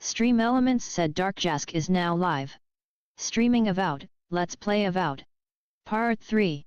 Stream Elements said Darkjask is now live. Streaming Avowed, let's play Avowed. Part 3.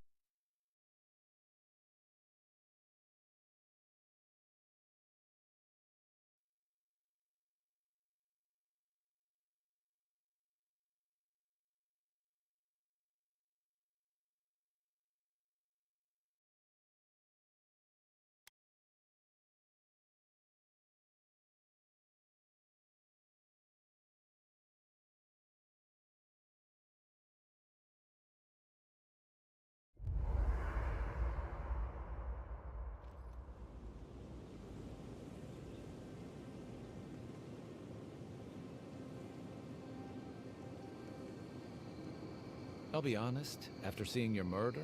I'll be honest, after seeing your murder,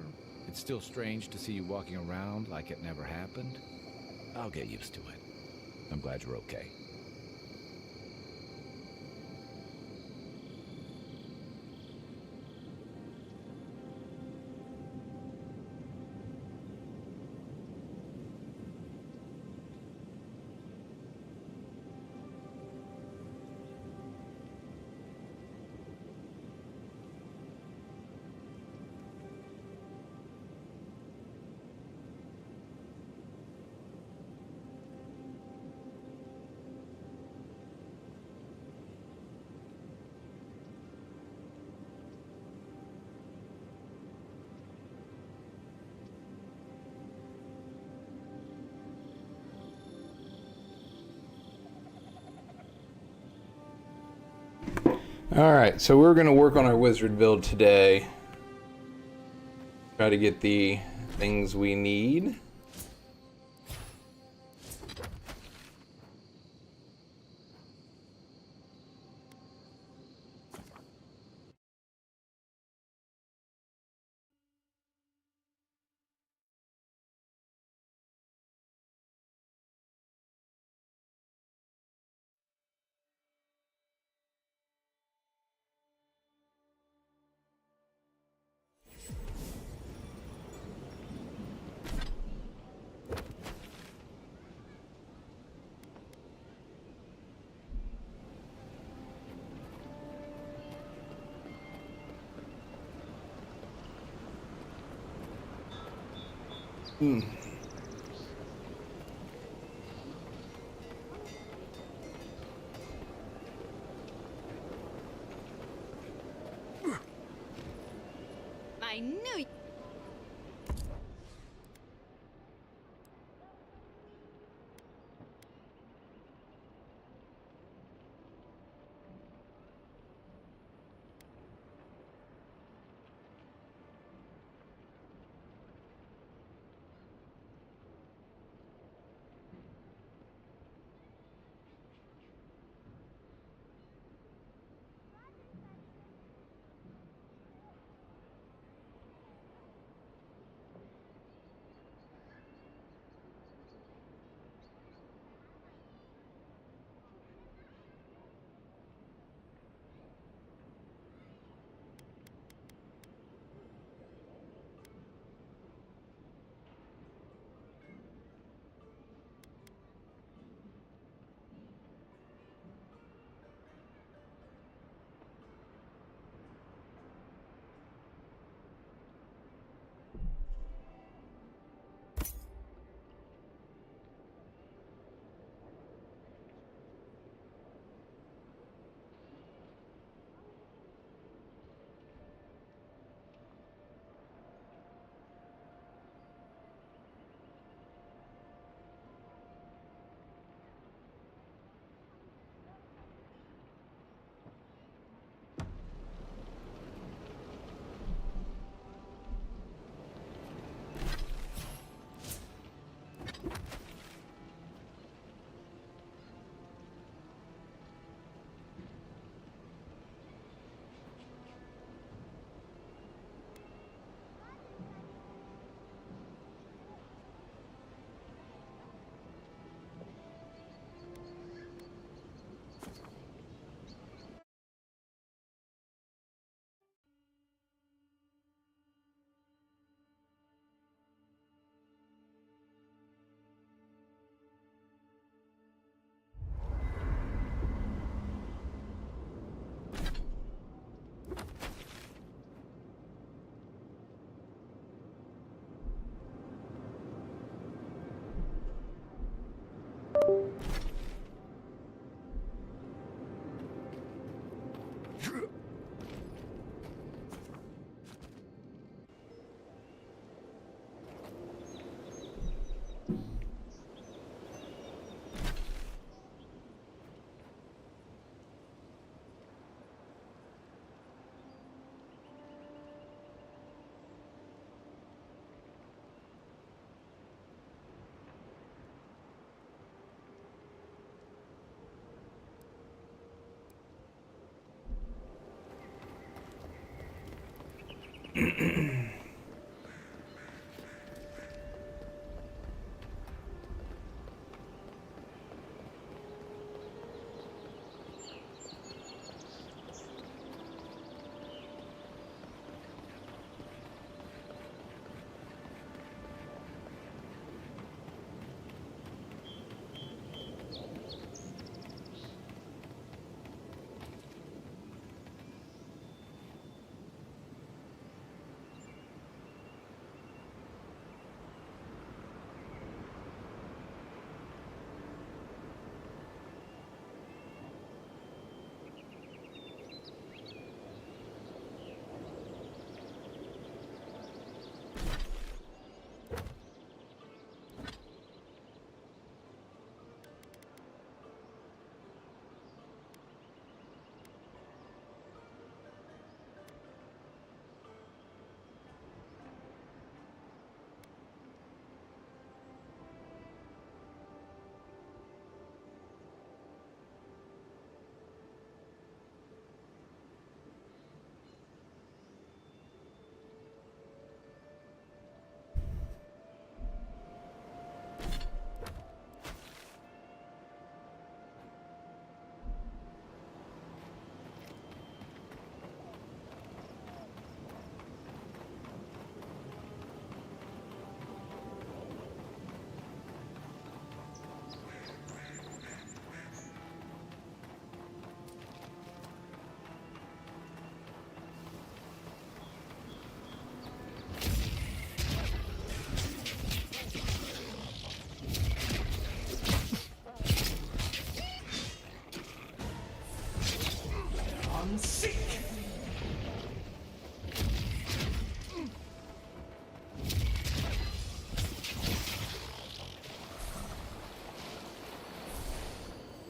it's still strange to see you walking around like it never happened. I'll get used to it. I'm glad you're okay. Alright, so we're going to work on our wizard build today. Try to get the things we need. I knew.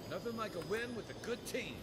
Nothing like a win with a good team.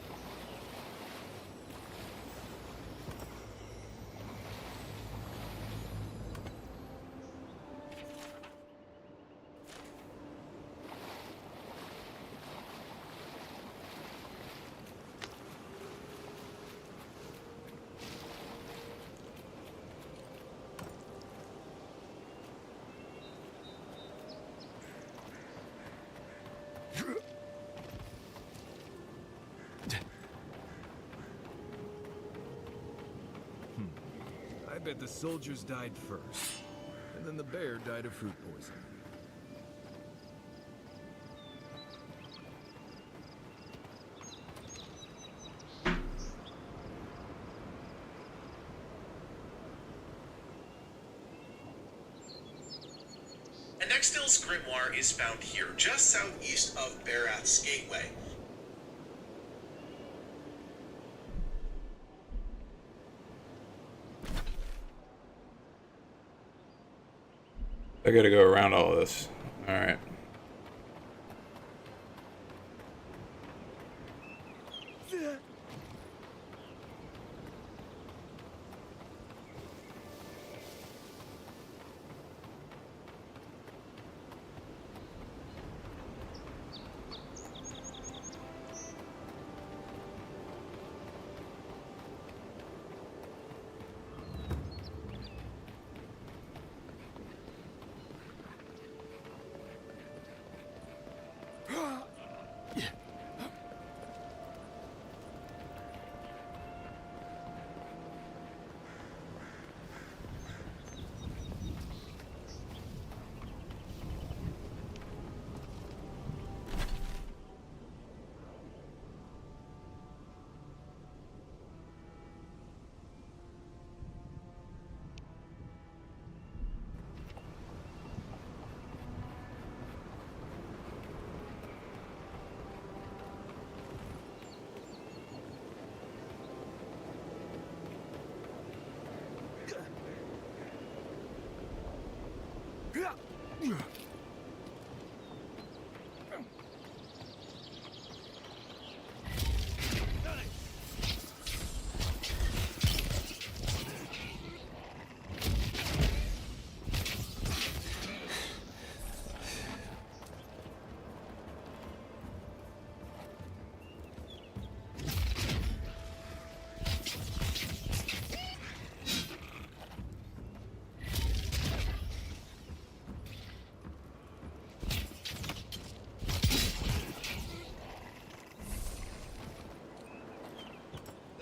I bet the soldiers died first, and then the bear died of food poisoning. Nextil's grimoire is found here, just southeast of Barath's Gateway. I gotta go around all of this. Alright.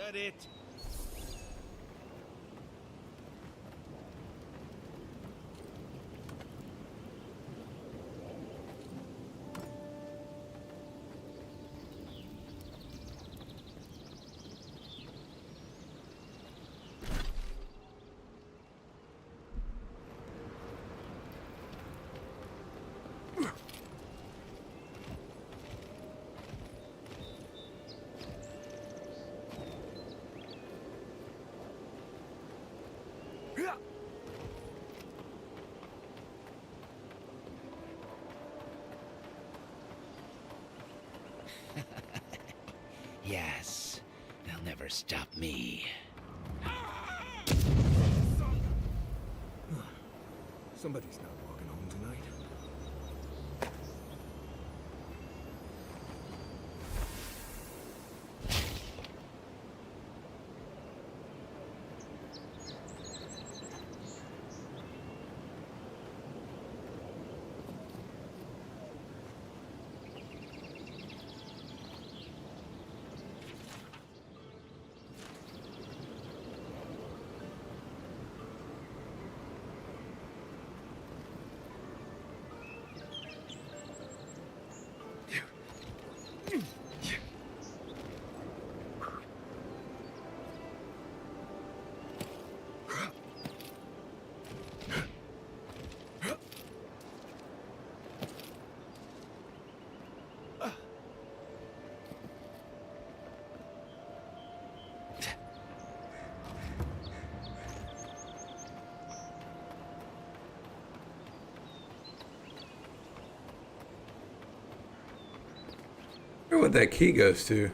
That it? Yes, they'll never stop me. Somebody's not walking home tonight. I wonder what that key goes to.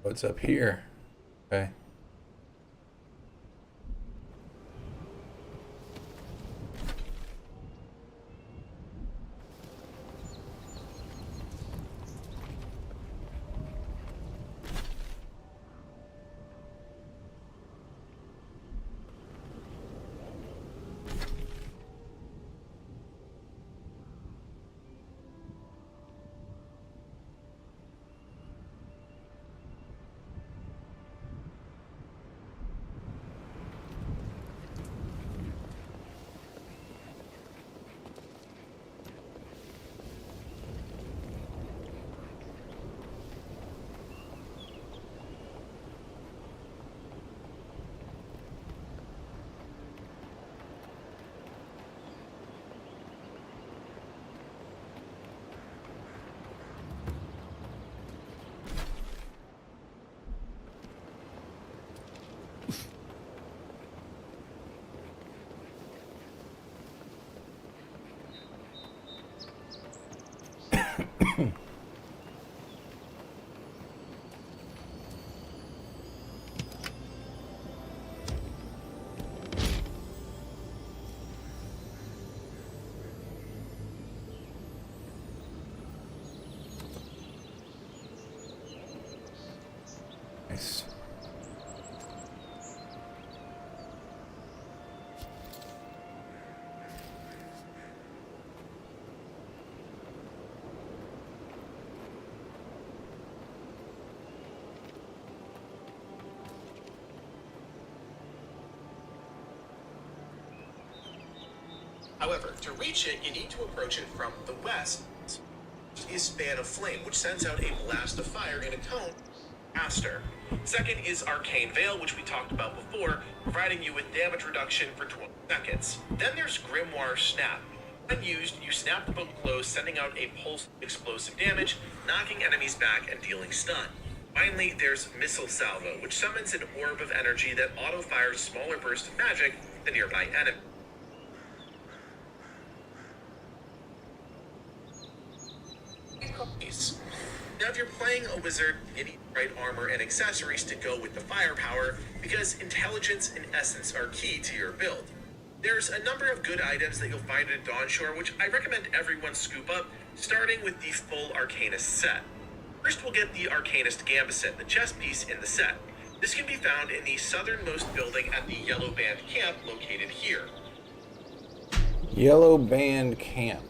What's up here? Okay. Nice. However, to reach it, you need to approach it from the west. Is Fan of Flame, which sends out a blast of fire in a cone faster. Second is Arcane Veil, which we talked about before, providing you with damage reduction for 20 seconds. Then there's Grimoire Snap. When used, you snap the book closed, sending out a pulse of explosive damage, knocking enemies back and dealing stun. Finally, there's Missile Salvo, which summons an orb of energy that auto-fires smaller bursts of magic to nearby enemy. Now, if you're playing a wizard, you need the right armor and accessories to go with the firepower, because intelligence and essence are key to your build. There's a number of good items that you'll find at Dawnshore, which I recommend everyone scoop up, starting with the full Arcanist set. First, we'll get the Arcanist Gambeson, the chess piece in the set. This can be found in the southernmost building at the Yellow Band Camp, located here. Yellow Band Camp.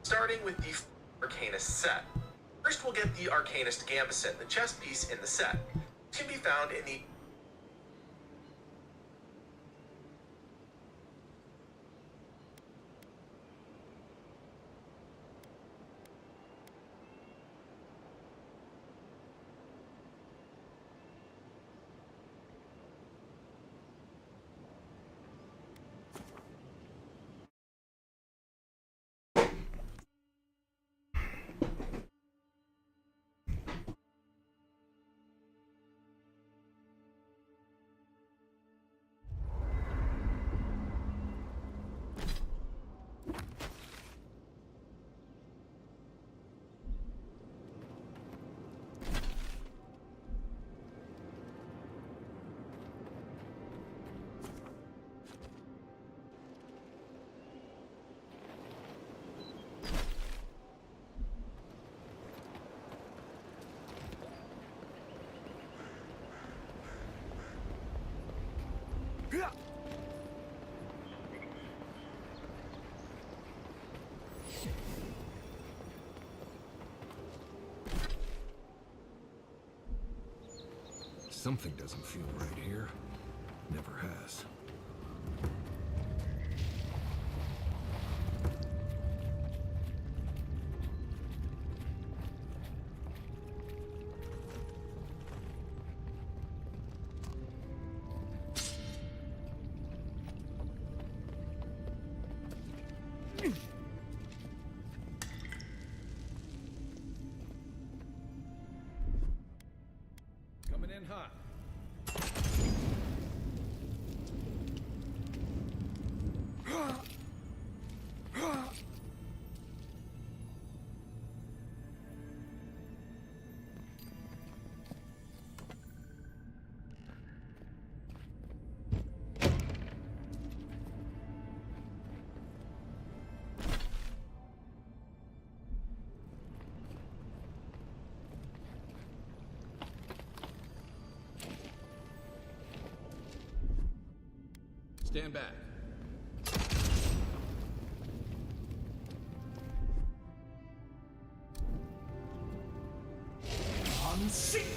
Starting with the Arcanist set. First, we'll get the Arcanist Gambeson, the chess piece in the set. It can be found in the Something doesn't feel right here. Never has. Stand back. On sync!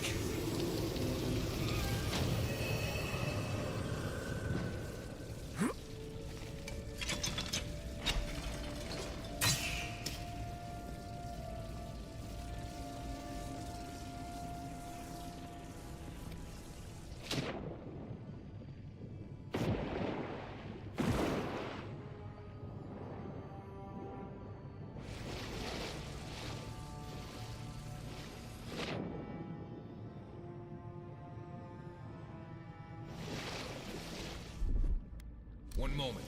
One moment.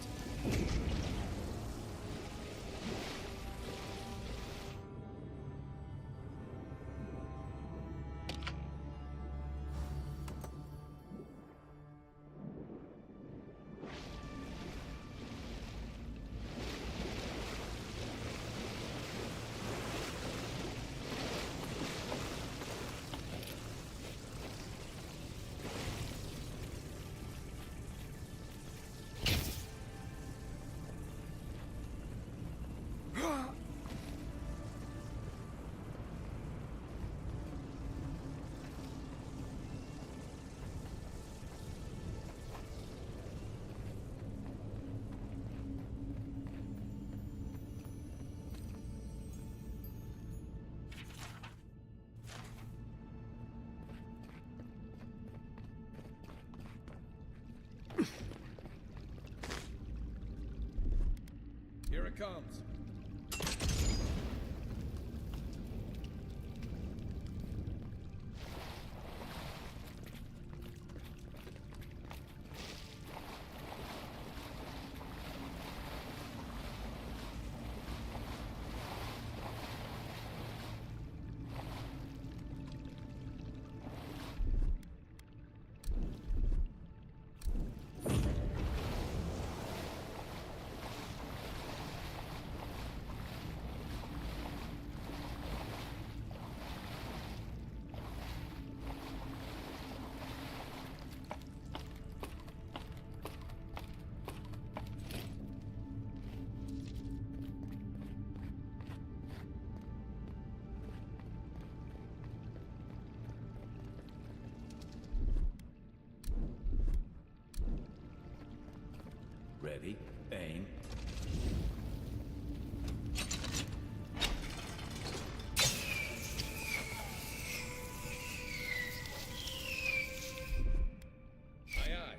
Here it comes. Ready, aim. Aye, aye.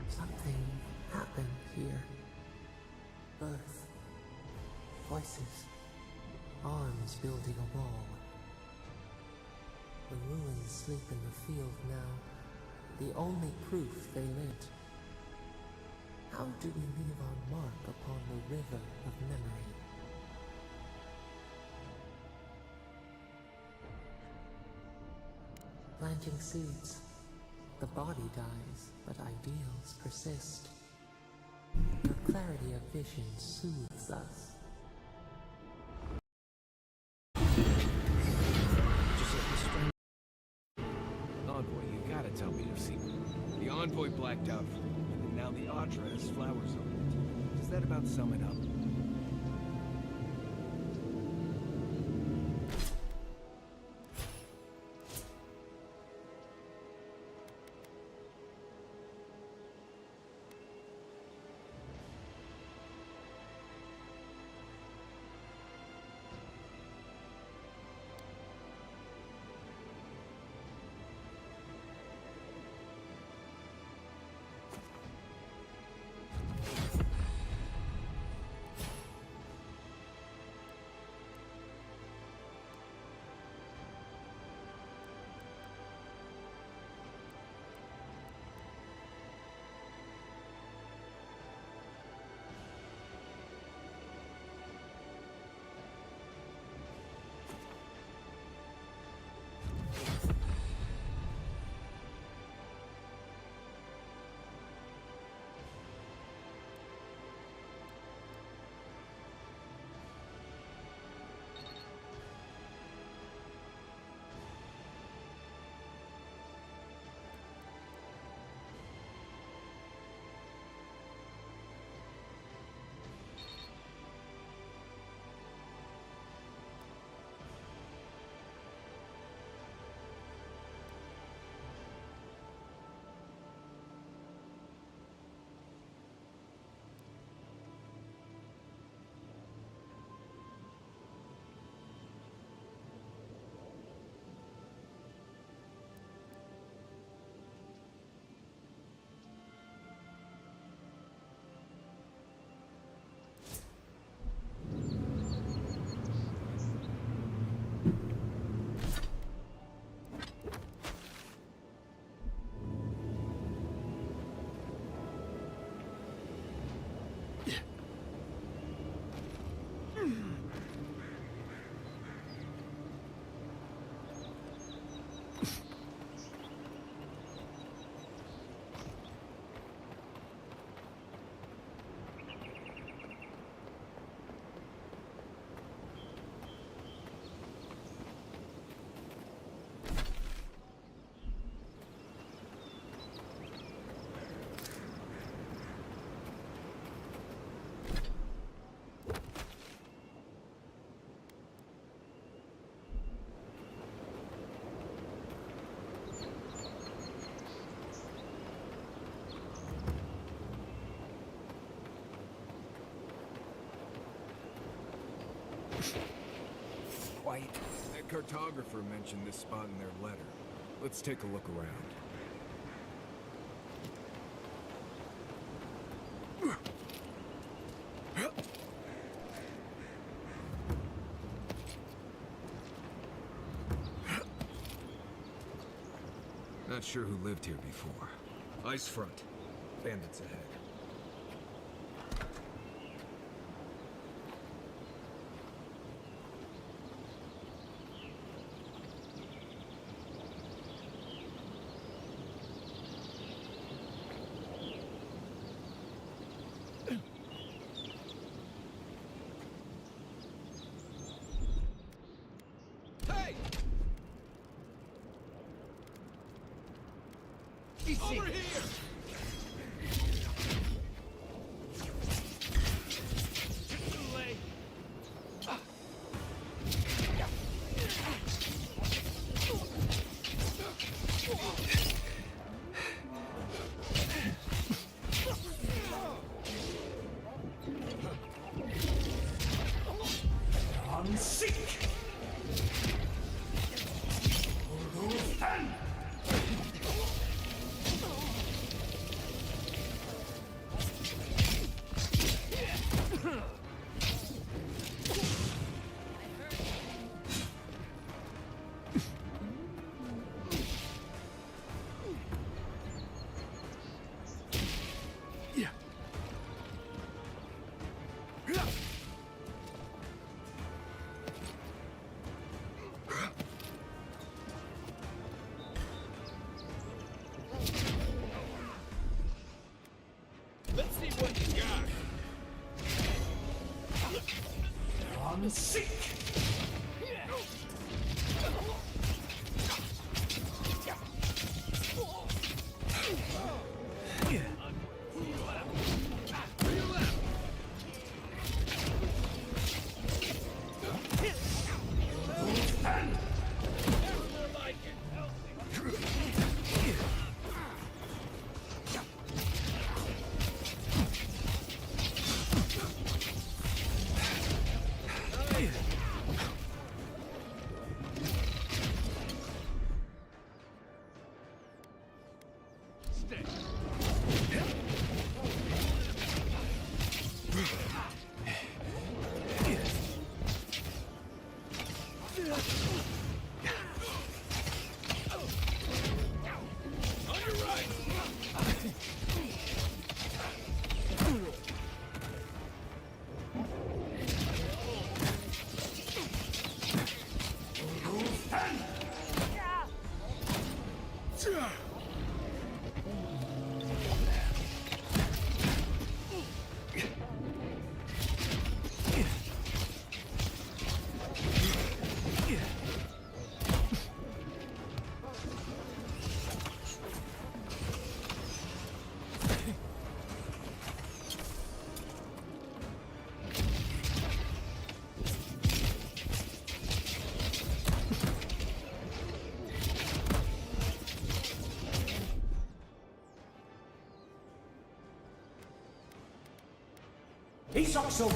Something happened here. Birth. Voices. Arms building a wall. The ruins sleep in the field now. The only proof they lived. How do we leave our mark upon the river of memory? Planting seeds. The body dies, but ideals persist. Your clarity of vision soothes us. Envoy, you gotta tell me your secret. The envoy blacked out for a moment, and now the Audra has flowers on it. Does that about sum it up? That cartographer mentioned this spot in their letter. Let's take a look around. Not sure who lived here before. Ice front. Bandits ahead. Hey! Over here! Too late. On seek! Let's see what you got. On seek! He's also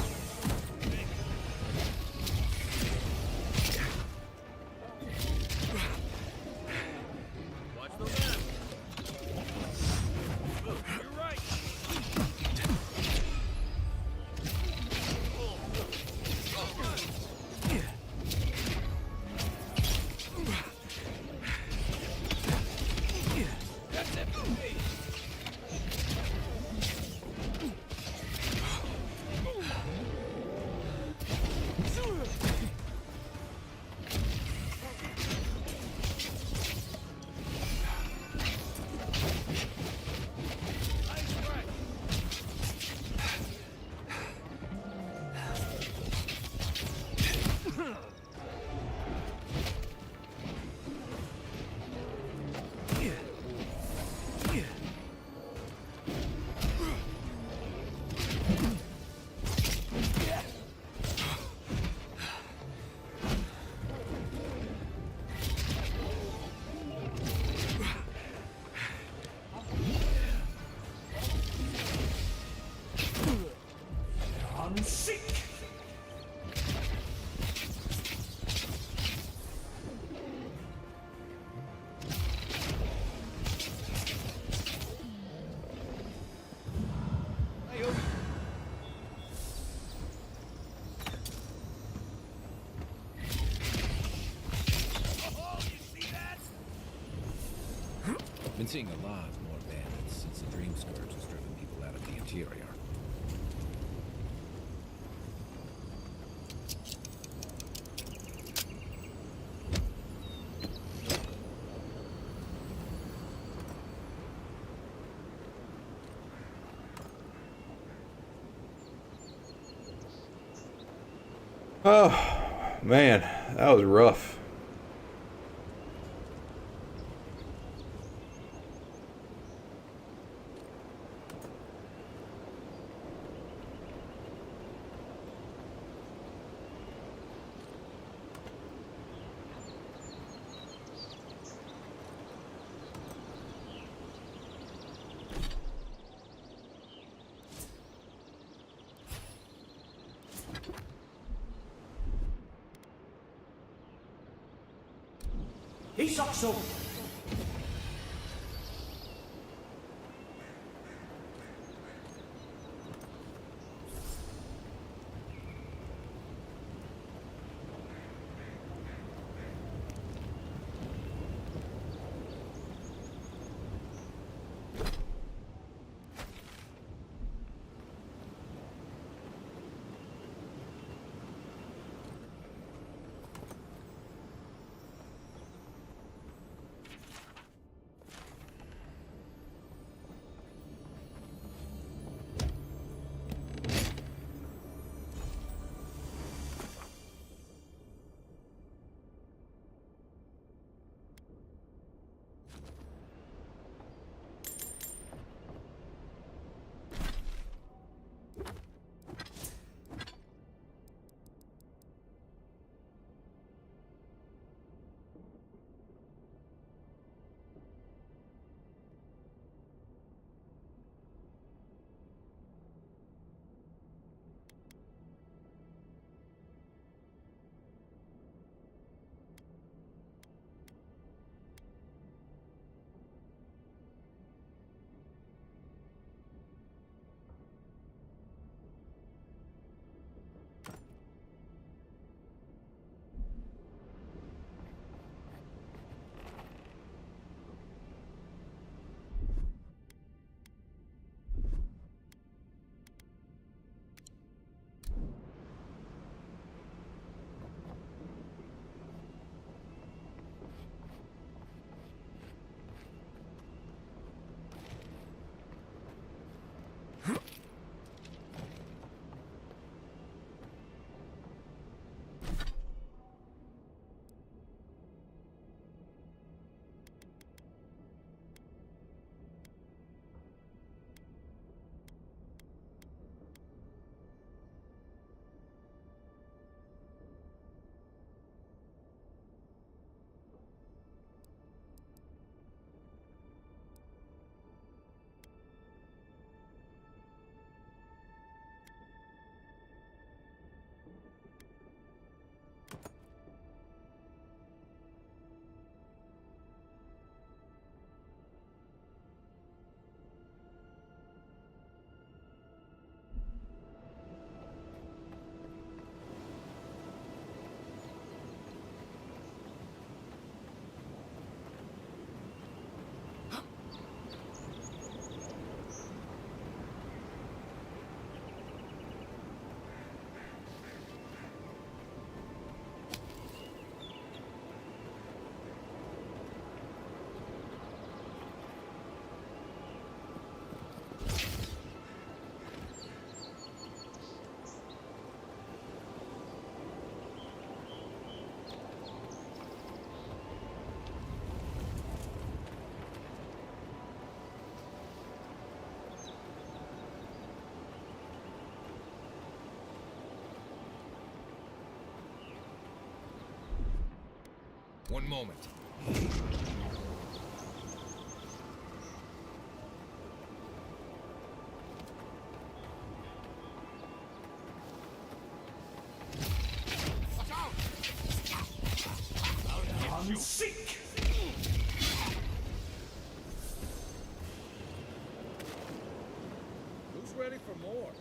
Watch the left. You're right. That's it for me. Been seeing a lot more bandits since the Dream Scourge has driven people out of the interior. Oh, man, that was rough. He's up so. One moment. I'm sick. Who's ready for more?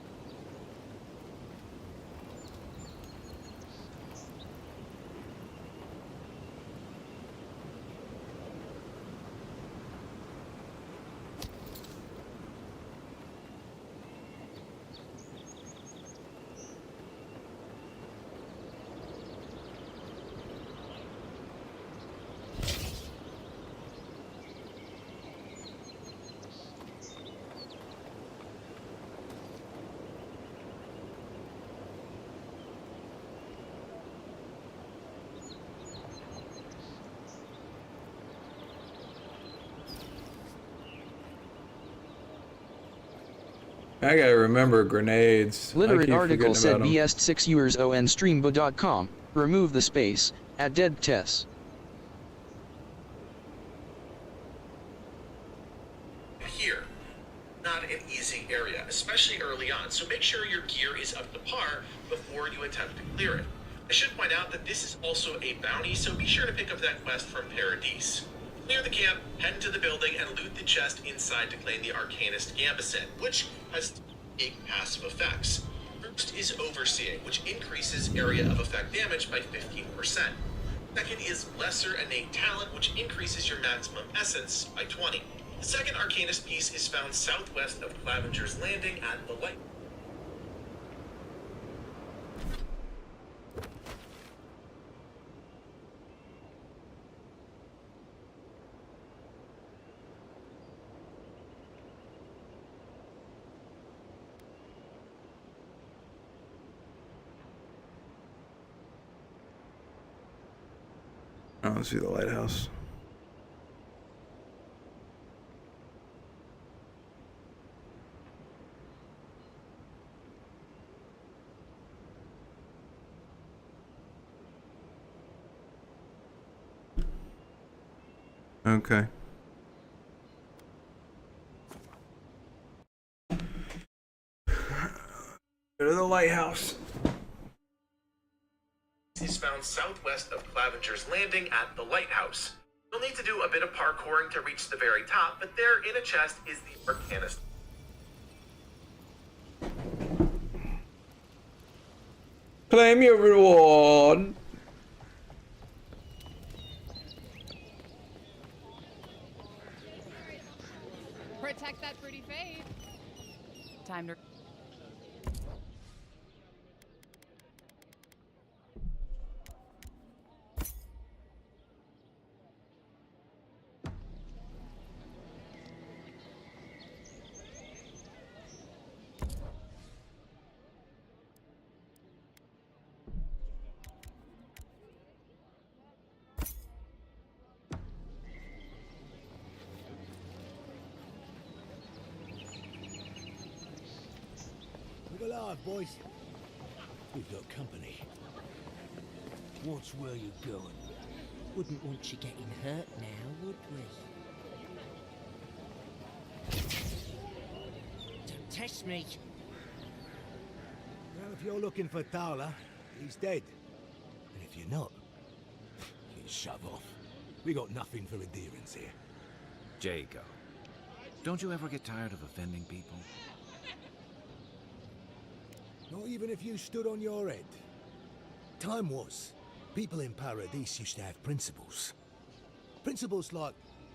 I gotta remember grenades. I Literate keep article forgetting said about 'em. BS 6 years on streambo.com. Remove the space. At dead Tess. Here, not an easy area, especially early on, so make sure your gear is up to par before you attempt to clear it. I should point out that this is also a bounty, so be sure to pick up that quest from Paradise. Clear the camp, head into the building, and loot the chest inside to claim the Arcanist Gambesson, which has big passive effects. First is Overseeing, which increases area of effect damage by 15%. Second is Lesser Innate Talent, which increases your maximum essence by 20. The second Arcanist piece is found southwest of Clavenger's Landing at the light. Oh, let's see the lighthouse. Okay. Go to the lighthouse. Is found southwest of Clavenger's Landing at the lighthouse. You'll need to do a bit of parkouring to reach the very top, but there in a chest is the Arcanist. Claim your reward. Protect that pretty face. Time to... Look alive, boys. We've got company. What's where you going? Wouldn't want you getting hurt now, would we? Don't test me. Well, if you're looking for Tala, he's dead. And if you're not, you can shove off. We got nothing for adherence here. Jacob, don't you ever get tired of offending people? Not even if you stood on your head. Time was, people in Paradise used to have principles. Principles like,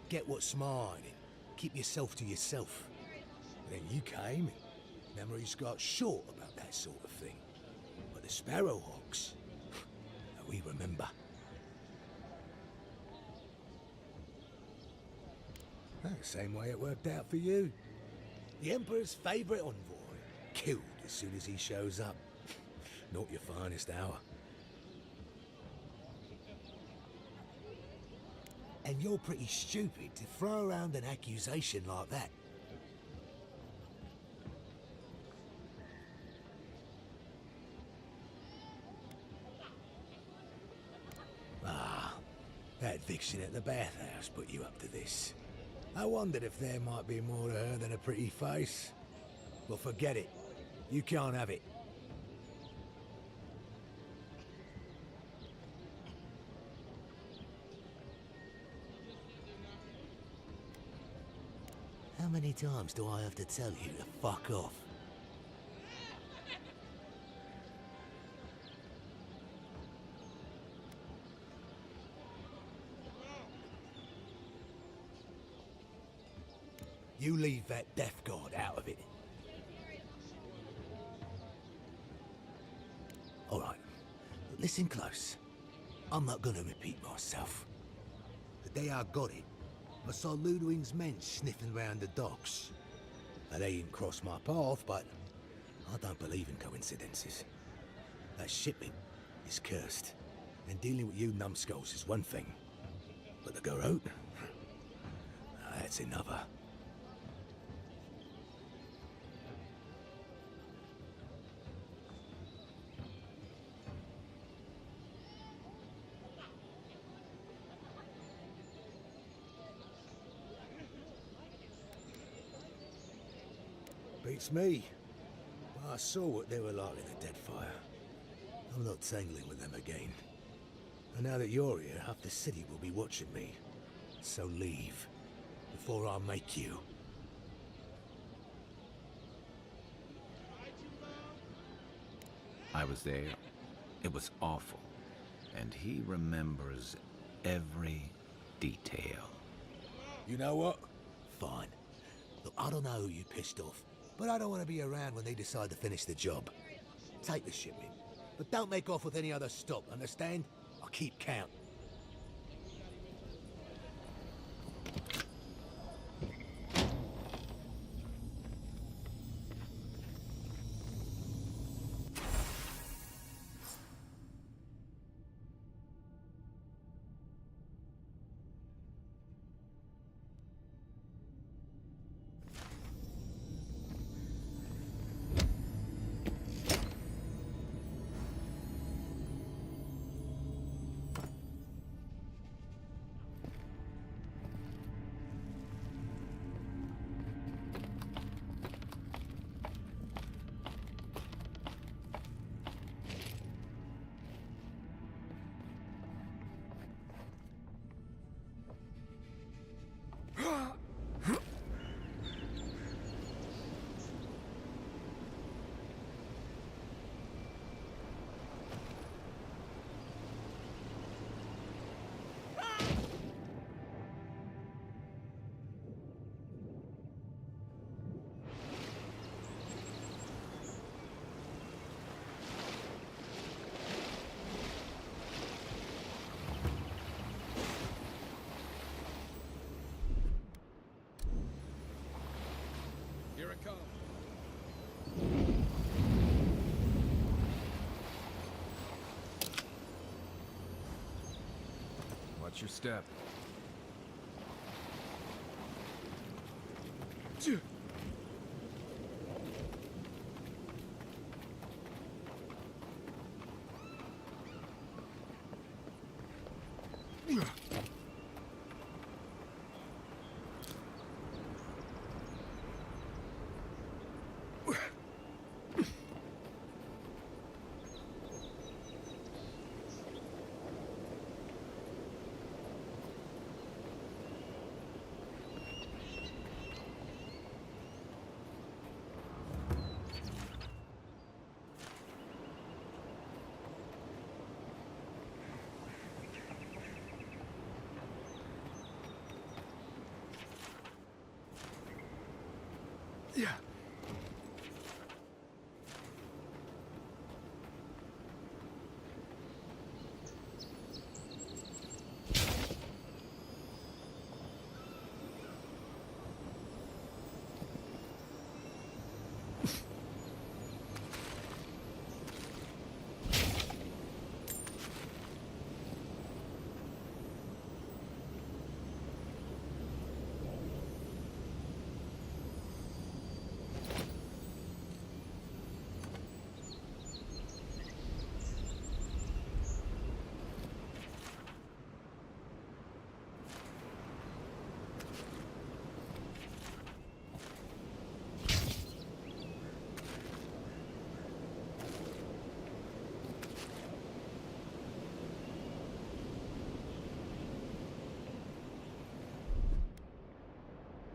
get what's mine, and keep yourself to yourself. Then you came, and memories got short about that sort of thing. But the Sparrowhawks, we remember. Same way it worked out for you. The Emperor's favourite envoy, killed as soon as he shows up. Not your finest hour. And you're pretty stupid to throw around an accusation like that. Ah, that vixen at the bathhouse put you up to this. I wondered if there might be more to her than a pretty face. Well, forget it. You can't have it. How many times do I have to tell you to fuck off? You leave that death guard out of it. All right, listen close. I'm not gonna repeat myself. The day I got it, I saw Ludwig's men sniffing round the docks. Now, they didn't cross my path, but I don't believe in coincidences. That shipment is cursed, and dealing with you numbskulls is one thing. But the Garrote? That's another. It's me. I saw what they were like in the Deadfire. I'm not tangling with them again. And now that you're here, half the city will be watching me. So leave, before I make you. I was there. It was awful. And he remembers every detail. You know what? Fine. Look, I don't know who you pissed off, but I don't want to be around when they decide to finish the job. Take the shipment, but don't make off with any other stock, understand? I'll keep count. Here it comes. Watch your step. Yeah.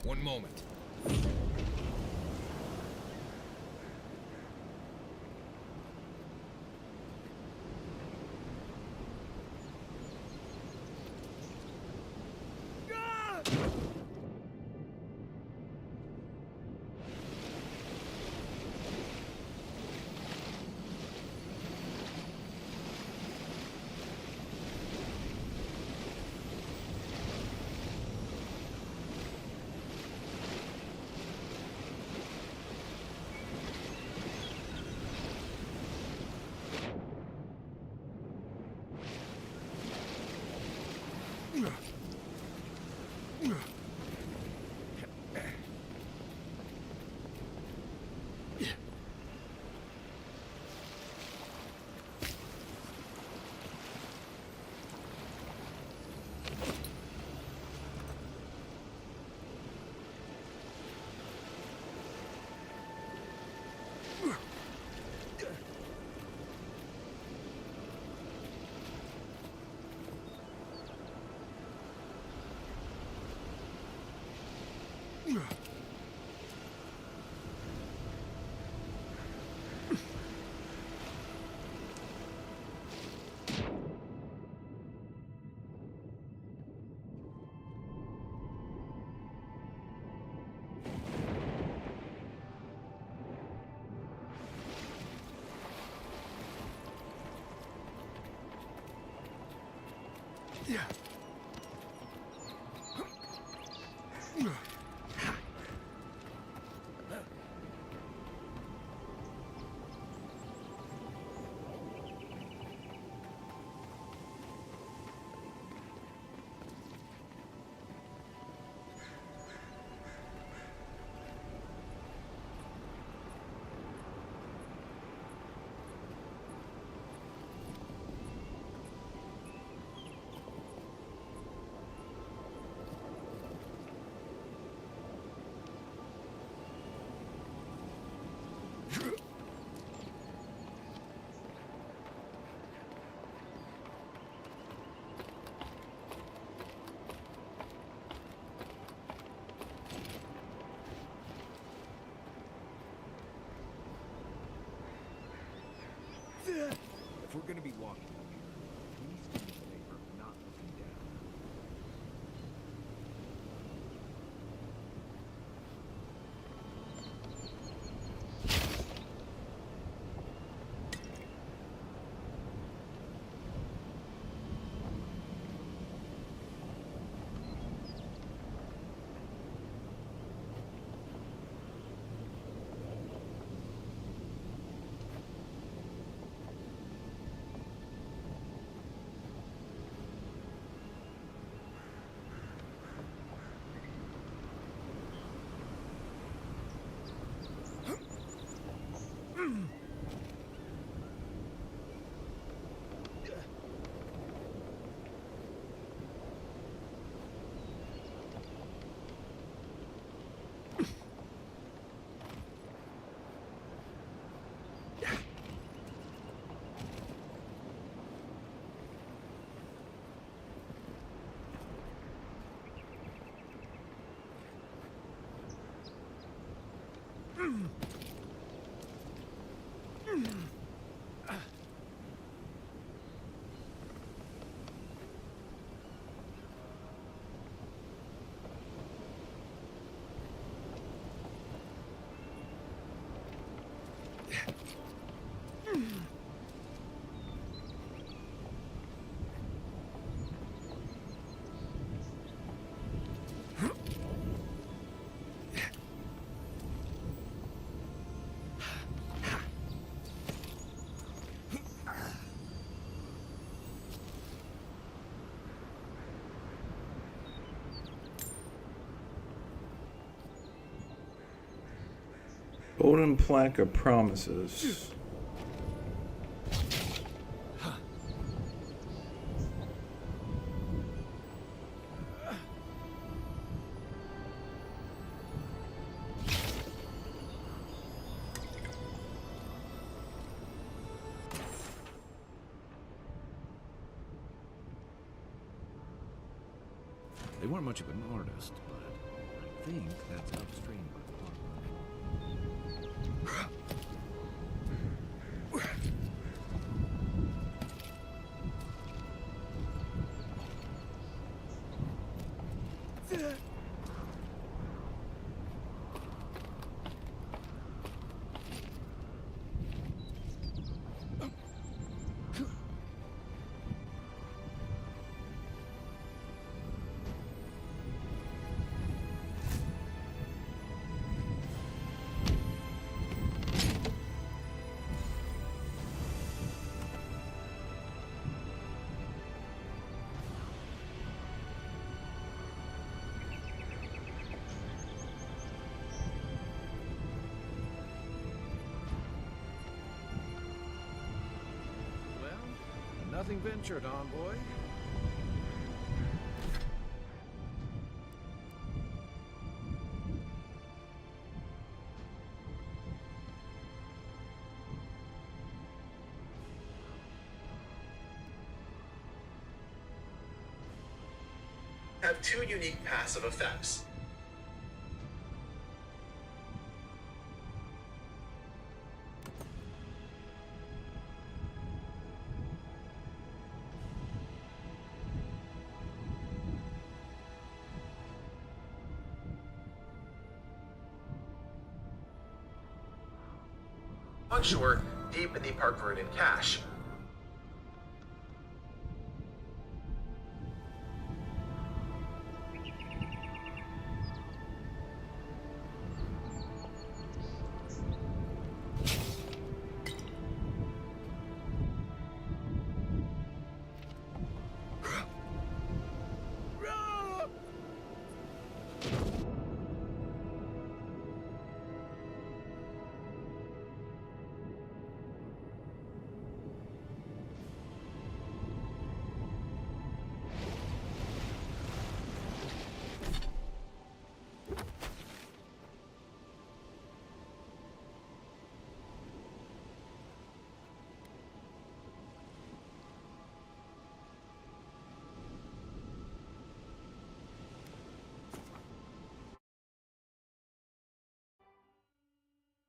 One moment. If we're gonna be walking up here, please do me a favor of not looking down. Golden plaque of promises. They weren't much of an artist, but I think that's upstream by the park. Nothing ventured, envoy. Have two unique passive effects. Onshore, deep in the Park Vernon cache.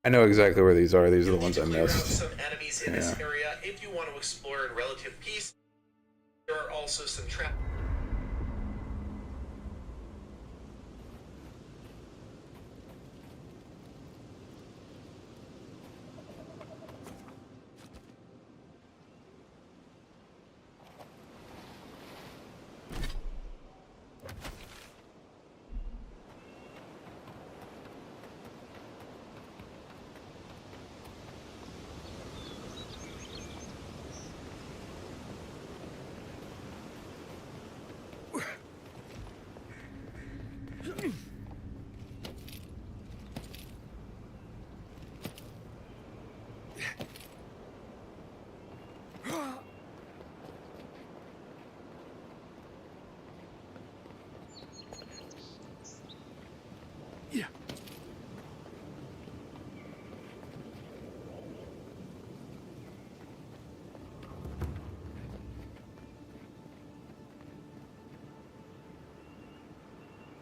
I know exactly where these are. These are the ones I Clear out missed. some enemies in this area if you want to explore in relative peace. There are also some traps.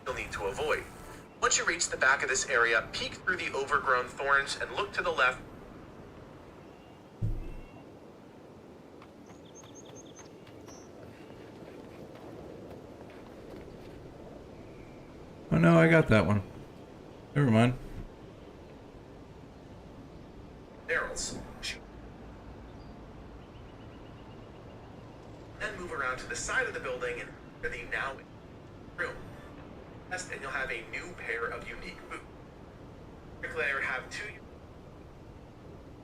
You'll need to avoid. Once you reach the back of this area, peek through the overgrown thorns and look to the left. Oh no, I got that one. Never mind. Barrels. Then move around to the side of the building and enter the now room. And you'll have a new pair of unique boots. Layer have two.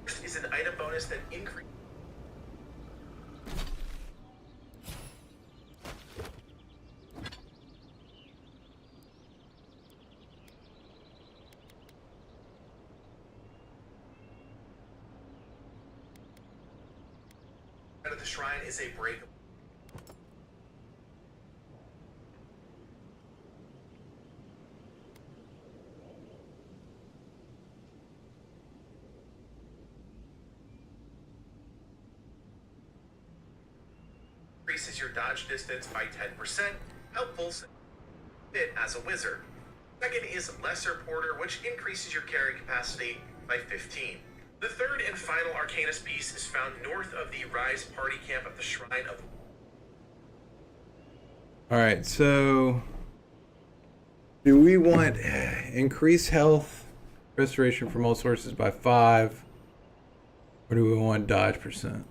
First is an item bonus that increases. Out of the shrine is a break. Increases your dodge distance by 10%, helpful fit as a wizard. Second is Lesser Porter, which increases your carry capacity by 15. The third and final Arcanist piece is found north of the Rise Party Camp at the Shrine of... Alright, so do we want increased health, restoration from all sources by 5, or do we want dodge percent?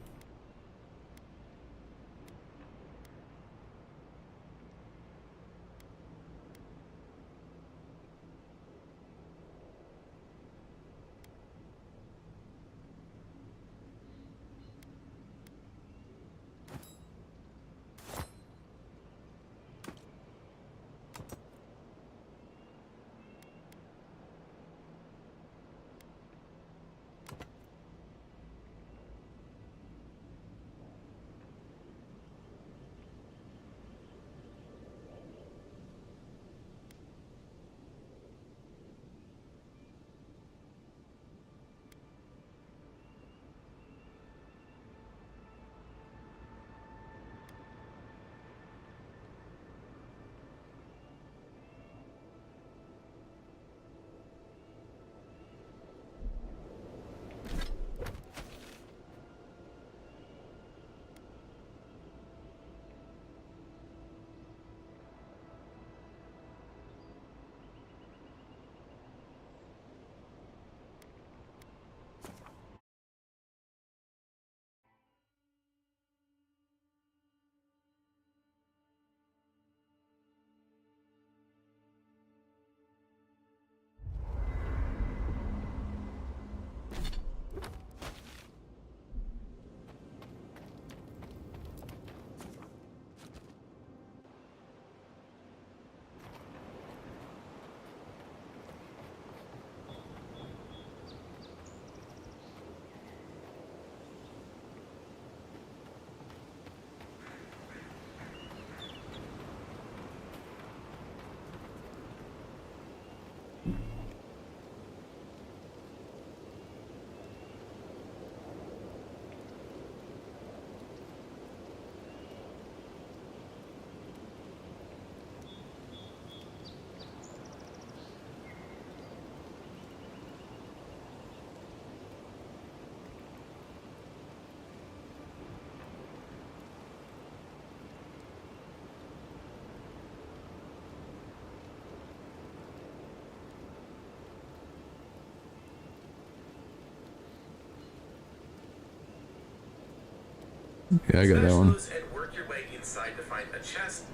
Yeah, I got that one. Smash those and work your way inside to find a chest.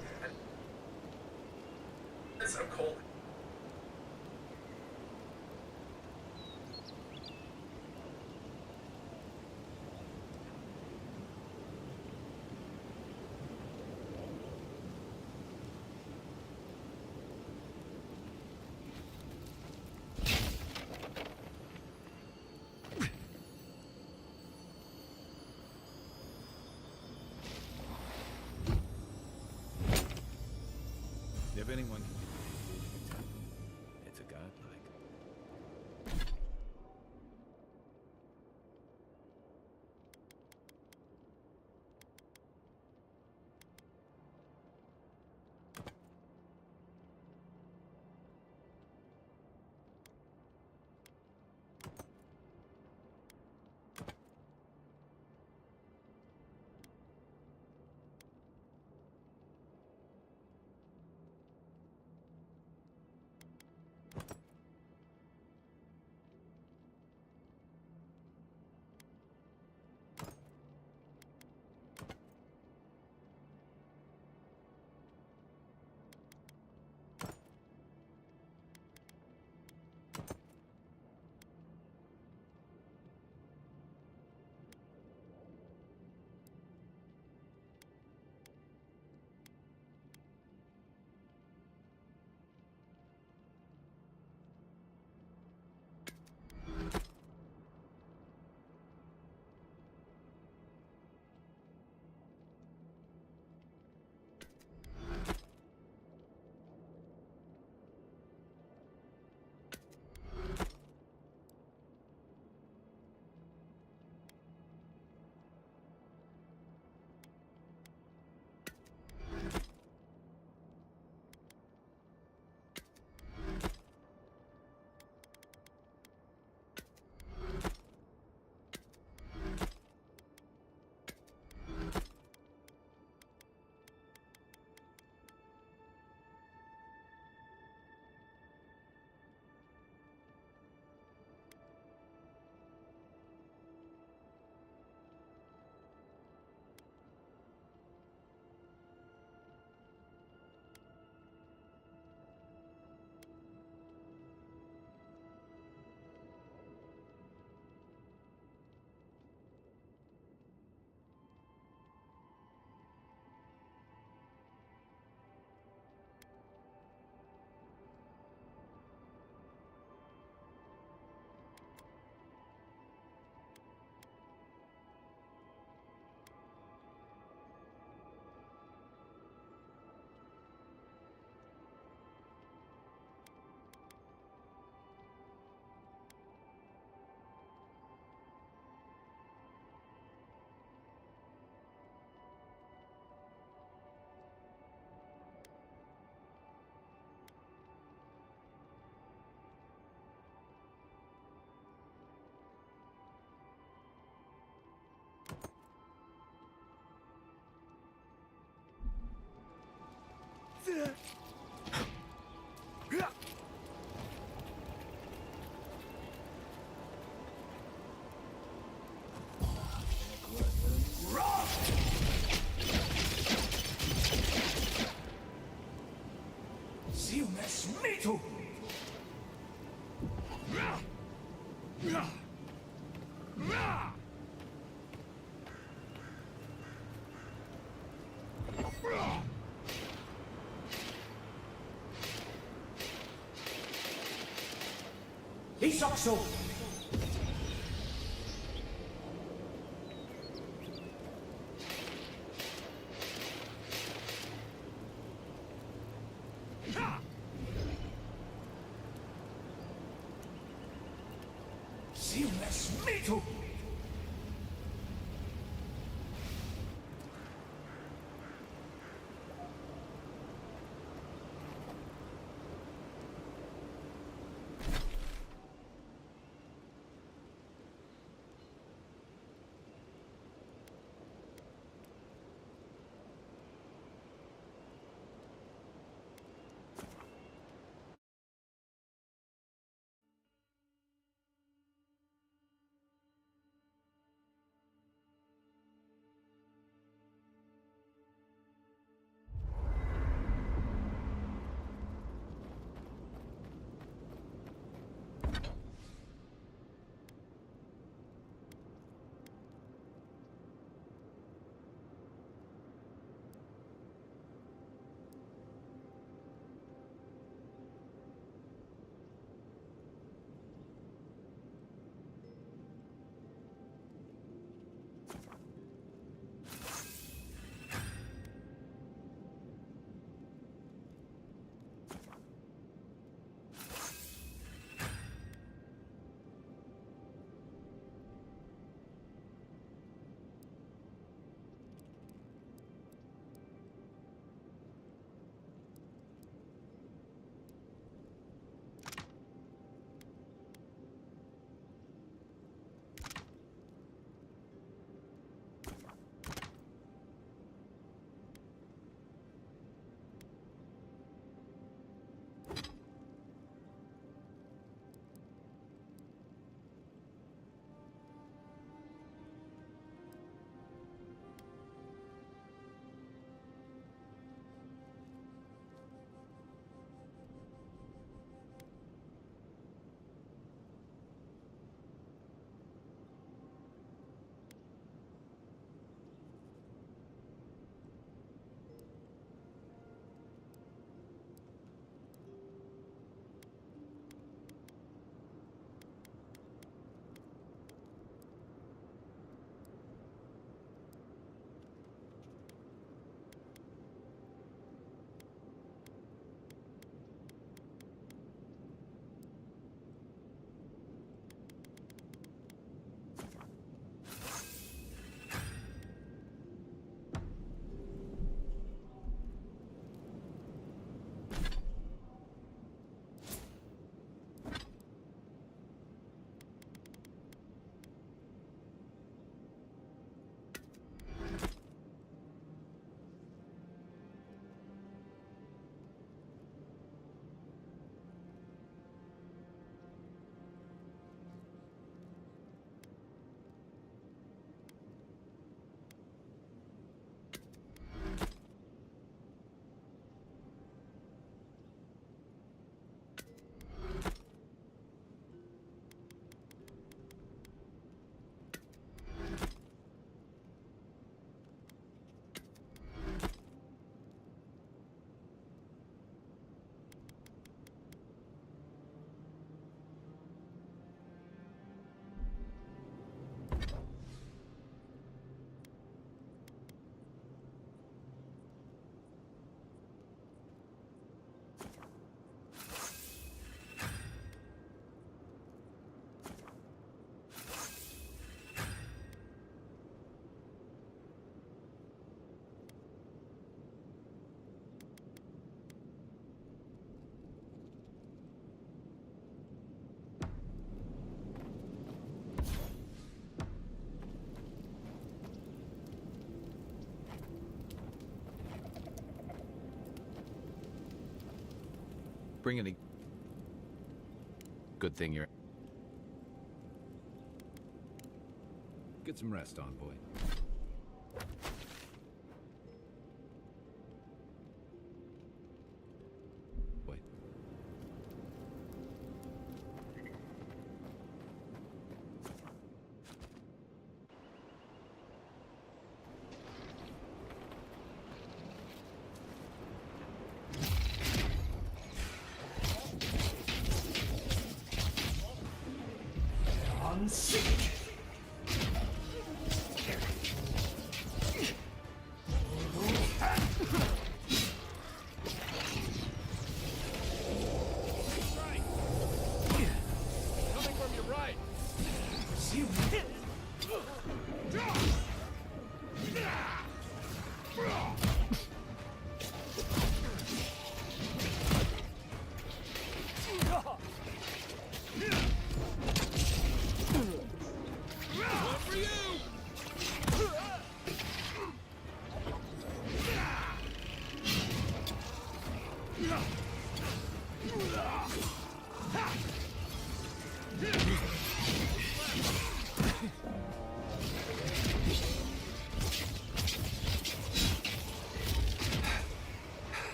That's a cold. If anyone can tell, it's a godlike. Mito! Isokso! Seamless Mito! Bring any... Good thing you're... Get some rest, envoy. Wait. Unseat. Coming from your right! See For you!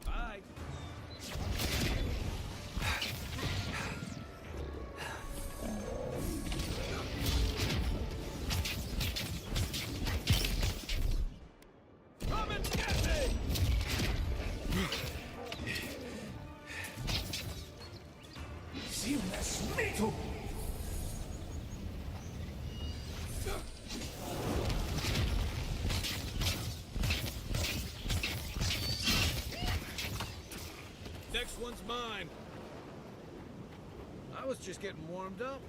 Bye. Come and get me! Seamless metal. Next one's mine. I was just getting warmed up.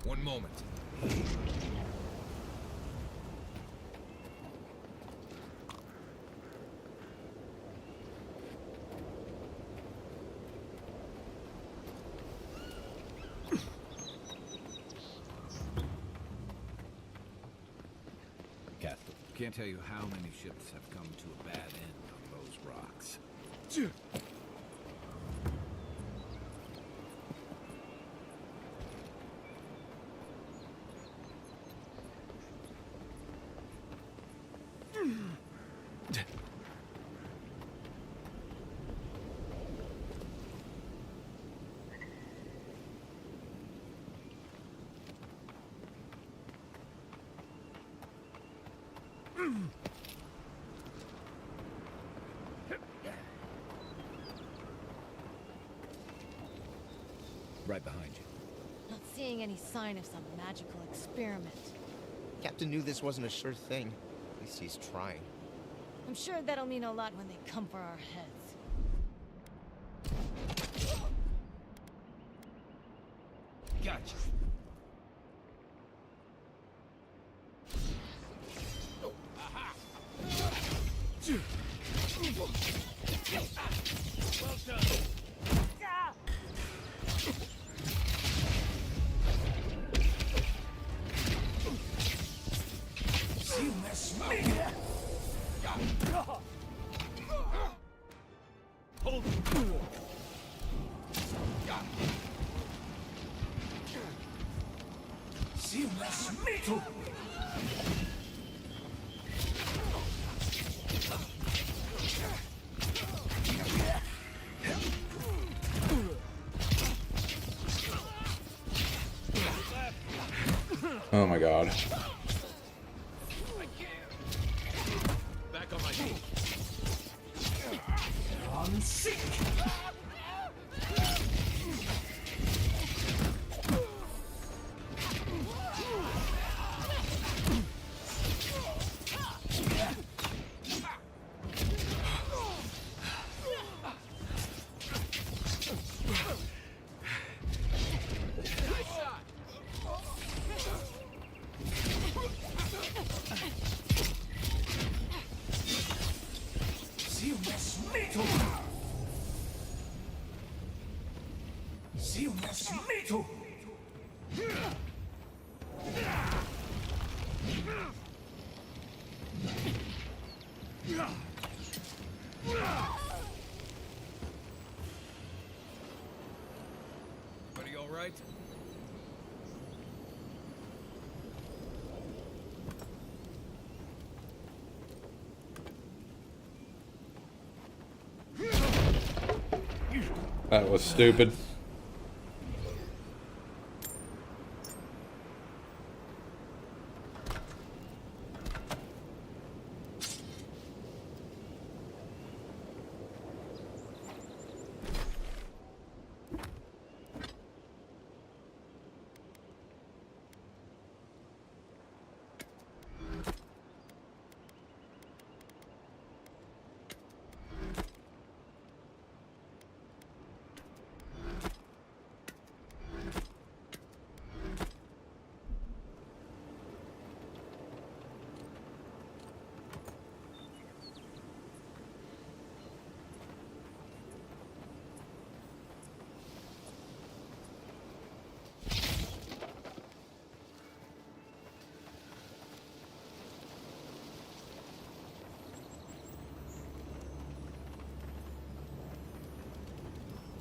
One moment. Captain, can't tell you how many ships have come to a bad end on those rocks. Right behind you. Not seeing any sign of some magical experiment. Captain knew this wasn't a sure thing. At least he's trying. I'm sure that'll mean a lot when they come for our heads. Gotcha. Well done. Seamless metal. Hold. Seamless metal. Oh my god. Back on my feet. Unseat. Silmas mito! Silmas mito! Are you all right? That was stupid.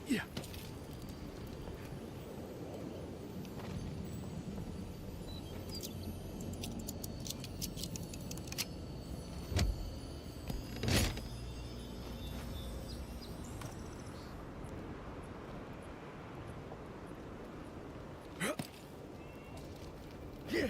Yeah. Yeah.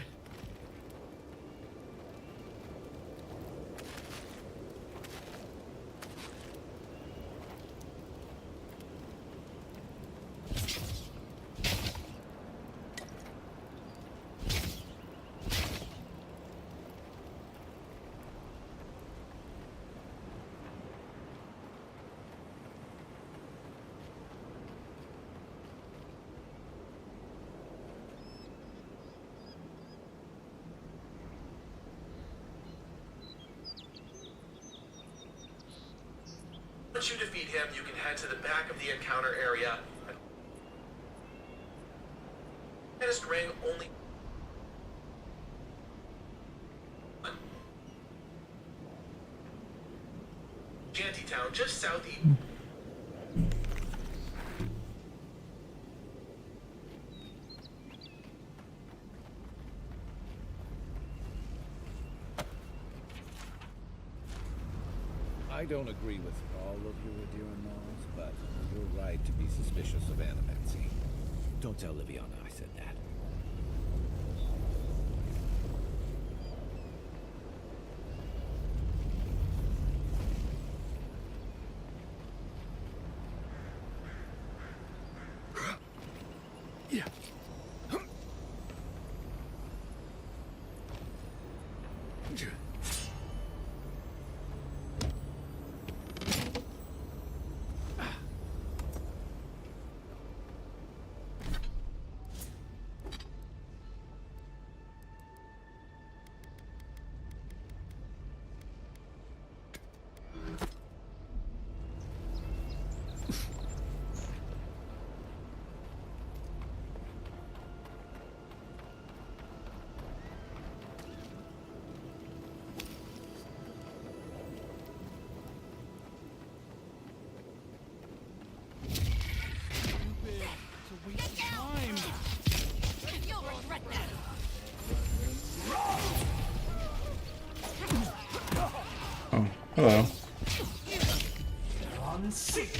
Once you defeat him, you can head to the back of the encounter area. Finest ring only. Shantytown, just southeast. I don't agree with all of your Adiranos, but you're right to be suspicious of Animancy. Don't tell Liviana I said that. Yeah. Oh, hello. On sick.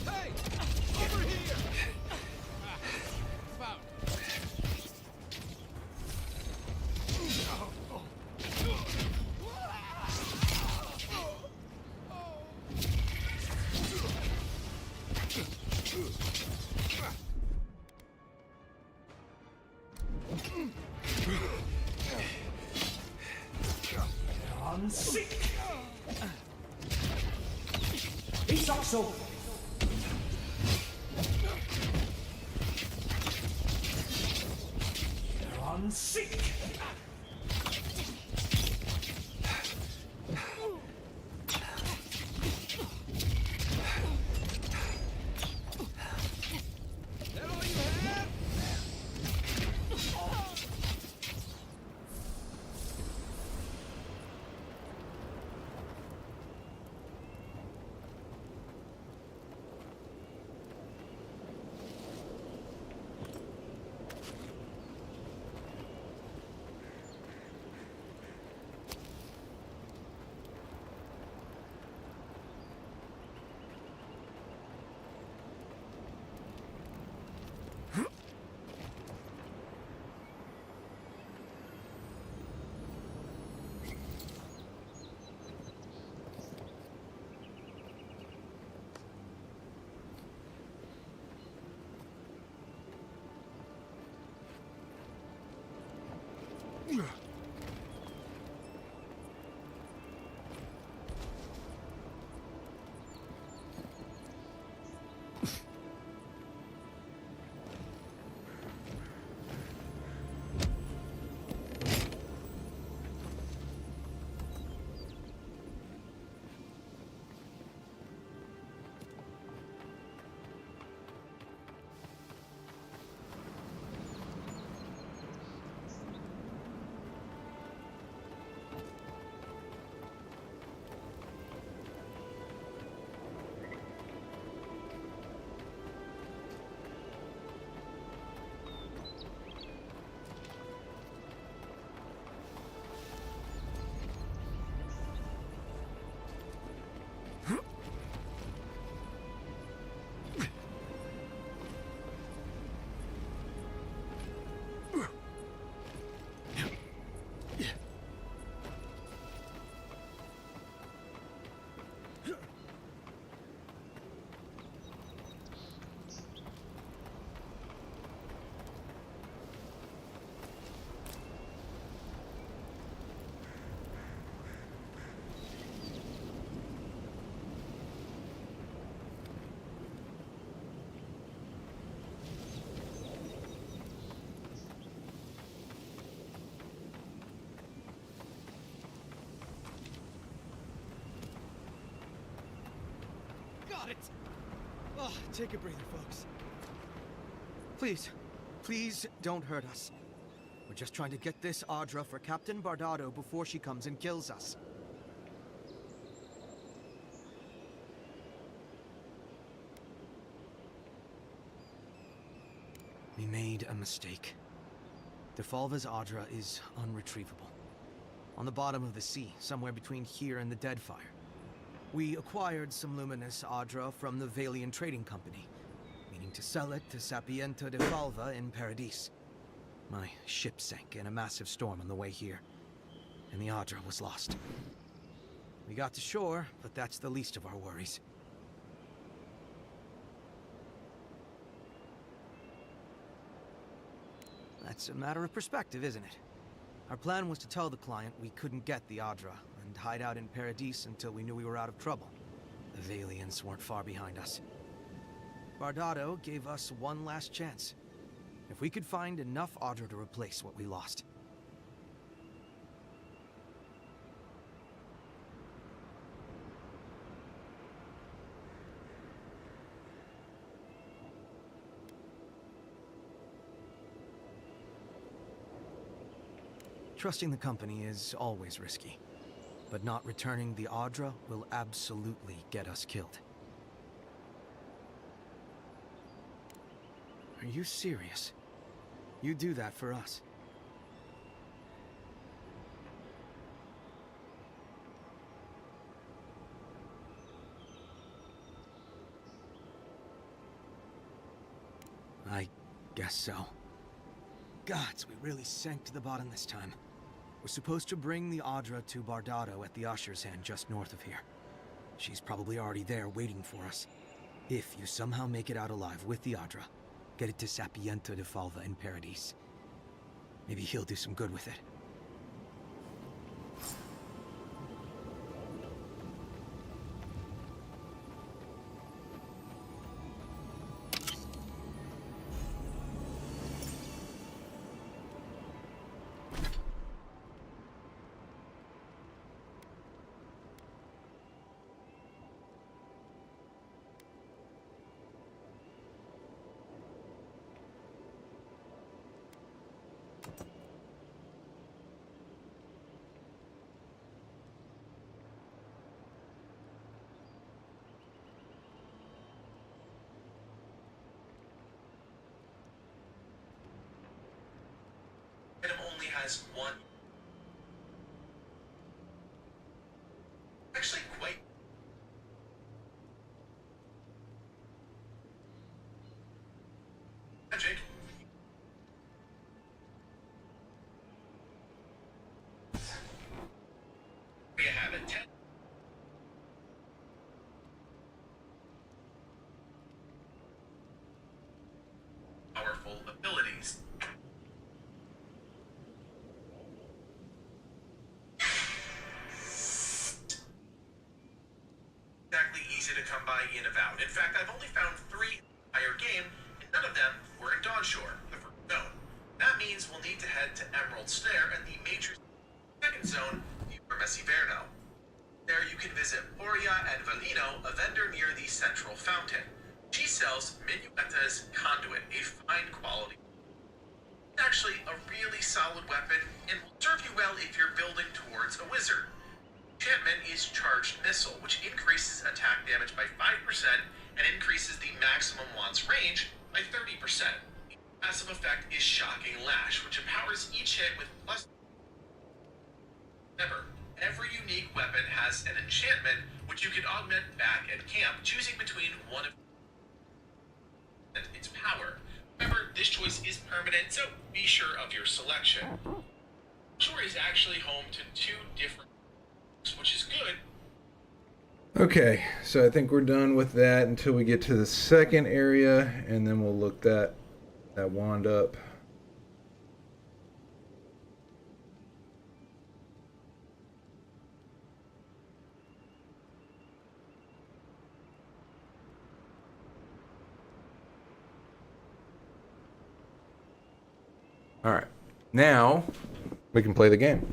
Hey! Over here! About. On sick. He's also. They're on sync. Got it! Oh, take a breather, folks. Please, please don't hurt us. We're just trying to get this Audra for Captain Bardado before she comes and kills us. We made a mistake. Defalva's Audra is unretrievable. On the bottom of the sea, somewhere between here and the Deadfire. We acquired some luminous Audra from the Valian Trading Company, meaning to sell it to Sapienta de Falva in Paradis. My ship sank in a massive storm on the way here, and the Audra was lost. We got to shore, but that's the least of our worries. That's a matter of perspective, isn't it? Our plan was to tell the client we couldn't get the Audra and hide out in Paradis until we knew we were out of trouble. The Valians weren't far behind us. Bardado gave us one last chance. If we could find enough Audra to replace what we lost. Trusting the company is always risky, but not returning the Audra will absolutely get us killed. Are you serious? You do that for us? I guess so. Gods, we really sank to the bottom this time. We're supposed to bring the Audra to Bardado at the Usher's Hand just north of here. She's probably already there waiting for us. If you somehow make it out alive with the Audra, get it to Sapienta de Falva in Paradis. Maybe he'll do some good with it. only has one. Actually, quite. Magic. There you have it. 10 powerful abilities. Exactly easy to come by in Avowed. In fact, I've only found 3 entire game, and none of them were in Dawnshore, the first zone. That means we'll need to head to Emerald Snare and the major second zone, the Verno. There you can visit Boria and Valino, a vendor near the central fountain. She sells Minueta's Conduit, a fine quality. It's actually a really solid weapon and will serve you well if you're building towards a wizard. Enchantment is Charged Missile, which increases attack damage by 5% and increases the maximum once range by 30%. The passive effect is Shocking Lash, which empowers each hit with plus. Remember, every unique weapon has an enchantment which you can augment back at camp, choosing between one of its power. Remember, this choice is permanent, so be sure of your selection. Shore is actually home to 2 different, which is good. Okay, so I think we're done with that until we get to the second area, and then we'll look that wand up. All right, now we can play the game.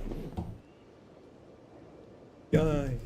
Yay.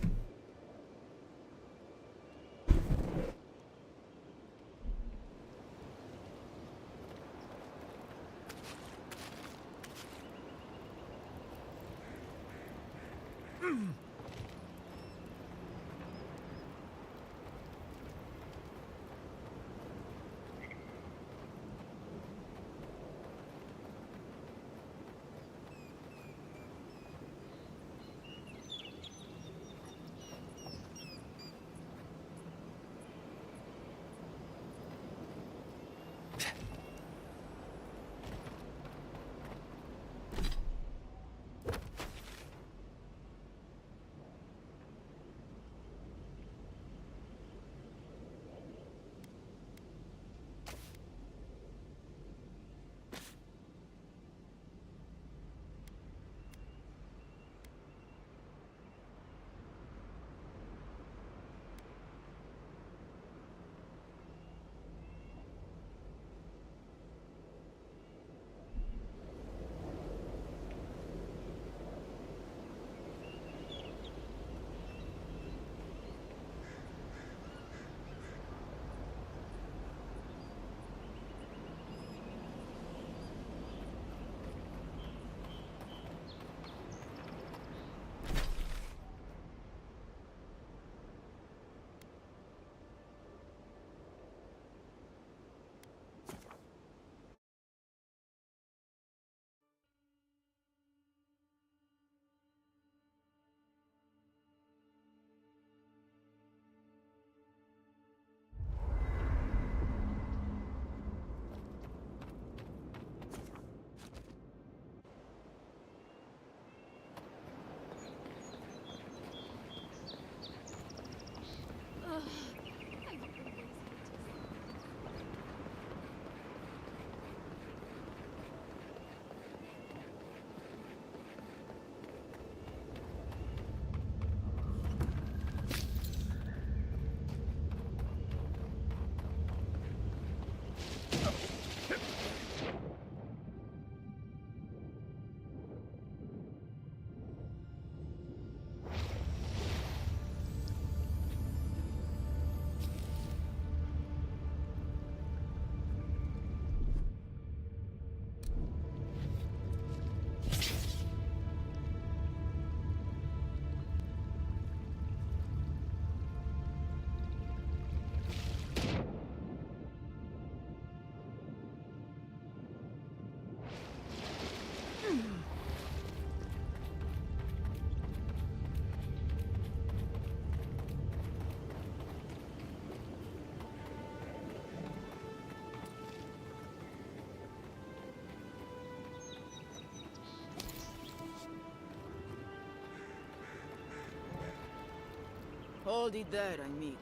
Hold it there, amigo.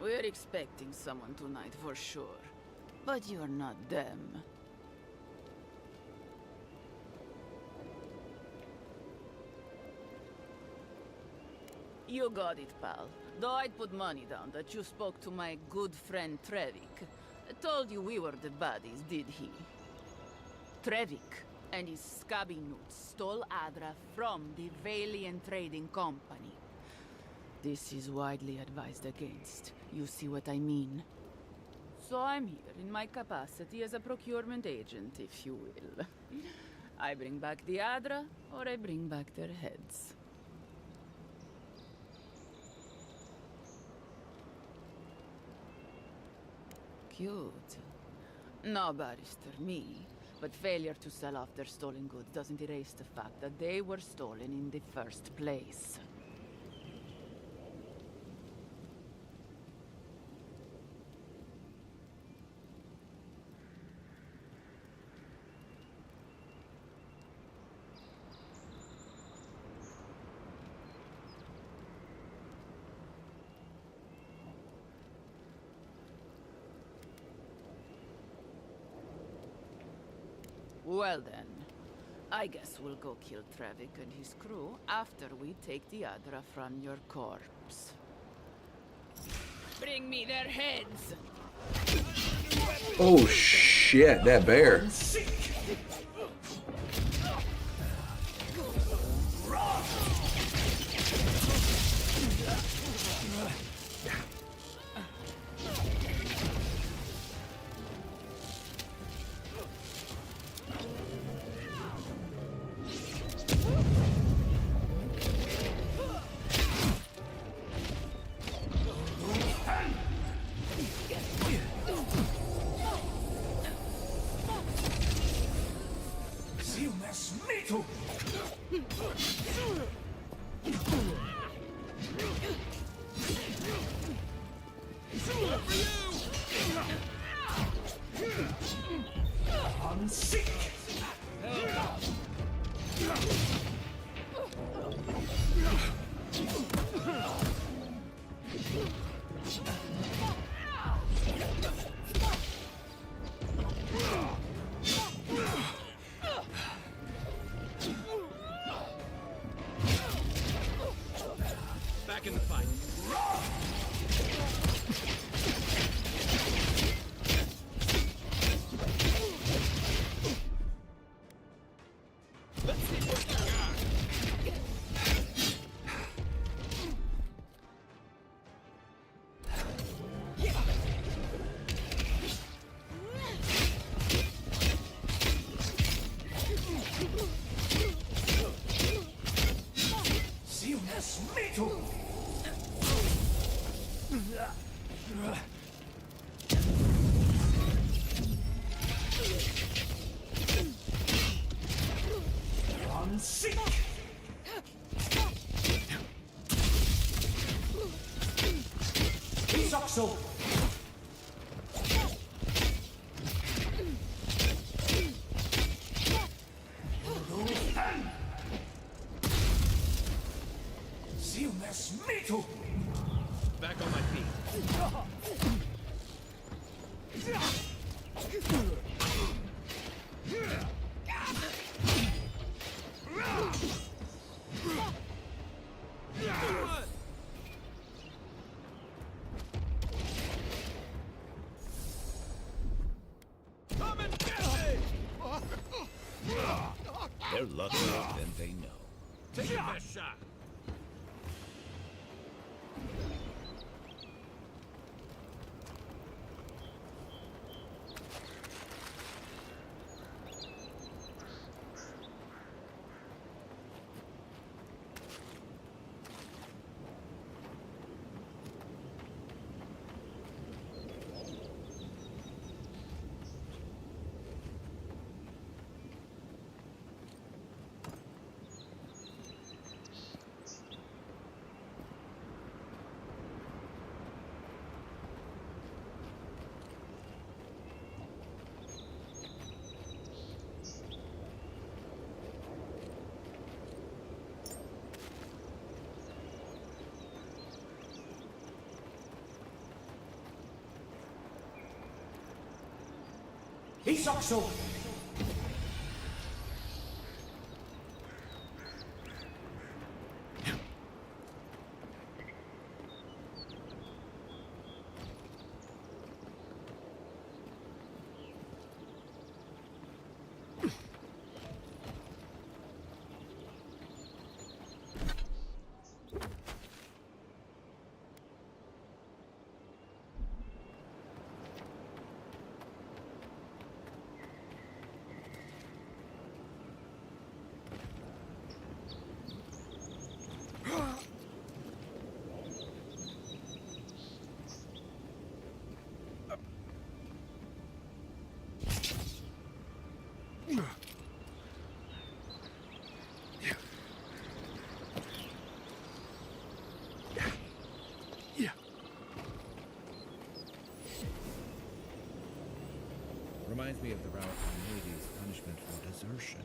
We're expecting someone tonight for sure. But you're not them. You got it, pal. Though I'd put money down that you spoke to my good friend Trevik. Told you we were the baddies, did he? Trevik and his scabby newts stole Adra from the Valiant Trading Company. This is widely advised against. You see what I mean? So I'm here in my capacity as a procurement agent, if you will. I bring back the Adra, or I bring back their heads. Cute. No, Barrister, me. But failure to sell off their stolen goods doesn't erase the fact that they were stolen in the first place. Well then, I guess we'll go kill Trevik and his crew after we take the Adra from your corpse. Bring me their heads! Oh shit, that bear. Back in the fight. So Back on my feet. They're luckier than they know. Take your best shot. Isakso! Reminds me of the Rao Navy's punishment for desertion.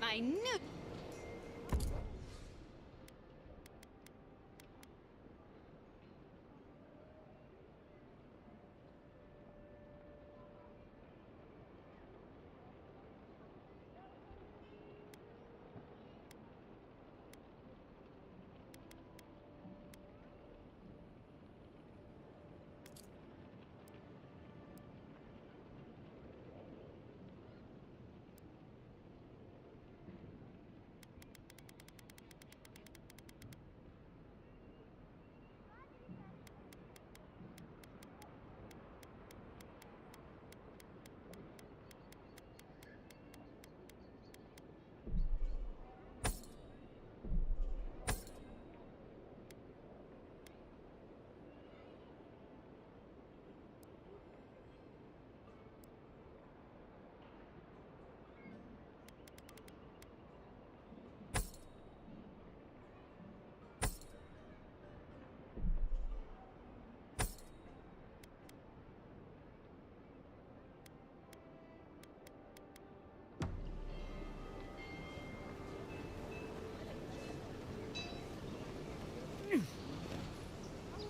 I knew.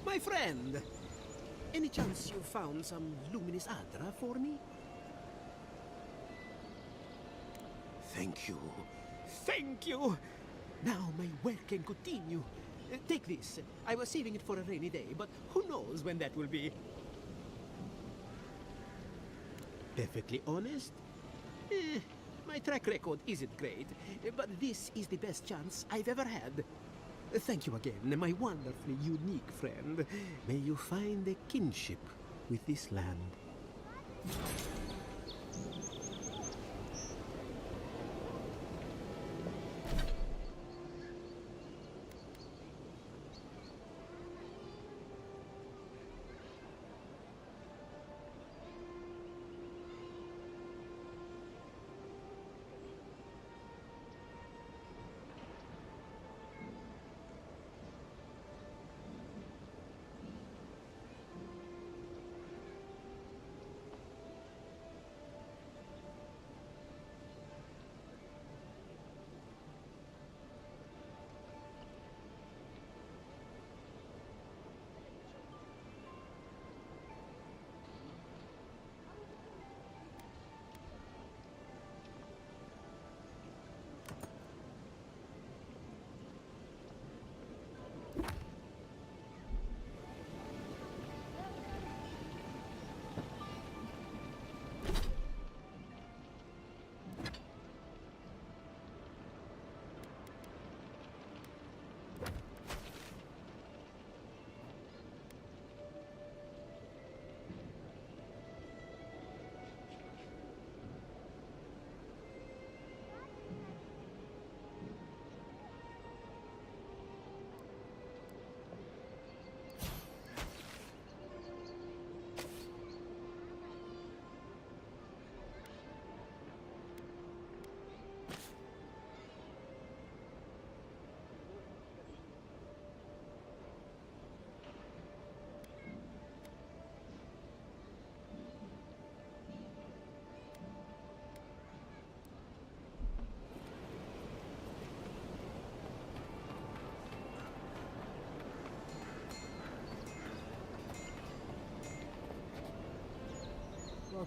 My friend, any chance you found some luminous Adra for me? Thank you. Thank you! Now my work can continue. Take this. I was saving it for a rainy day, but who knows when that will be. Perfectly honest? My track record isn't great, but this is the best chance I've ever had. Thank you again, my wonderfully unique friend. May you find a kinship with this land.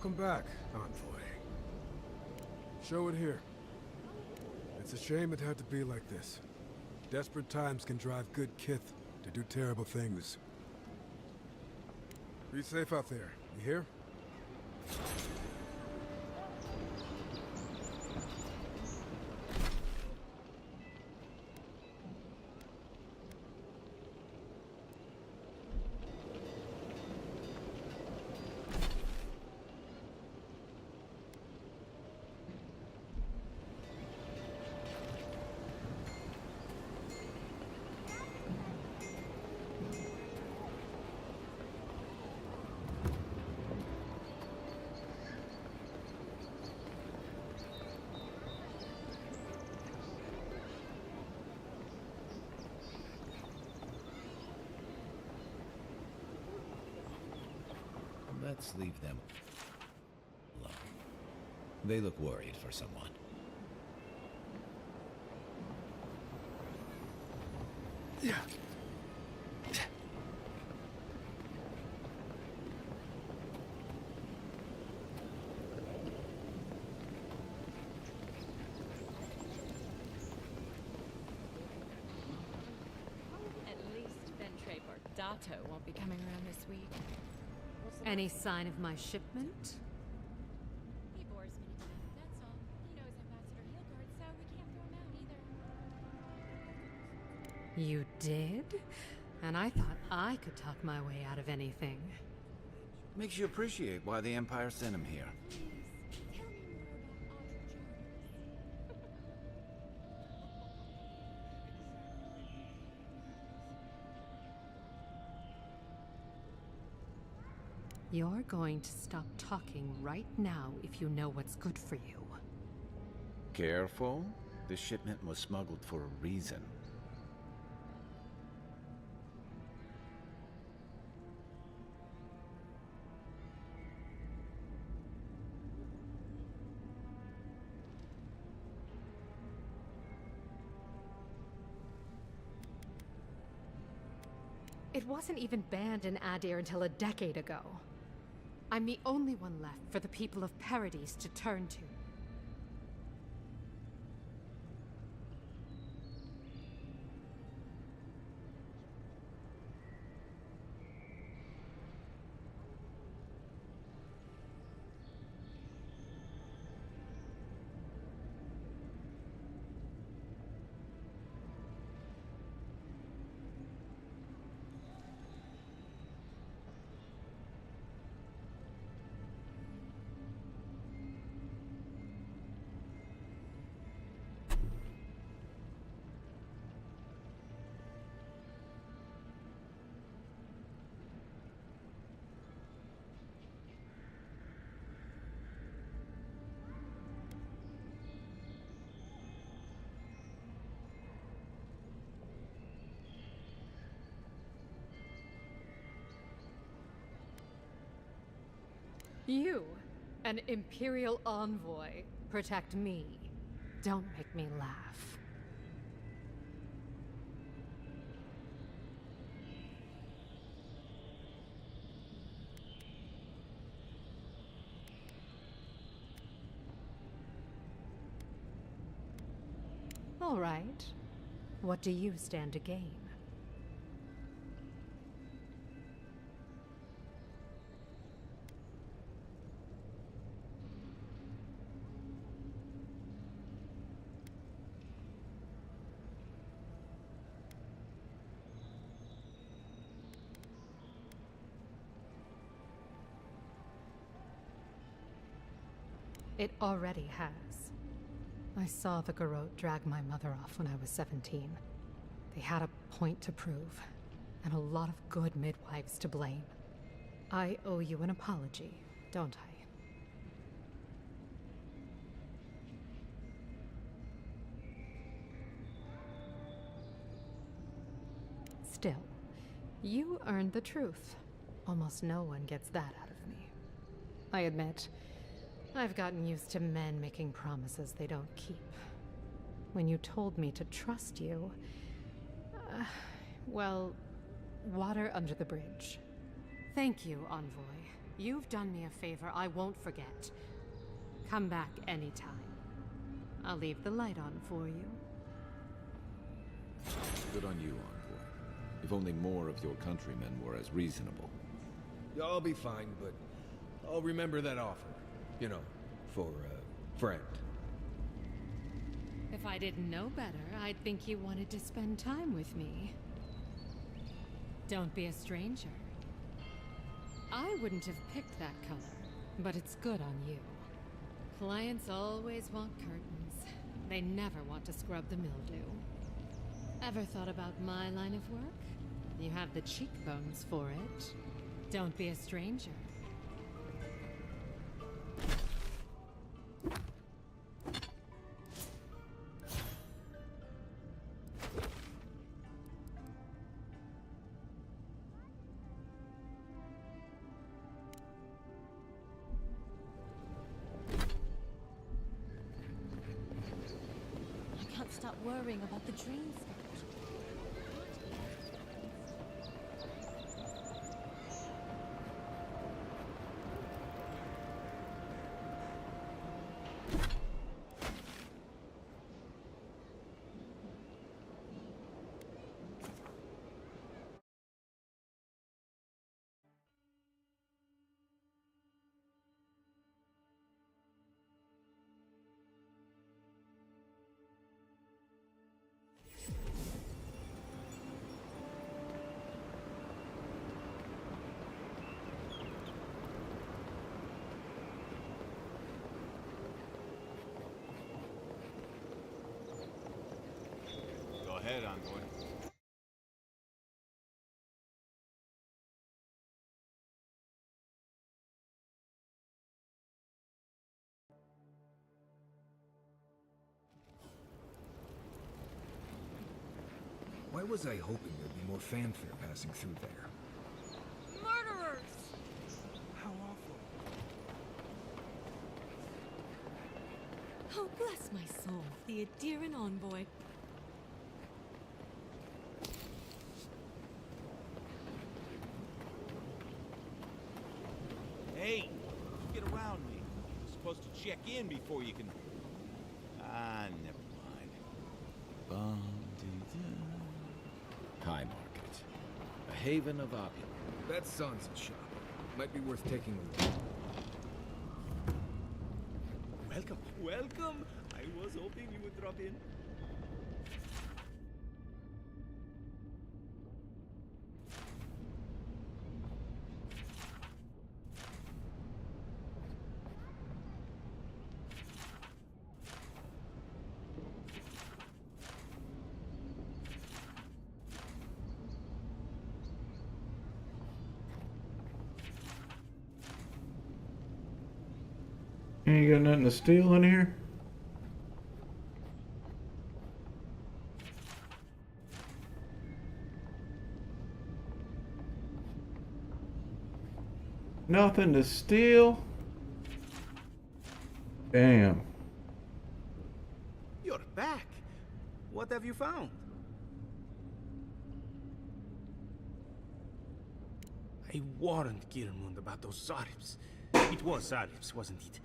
Welcome back, Envoy. Show it here. It's a shame it had to be like this. Desperate times can drive good kith to do terrible things. Be safe out there, you hear? Let's leave them alone. They look worried for someone. Yeah. At least Ventrape or Dato won't be coming around this week. Any sign of my shipment? He bores me to death, that's all. He knows Ambassador Hilgard, so we can't throw him out either. You did? And I thought I could talk my way out of anything. Makes you appreciate why the Empire sent him here. You're going to stop talking right now if you know what's good for you. Careful. This shipment was smuggled for a reason. It wasn't even banned in Adir until a decade ago. I'm the only one left for the people of Paradise to turn to. You, an Imperial envoy, protect me. Don't make me laugh. All right. What do you stand to gain? It already has. I saw the Garrote drag my mother off when I was 17. They had a point to prove, and a lot of good midwives to blame. I owe you an apology, don't I? Still, you earned the truth. Almost no one gets that out of me. I admit, I've gotten used to men making promises they don't keep. When you told me to trust you, well, water under the bridge. Thank you, Envoy. You've done me a favor I won't forget. Come back anytime. I'll leave the light on for you. Good on you, Envoy. If only more of your countrymen were as reasonable. I'll be fine, but I'll remember that offer. You know, for a friend. If I didn't know better, I'd think you wanted to spend time with me. Don't be a stranger. I wouldn't have picked that color, but it's good on you. Clients always want curtains. They never want to scrub the mildew. Ever thought about my line of work? You have the cheekbones for it. Don't be a stranger. I can't stop worrying about the dreams. Go ahead, Envoy. Why was I hoping there'd be more fanfare passing through there? Murderers! How awful. Oh, bless my soul, the Adiran envoy. Hey, get around me. You're supposed to check in before you can... Ah, never mind. High Market. A haven of opulence. That sun's a shop. Might be worth taking a look. Welcome, welcome. I was hoping you would drop in. Ain't got nothing to steal in here? Nothing to steal? Damn. You're back. What have you found? I warned Kirmund about those Zaribs. It was Zaribs, wasn't it?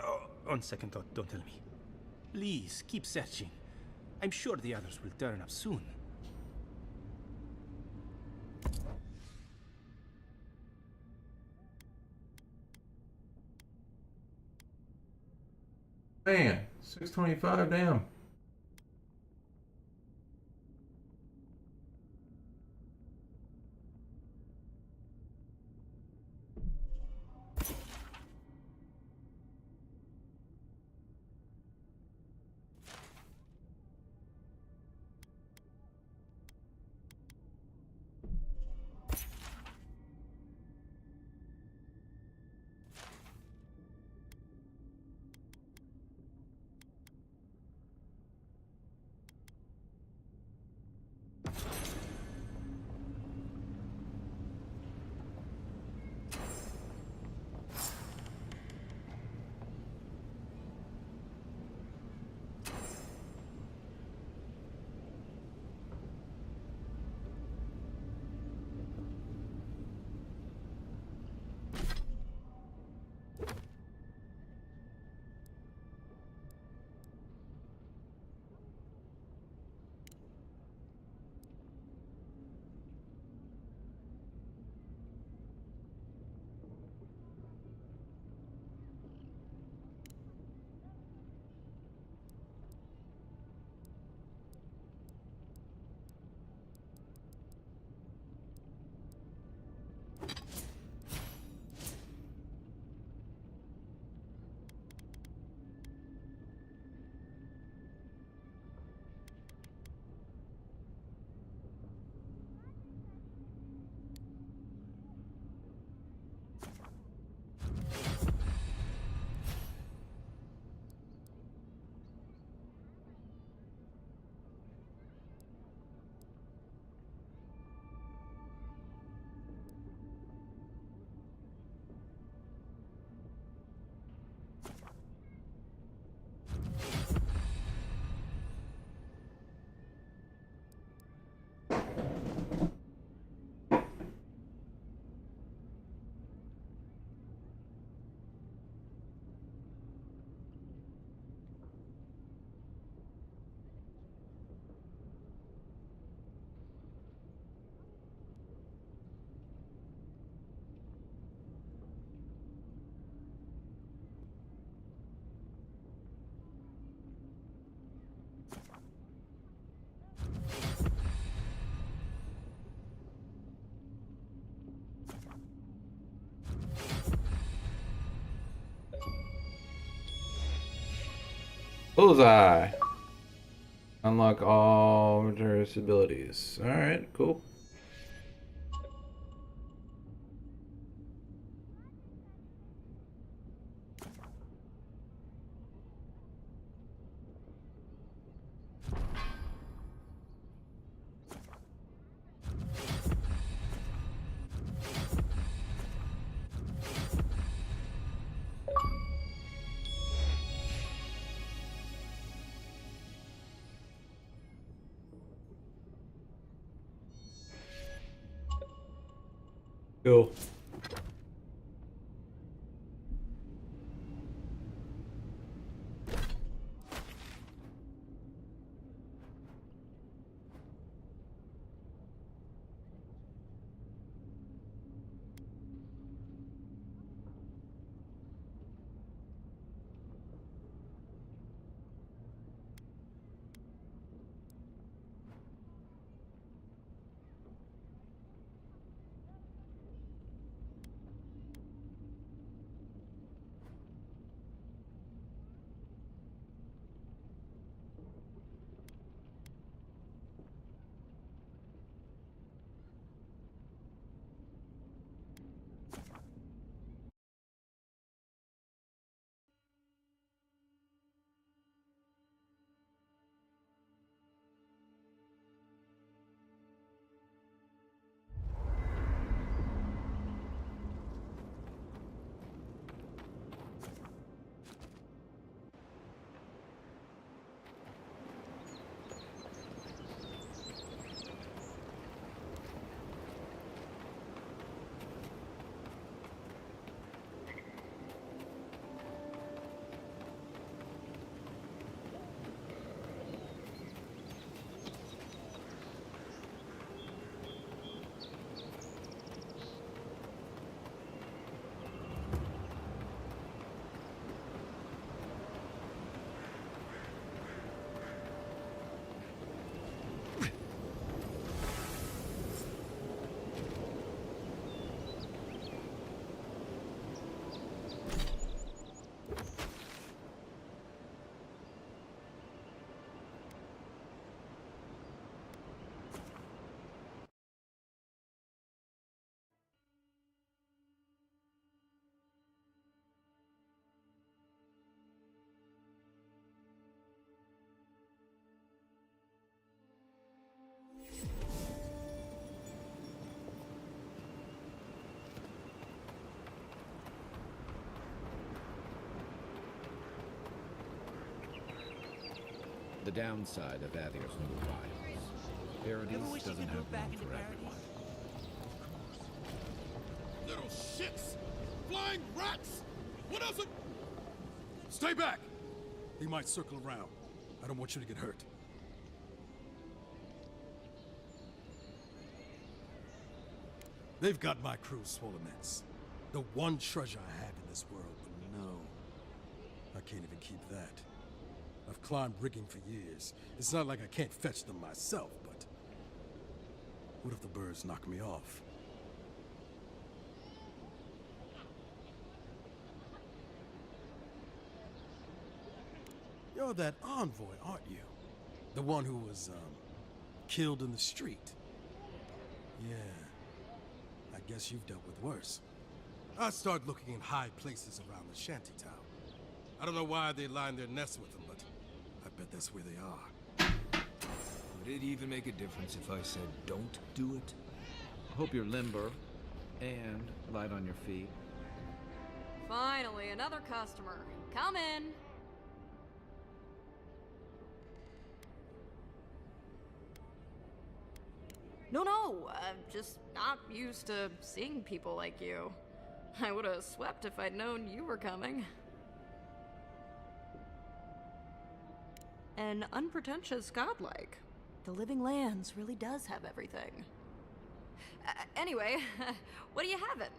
Oh, on second thought, don't tell me. Please, keep searching. I'm sure the others will turn up soon. Man, 625, damn. Bullseye. Unlock all Majora's abilities. Alright, cool. Cool. The downside of Athier's new arrivals. Paradise doesn't have room for everyone. Little shits! Flying rats! What else? Stay back! He might circle around. I don't want you to get hurt. They've got my crew swollen-ets. The one treasure I have in this world, but no. I can't even keep that. I've climbed rigging for years. It's not like I can't fetch them myself, but... what if the birds knock me off? You're that envoy, aren't you? The one who was, killed in the street. Yeah. I guess you've dealt with worse. I start looking in high places around the shantytown. I don't know why they line their nests with them, but I bet that's where they are. Would it even make a difference if I said don't do it? Hope you're limber and light on your feet. Finally, another customer. Come in. No, I'm just not used to seeing people like you. I would have swept if I'd known you were coming. An unpretentious godlike. The Living Lands really does have everything. Anyway, what are you having?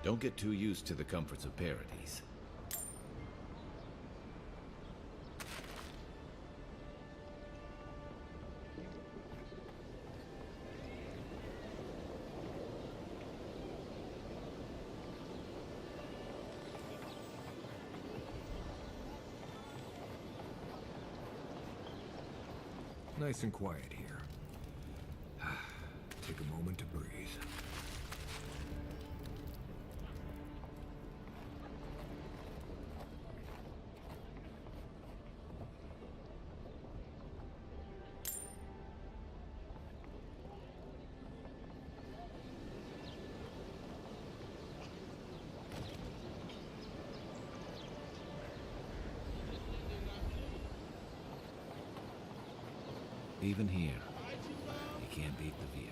Don't get too used to the comforts of Paradise. Nice and quiet here. Take a moment to breathe. Even here, you can't beat the view.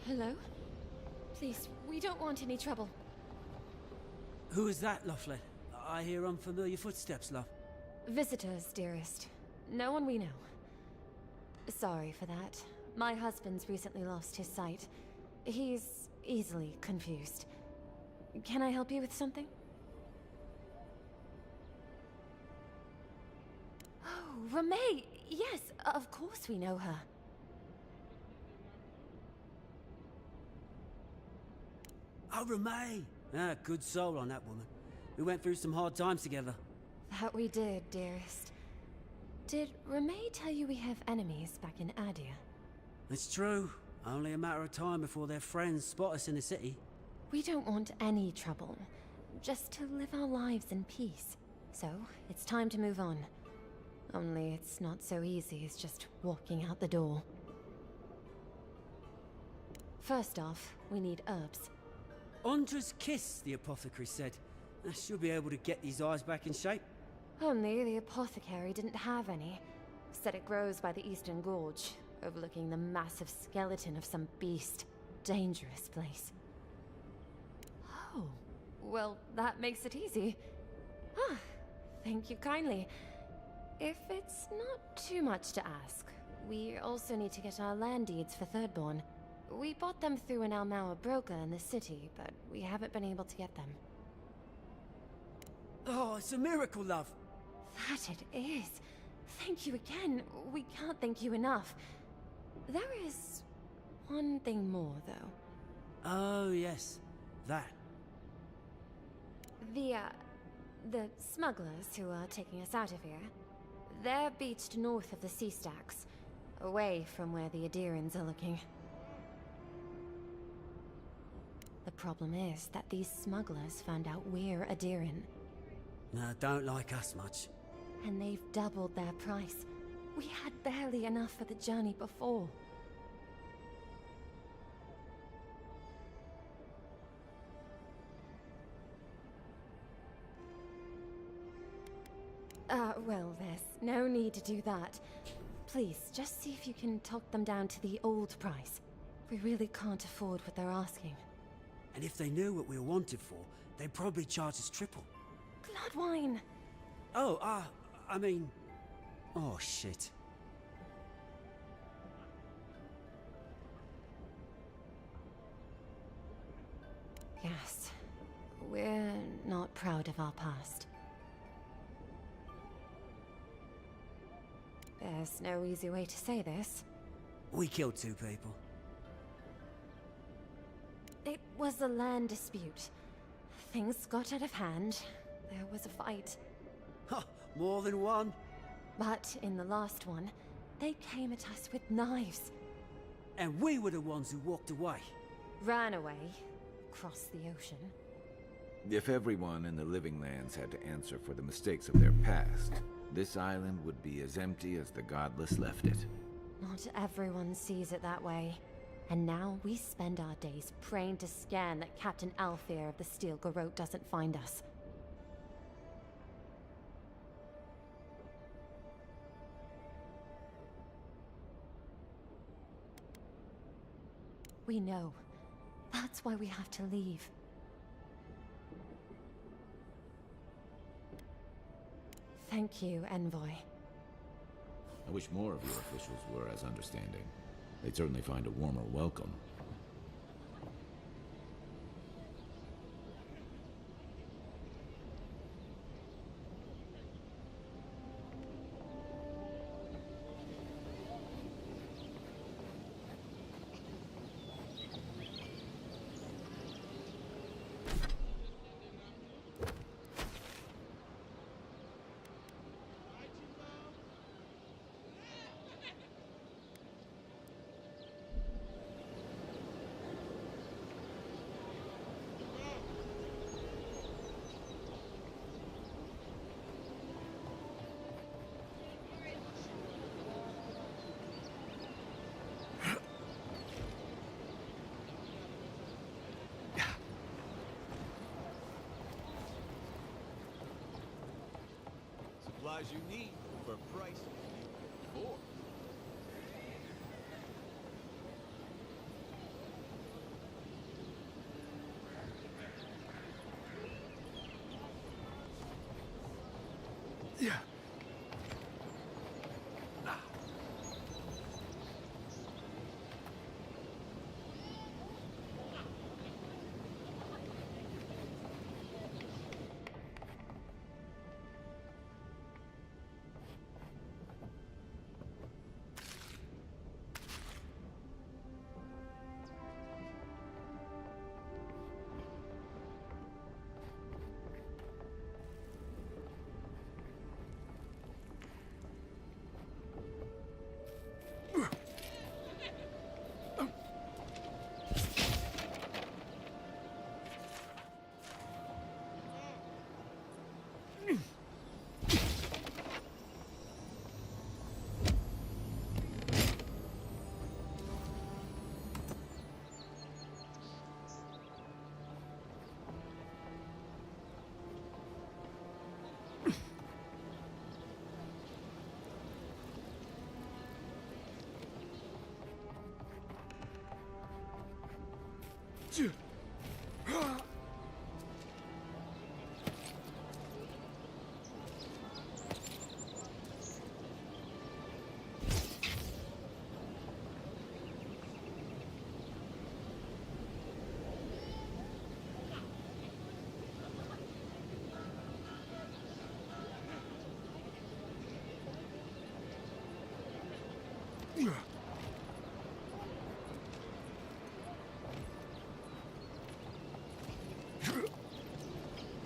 Hello? Please, we don't want any trouble. Who is that, Lovely? I hear unfamiliar footsteps, love. Visitors, dearest. No one we know. Sorry for that. My husband's recently lost his sight. He's easily confused. Can I help you with something? Oh, Ramay! Yes, of course we know her. Oh, Ramay! Ah, good soul on that woman. We went through some hard times together. That we did, dearest. Did Ramay tell you we have enemies back in Adia? It's true. Only a matter of time before their friends spot us in the city. We don't want any trouble. Just to live our lives in peace. So, it's time to move on. Only it's not so easy as just walking out the door. First off, we need herbs. Andra's kiss, the apothecary said. I should be able to get these eyes back in shape. Only the apothecary didn't have any. Said it grows by the Eastern Gorge, overlooking the massive skeleton of some beast. Dangerous place. Oh, well, that makes it easy. Ah, thank you kindly. If it's not too much to ask, we also need to get our land deeds for Thirdborn. We bought them through an Almaua broker in the city, but we haven't been able to get them. Oh, it's a miracle, love. That it is. Thank you again. We can't thank you enough. There is one thing more, though. Oh, yes. That. The smugglers who are taking us out of here, they're beached north of the sea stacks, away from where the Adirans are looking. The problem is that these smugglers found out we're Adiran. No, don't like us much. And they've doubled their price. We had barely enough for the journey before. Well, there's no need to do that. Please, just see if you can talk them down to the old price. We really can't afford what they're asking. And if they knew what we were wanted for, they'd probably charge us triple. Bloodwine! Oh, I mean... Oh, shit. Yes. We're not proud of our past. There's no easy way to say this. We killed 2 people. It was a land dispute. Things got out of hand. There was a fight. Ha! More than one? But in the last one, they came at us with knives. And we were the ones who walked away. Ran away. Across the ocean. If everyone in the Living Lands had to answer for the mistakes of their past, this island would be as empty as the Godless left it. Not everyone sees it that way. And now we spend our days praying to Scan that Captain Alfear of the Steel Garrote doesn't find us. We know. That's why we have to leave. Thank you, Envoy. I wish more of your officials were as understanding. They'd certainly find a warmer welcome. Supplies you need for prices you can afford. Yeah.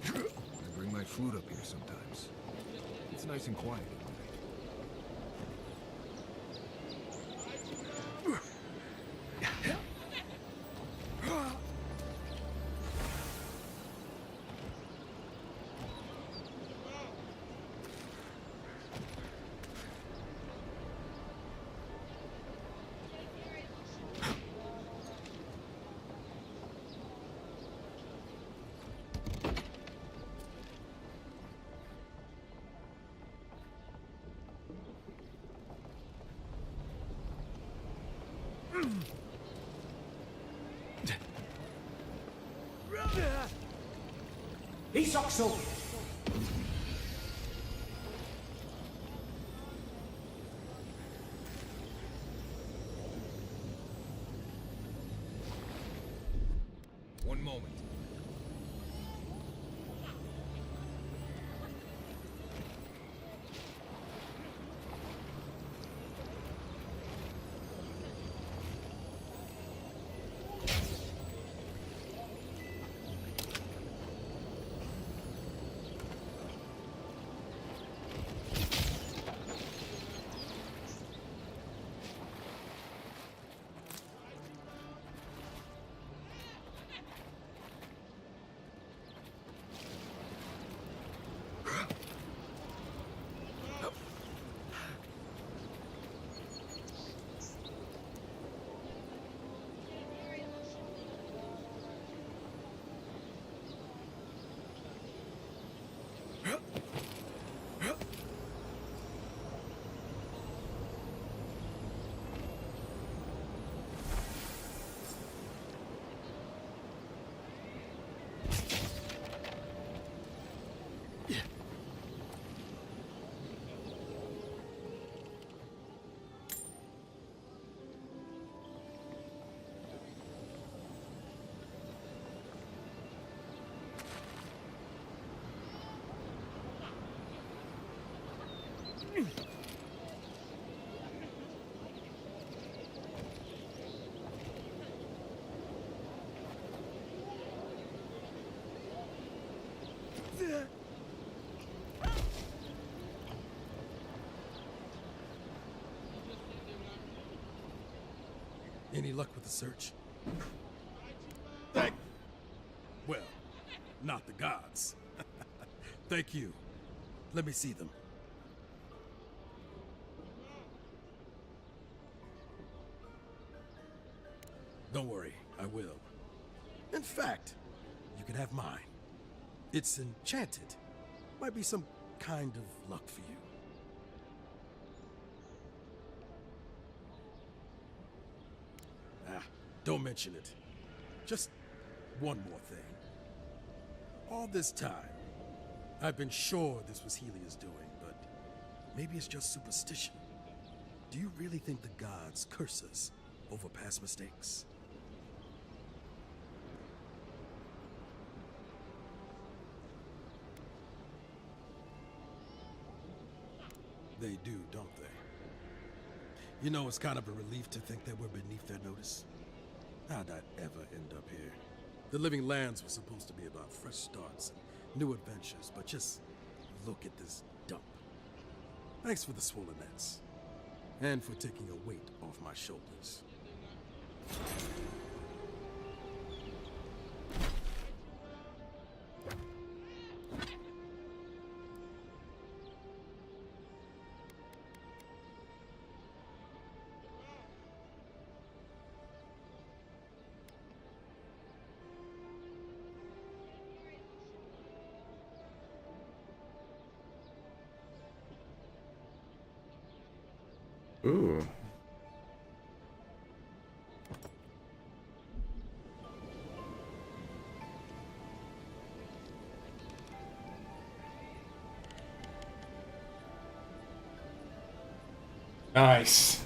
I bring my flute up here sometimes. It's nice and quiet at night. Isoxo! One moment. Any luck with the search? Well, not the gods. Thank you. Let me see them. Don't worry, I will. In fact, you can have mine. It's enchanted. Might be some kind of luck for you. Don't mention it. Just one more thing. All this time, I've been sure this was Helia's doing, but maybe it's just superstition. Do you really think the gods curse us over past mistakes? They do, don't they? You know, it's kind of a relief to think that we're beneath their notice. How'd I ever end up here? The Living Lands was supposed to be about fresh starts and new adventures, but just look at this dump. Thanks for the swollen nets, and for taking a weight off my shoulders. Ooh. Nice.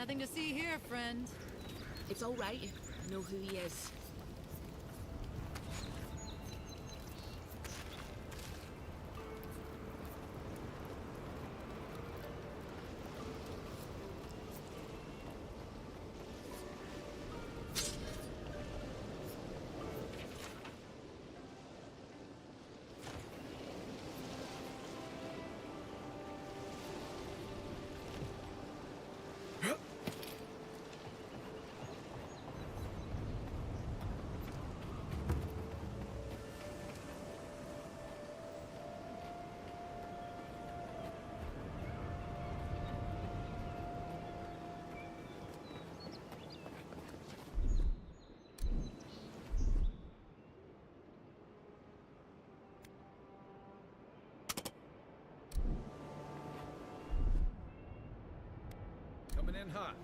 Nothing to see here, friend. It's all right. I know who he is. Coming in hot.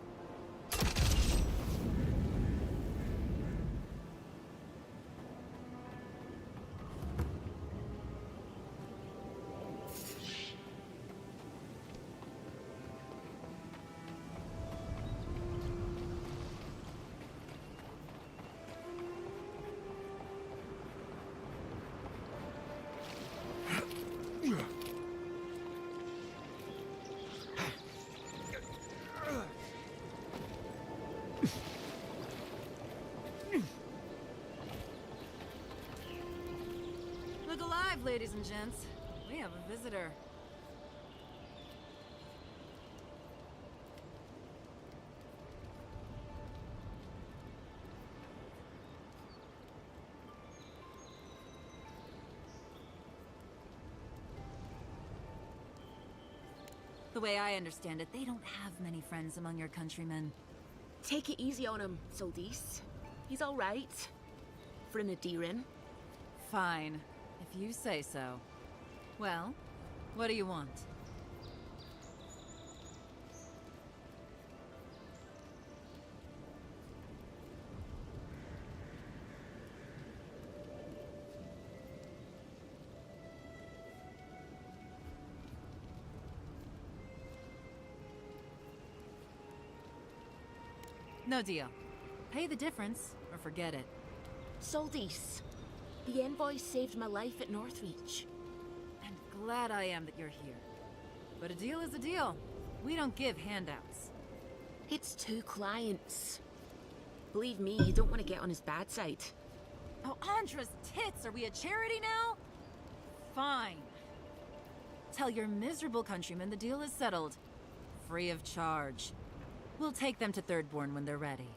Look alive, ladies and gents. We have a visitor. The way I understand it, they don't have many friends among your countrymen. Take it easy on him, Soldis. He's all right. For an Adiran. Fine, if you say so. Well, what do you want? No deal. Pay the difference, or forget it. Soldis, the envoy saved my life at Northreach. And glad I am that you're here. But a deal is a deal. We don't give handouts. It's 2 clients. Believe me, you don't want to get on his bad side. Oh, Andra's tits! Are we a charity now? Fine. Tell your miserable countrymen the deal is settled. Free of charge. We'll take them to Thirdborn when they're ready.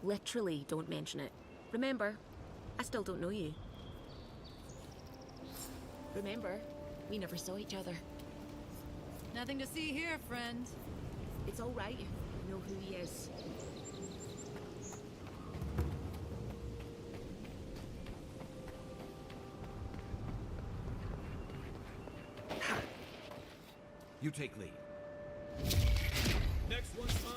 Literally, don't mention it. Remember, I still don't know you. Remember, we never saw each other. Nothing to see here, friend. It's all right. I know who he is. You take lead. Next one's mine.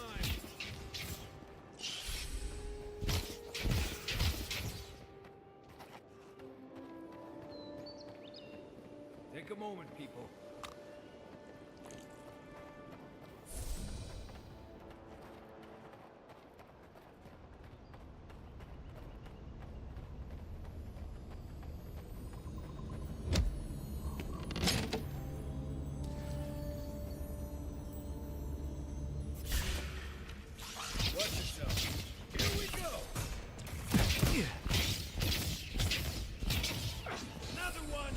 Take a moment, people. Watch yourself. Here we go. Another one.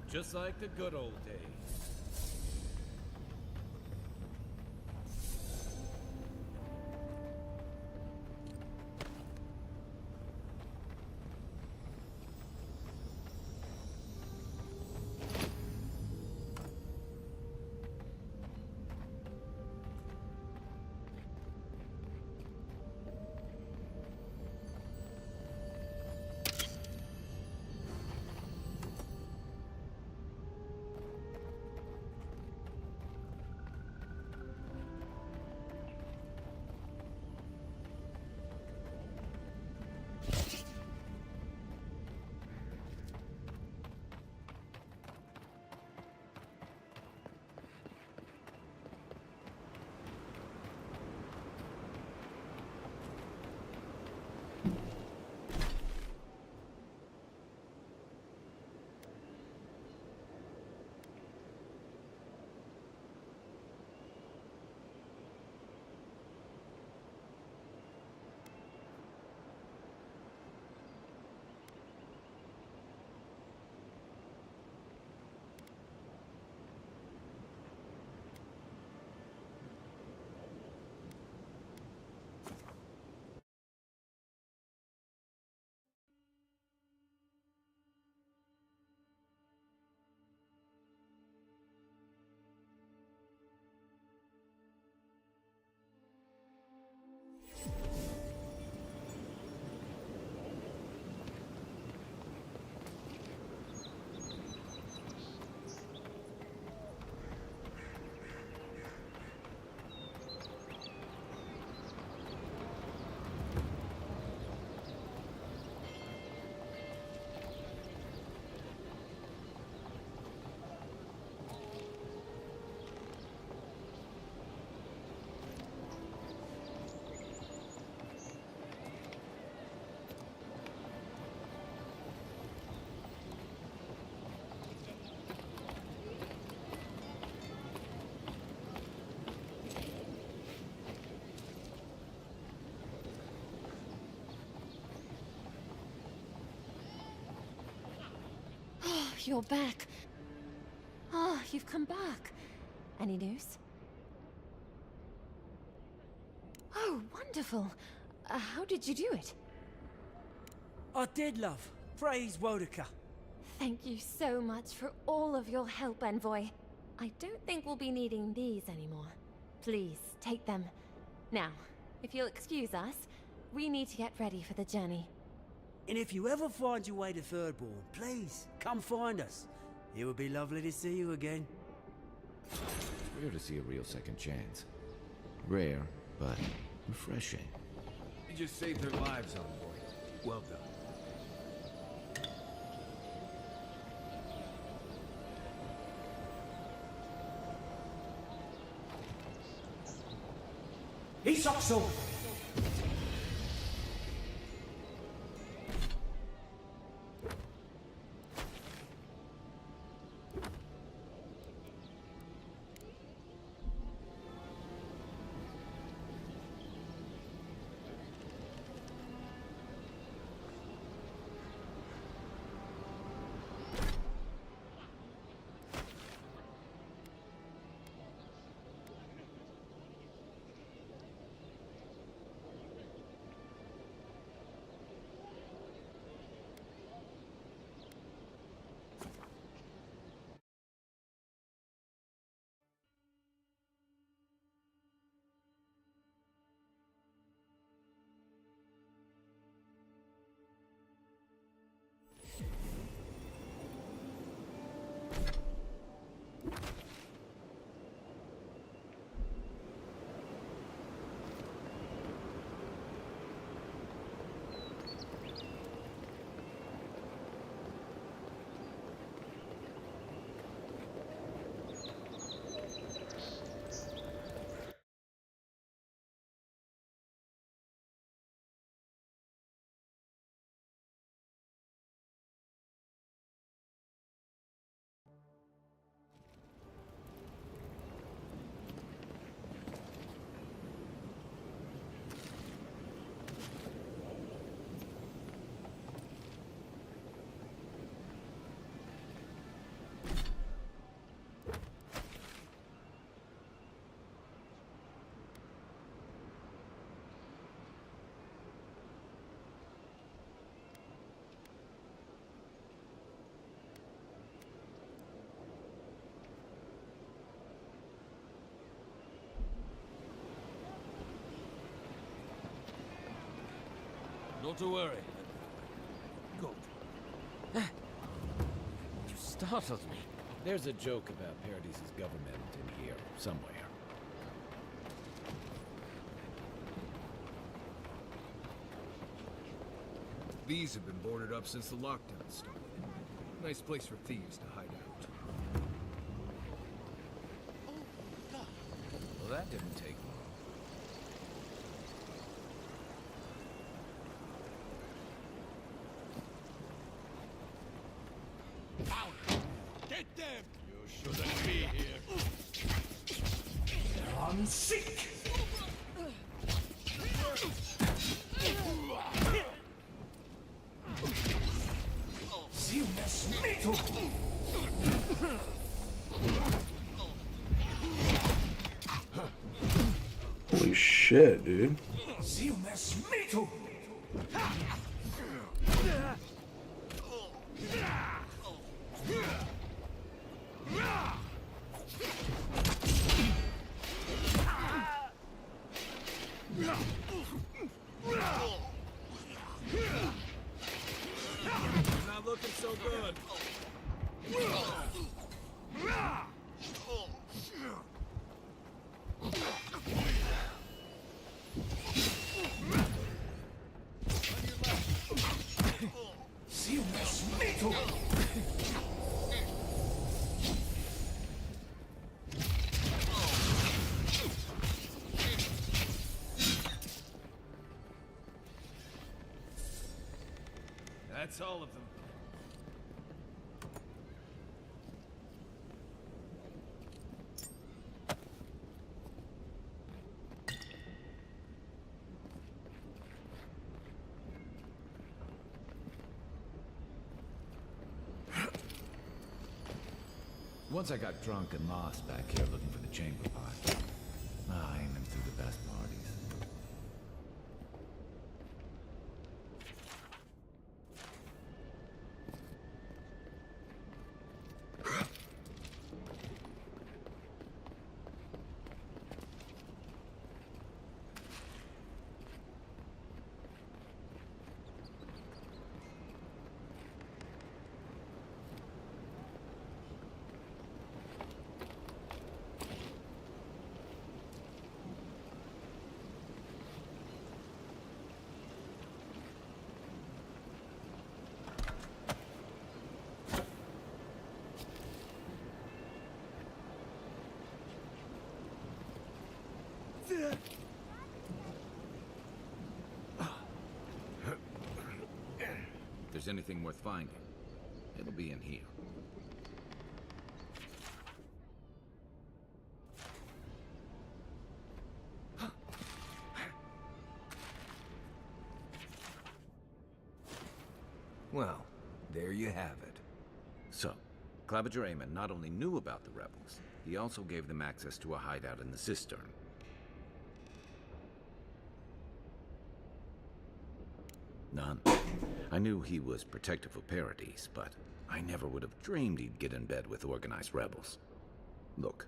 Just like the good old days. You're back. Ah, you've come back. Any news? Oh, wonderful. How did you do it? I did, love. Praise Wodaka. Thank you so much for all of your help, Envoy. I don't think we'll be needing these anymore. Please, take them. Now, if you'll excuse us, we need to get ready for the journey. And if you ever find your way to Thirdborn, please, come find us. It would be lovely to see you again. It's rare to see a real second chance. Rare, but refreshing. You just saved their lives, Envoy. Well done. Isoxo! Not to worry. Good. You startled me. There's a joke about Paradis' government in here, somewhere. These have been boarded up since the lockdown started. Nice place for thieves to hide out. Well, that didn't take long. Get them! You shouldn't be here. I'm sick! Holy shit, dude. Not looking so good. That's all of them. Once I got drunk and lost back here looking for the chamber pot. Aiming through the best parties. If there's anything worth finding, it'll be in here. Well, there you have it. So, Claviger Amon not only knew about the rebels, he also gave them access to a hideout in the cistern. None. I knew he was protective of Paradis, but I never would have dreamed he'd get in bed with organized rebels. Look,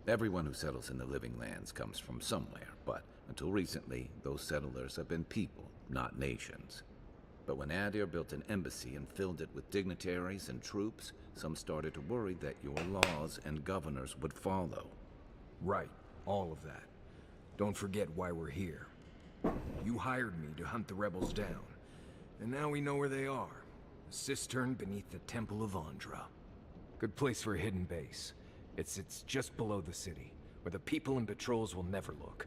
everyone who settles in the Living Lands comes from somewhere, but until recently, those settlers have been people, not nations. But when Adir built an embassy and filled it with dignitaries and troops, some started to worry that your laws and governors would follow. Right, all of that. Don't forget why we're here. You hired me to hunt the rebels down, and now we know where they are. A cistern beneath the Temple of Andra. Good place for a hidden base. It's just below the city, where the people and patrols will never look.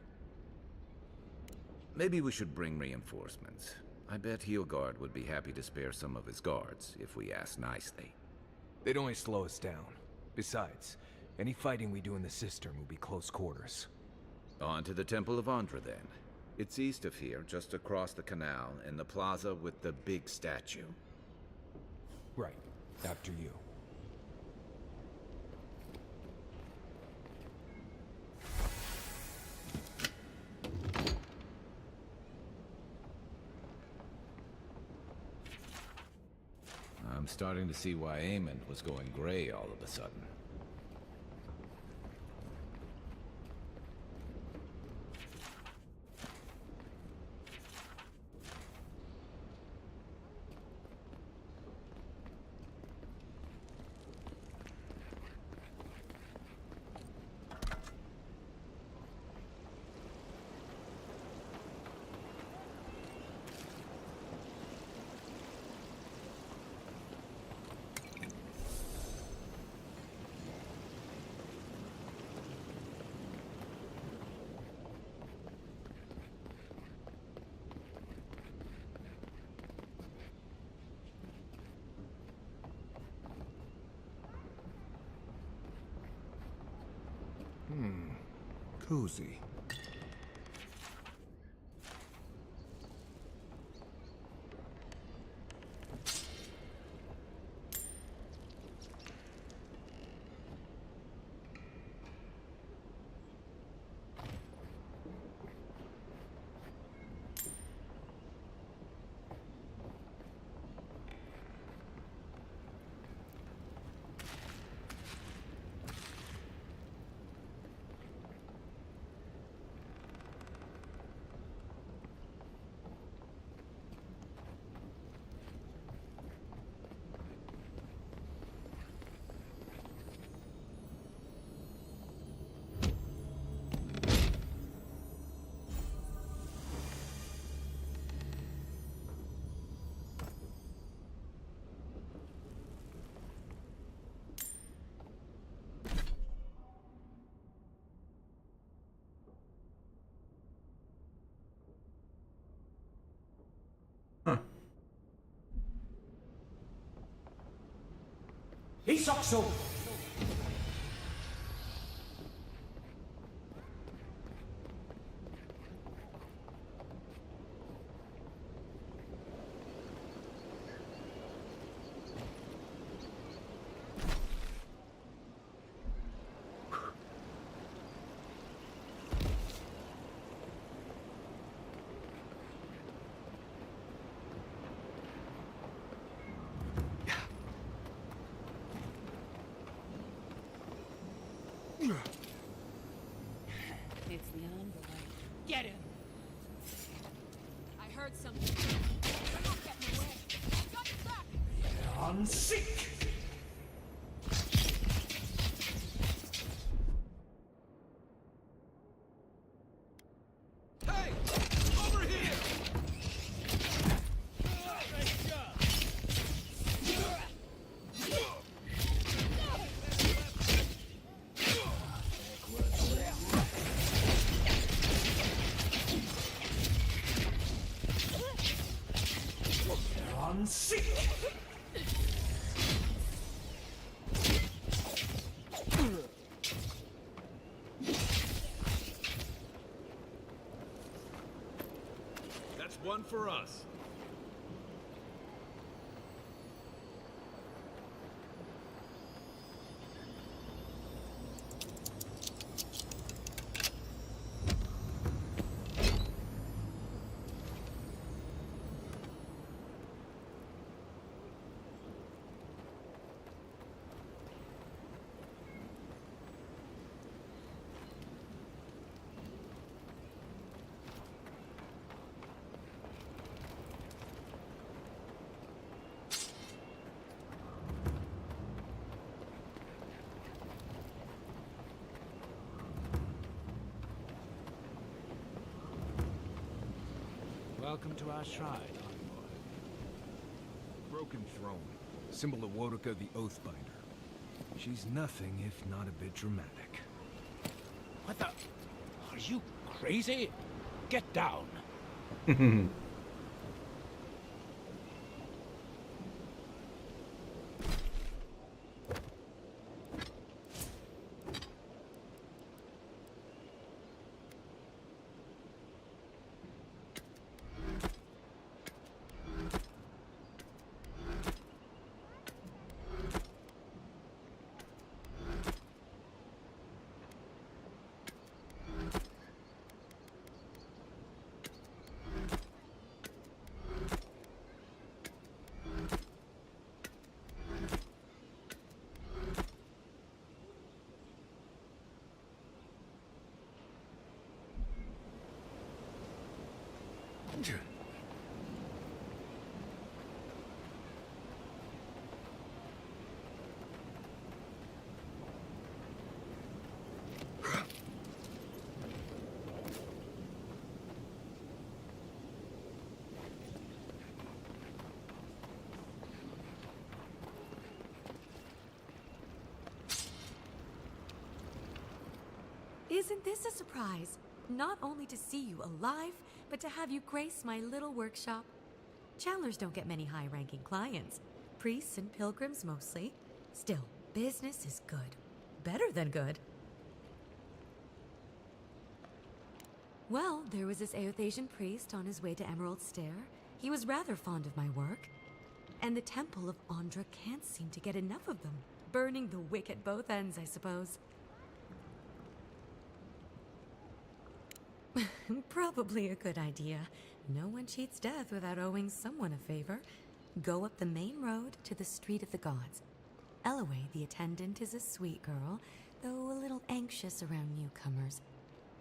Maybe we should bring reinforcements. I bet Heelguard would be happy to spare some of his guards, if we ask nicely. They'd only slow us down. Besides, any fighting we do in the cistern will be close quarters. On to the Temple of Andra, then. It's east of here, just across the canal, in the plaza with the big statue. Right. After you. I'm starting to see why Amon was going gray all of a sudden. cozy. Isakso! It's the envoy. Get him! I heard something. You're not getting away. Got his back! I'm sick! Hey! Over here! Nice job! I'm sick! That's one for us. Welcome to our shrine, envoy. Broken throne, symbol of Wodoka the Oathbinder. She's nothing if not a bit dramatic. What the? Are you crazy? Get down. Isn't this a surprise? Not only to see you alive, but to have you grace my little workshop. Chandlers don't get many high-ranking clients. Priests and pilgrims mostly. Still, business is good. Better than good. Well, there was this Aothasian priest on his way to Emerald Stair. He was rather fond of my work. And the Temple of Andra can't seem to get enough of them. Burning the wick at both ends, I suppose. Probably a good idea. No one cheats death without owing someone a favor. Go up the main road to the Street of the Gods. Eloy, the attendant, is a sweet girl, though a little anxious around newcomers.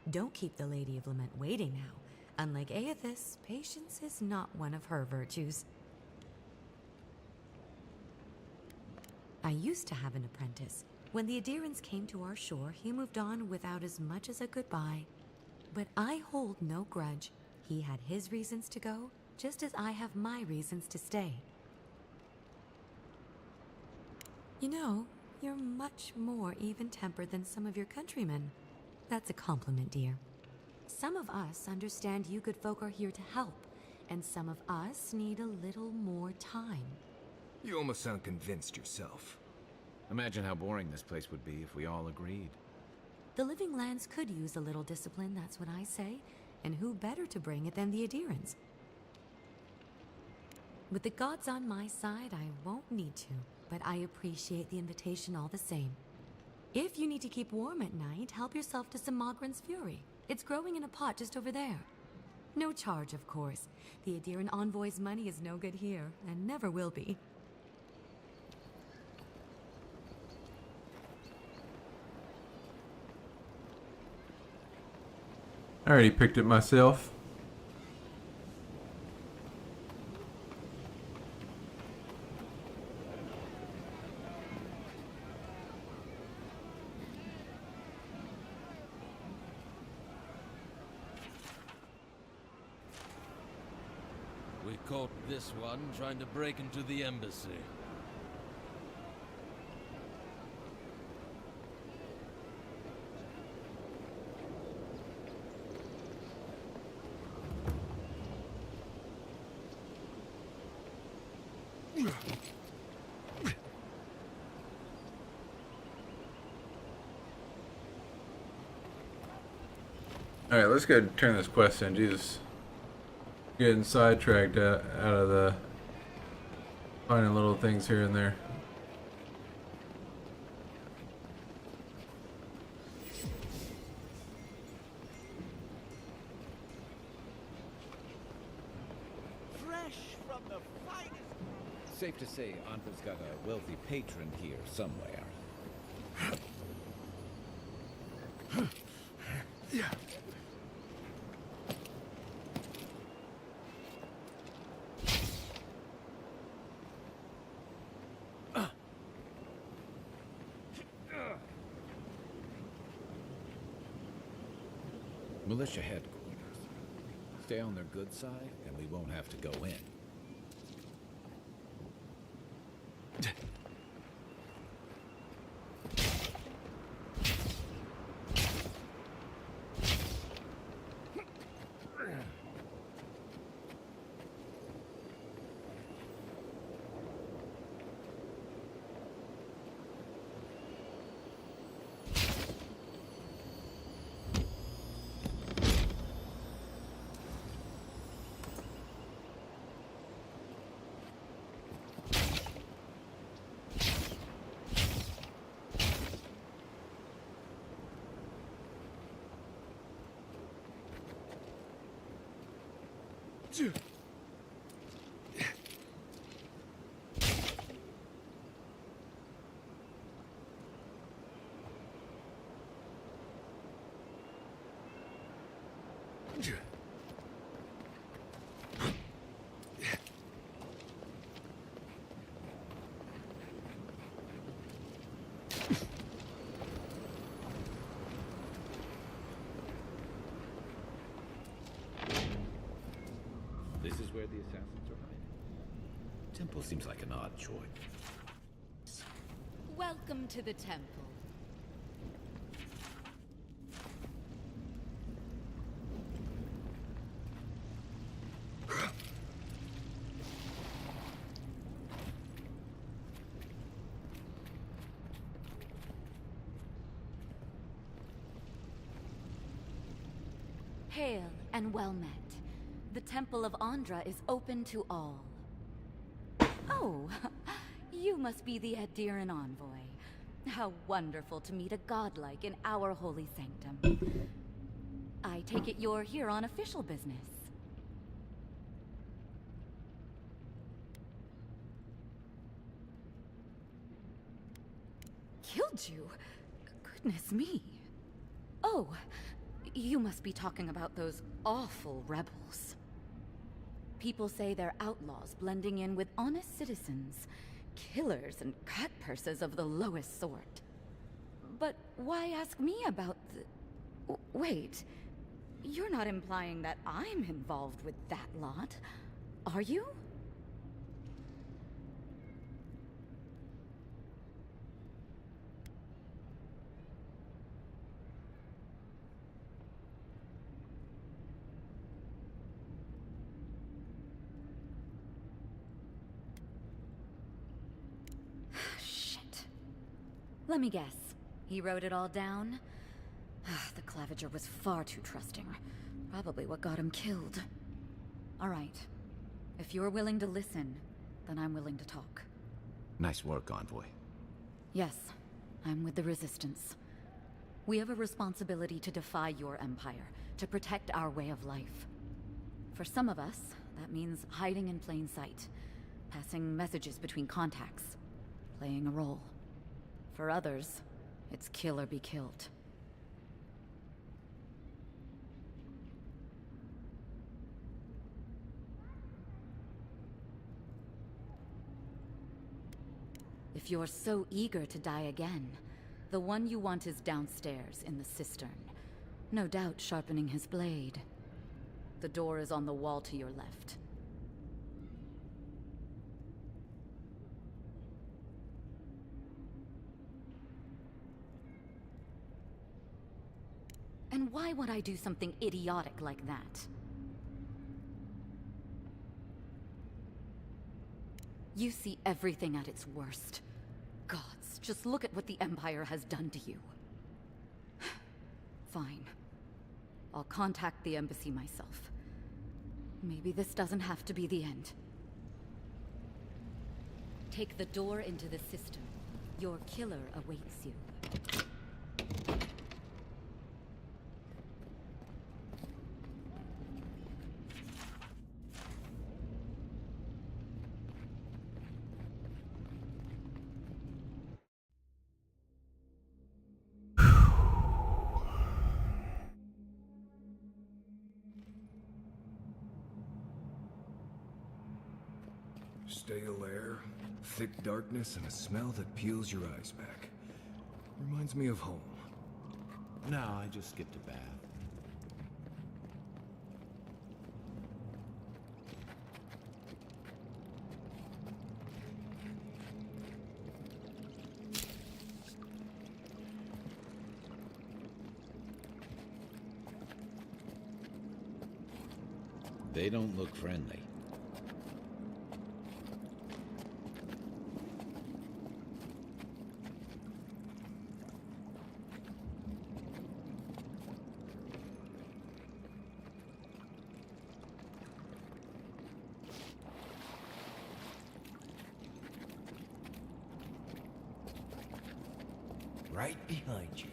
Don't keep the Lady of Lament waiting now. Unlike Aethys, patience is not one of her virtues. I used to have an apprentice. When the Adirans came to our shore, he moved on without as much as a goodbye. But I hold no grudge. He had his reasons to go, just as I have my reasons to stay. You know, you're much more even-tempered than some of your countrymen. That's a compliment, dear. Some of us understand you good folk are here to help, and some of us need a little more time. You almost sound convinced yourself. Imagine how boring this place would be if we all agreed. The Living Lands could use a little discipline, that's what I say. And who better to bring it than the Adirans? With the gods on my side, I won't need to, but I appreciate the invitation all the same. If you need to keep warm at night, help yourself to some Mogren's Fury. It's growing in a pot just over there. No charge, of course. The Adiran envoy's money is no good here, and never will be. I already picked it myself. We caught this one trying to break into the embassy. Alright, let's go turn this quest in. Jesus. Getting sidetracked out of the finding little things here and there. Fresh from the finest. Safe to say Andra's got a wealthy patron here somewhere. Militia headquarters. Stay on their good side, and we won't have to go in. This is where the assassins are hiding. Temple seems like an odd choice. Welcome to the temple. Hail and well met. The Temple of Andra is open to all. Oh, you must be the Adiran envoy. How wonderful to meet a godlike in our holy sanctum. I take it you're here on official business. Killed you? Goodness me. Oh, you must be talking about those awful rebels. People say they're outlaws blending in with honest citizens, killers and cutpurses of the lowest sort. But why ask me about the... Wait, you're not implying that I'm involved with that lot, are you? Let me guess. He wrote it all down? The Claviger was far too trusting. Probably what got him killed. All right. If you're willing to listen, then I'm willing to talk. Nice work, Envoy. Yes, I'm with the Resistance. We have a responsibility to defy your empire, to protect our way of life. For some of us, that means hiding in plain sight, passing messages between contacts, playing a role. For others, it's kill or be killed. If you're so eager to die again, the one you want is downstairs in the cistern. No doubt sharpening his blade. The door is on the wall to your left. And why would I do something idiotic like that? You see everything at its worst. Gods, just look at what the Empire has done to you. Fine. I'll contact the embassy myself. Maybe this doesn't have to be the end. Take the door into the cistern. Your killer awaits you. Stale air, thick darkness, and a smell that peels your eyes back. Reminds me of home. No, I just skipped a bath. They don't look friendly. Right behind you.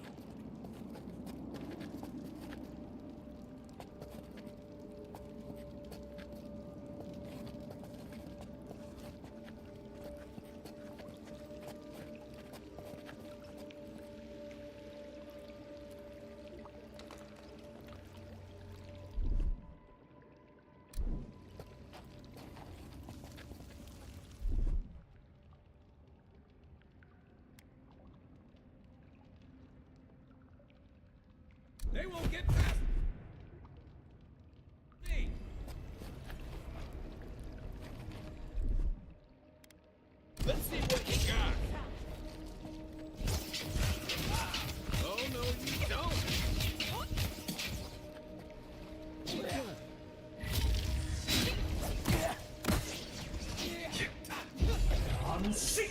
They won't get past me! Let's see what you got! Oh, no, you don't! On sync!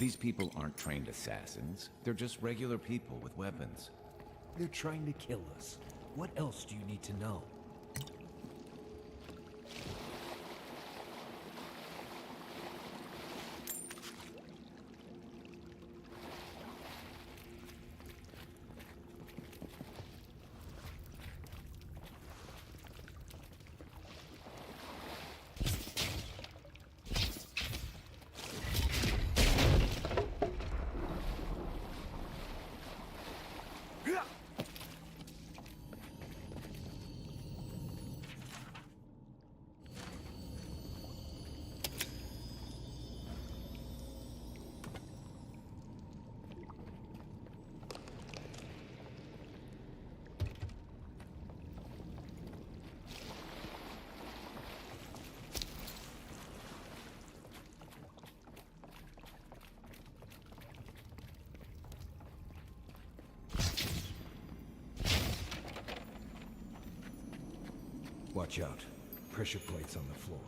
These people aren't trained assassins. They're just regular people with weapons. They're trying to kill us. What else do you need to know? Watch out. Pressure plates on the floor.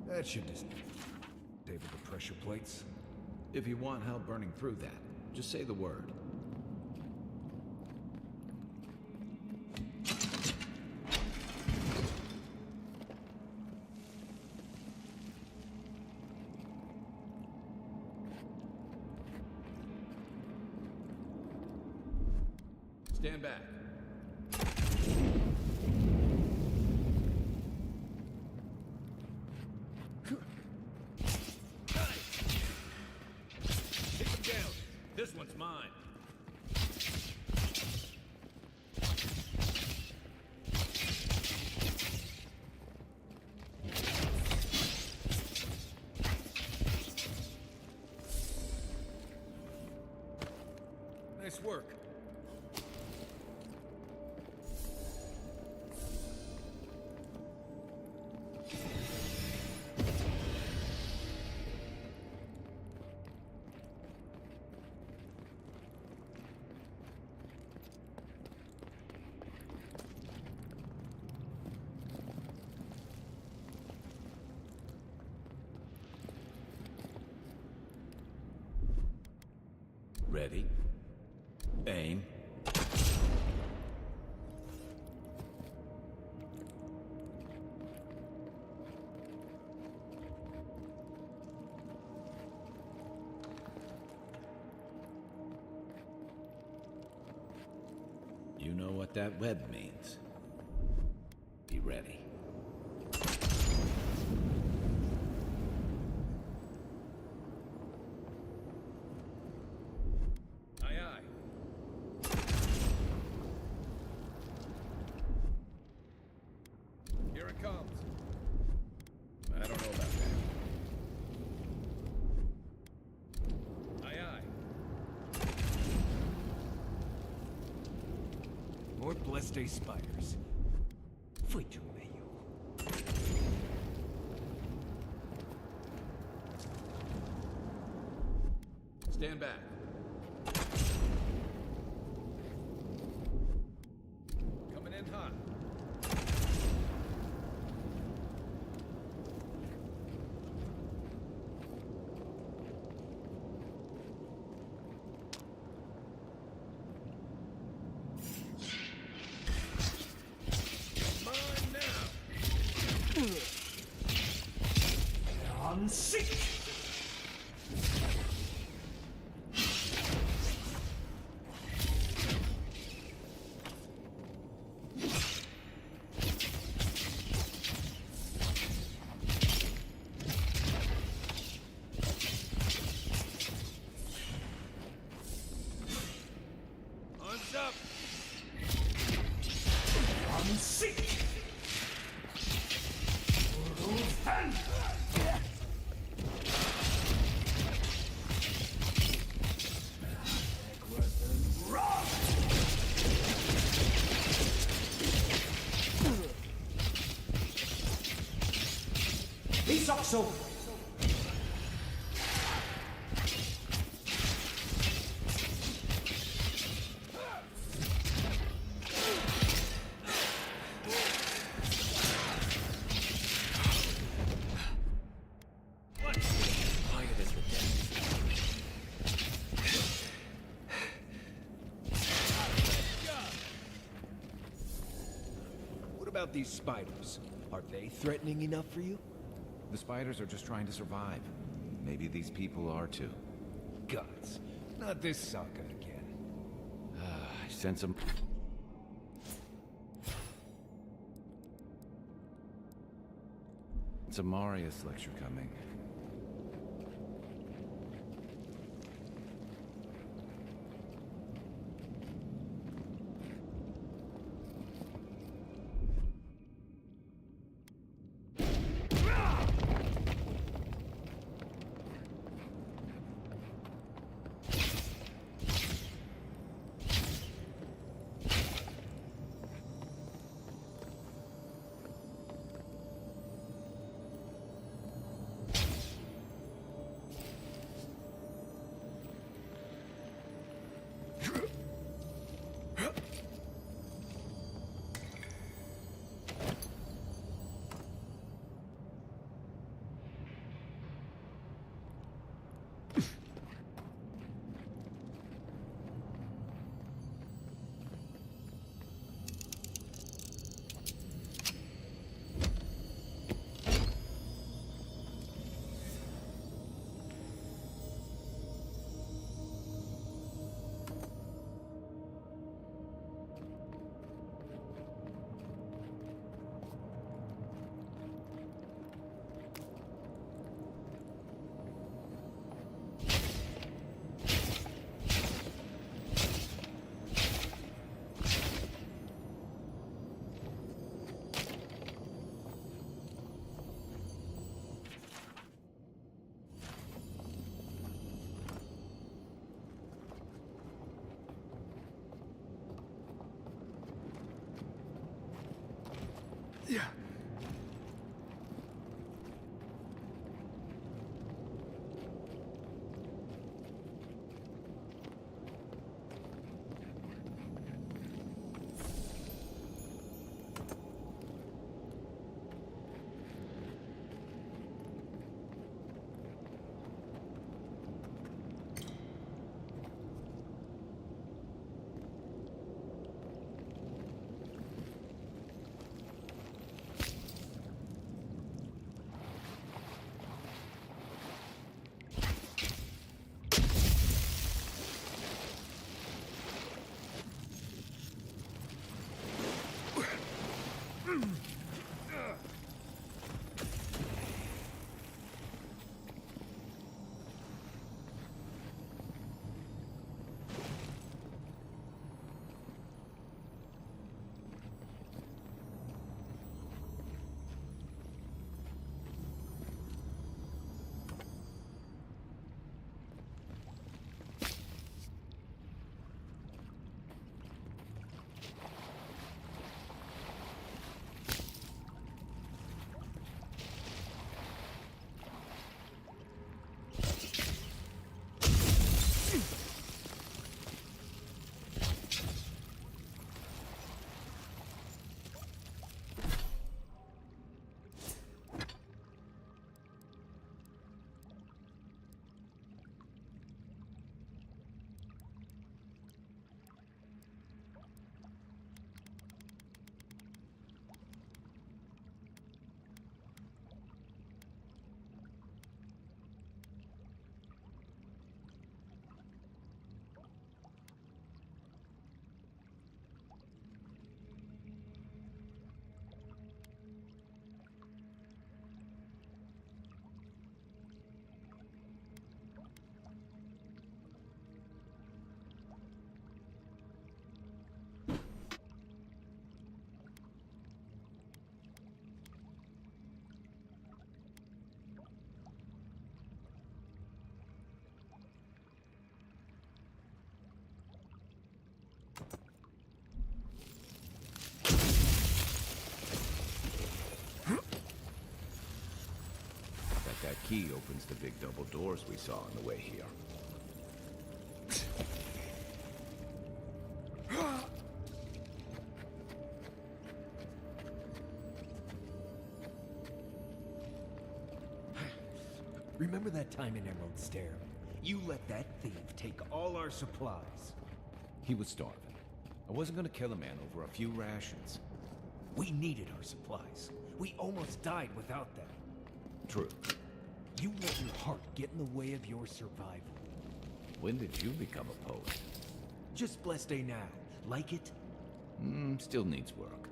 That should disable the pressure plates. If you want help burning through that, just say the word. Stand back. This one's mine. Nice work. Ready? Aim. You know what that web means. Be ready. More blessed spiders. Foi tu meio. Stand back. Coming in hot. Sick! Arms up! I'm sick! Hands! socks off! What about these spiders? Are they threatening enough for you? The spiders are just trying to survive. Maybe these people are too. Guts. Not this sucker again. I sense some... It's a Marius lecture coming. key opens the big double doors we saw on the way here. Remember that time in Emerald Stair? You let that thief take all our supplies. He was starving. I wasn't gonna kill a man over a few rations. We needed our supplies. We almost died without them. True. You let your heart get in the way of your survival. When did you become a poet? Just blessed day now. Like it? Still needs work.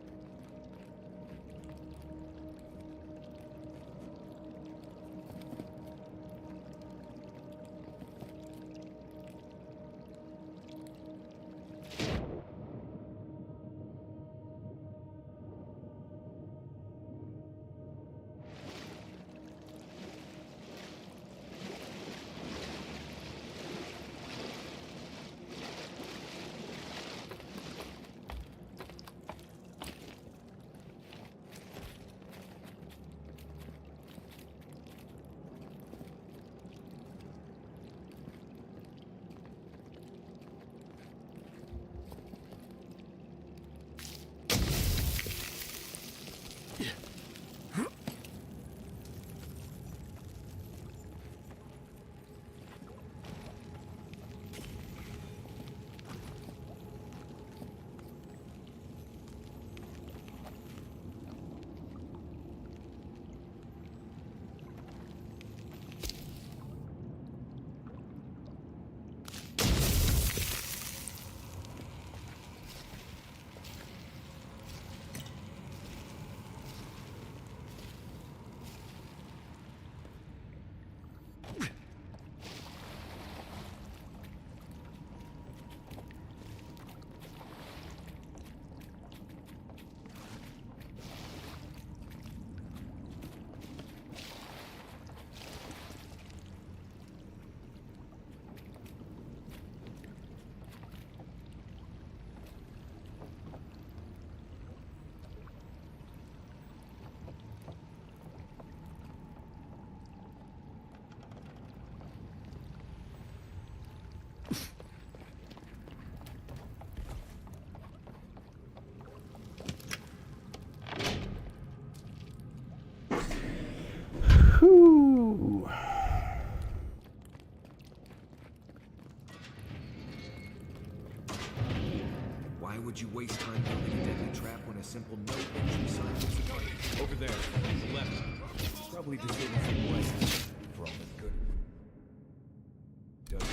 Whew. Why would you waste time building a deadly trap when a simple no entry sign was the target? Over there, left. Probably disabled from west. For all that's good. Does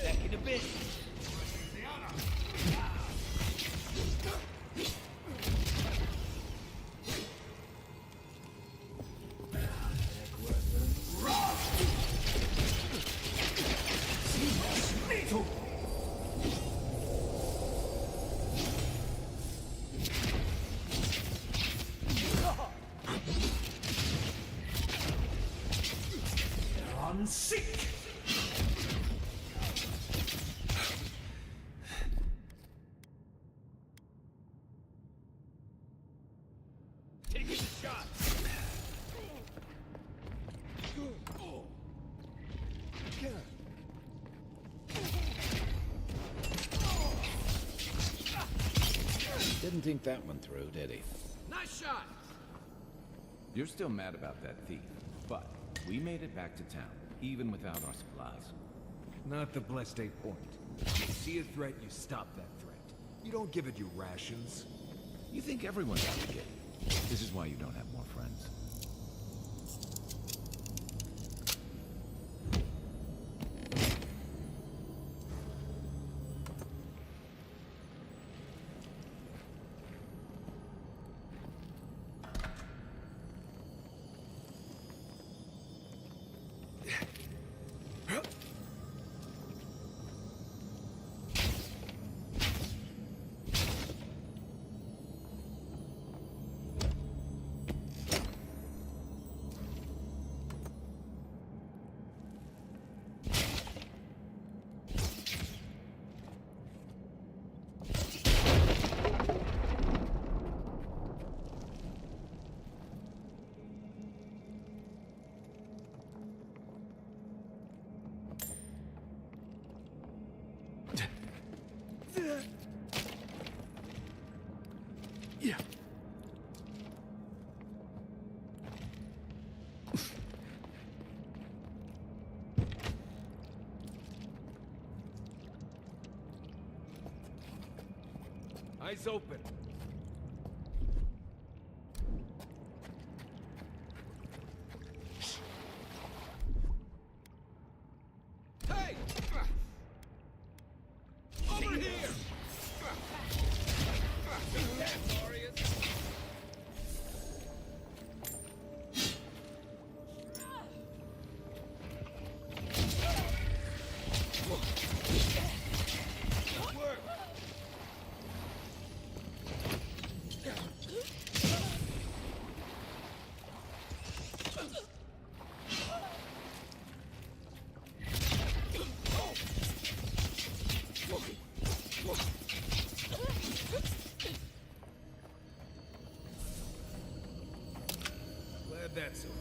Back in a bit. Taking the shot. Didn't think that one through, did he? Nice shot. You're still mad about that thief, but we made it back to town, even without our supplies. Not the blessed 8 point. You see a threat, you stop that threat. You don't give it your rations. You think everyone's out to get you. This is why you don't have more friends. Yeah. Eyes open. Hey! Over here! Glad that's over.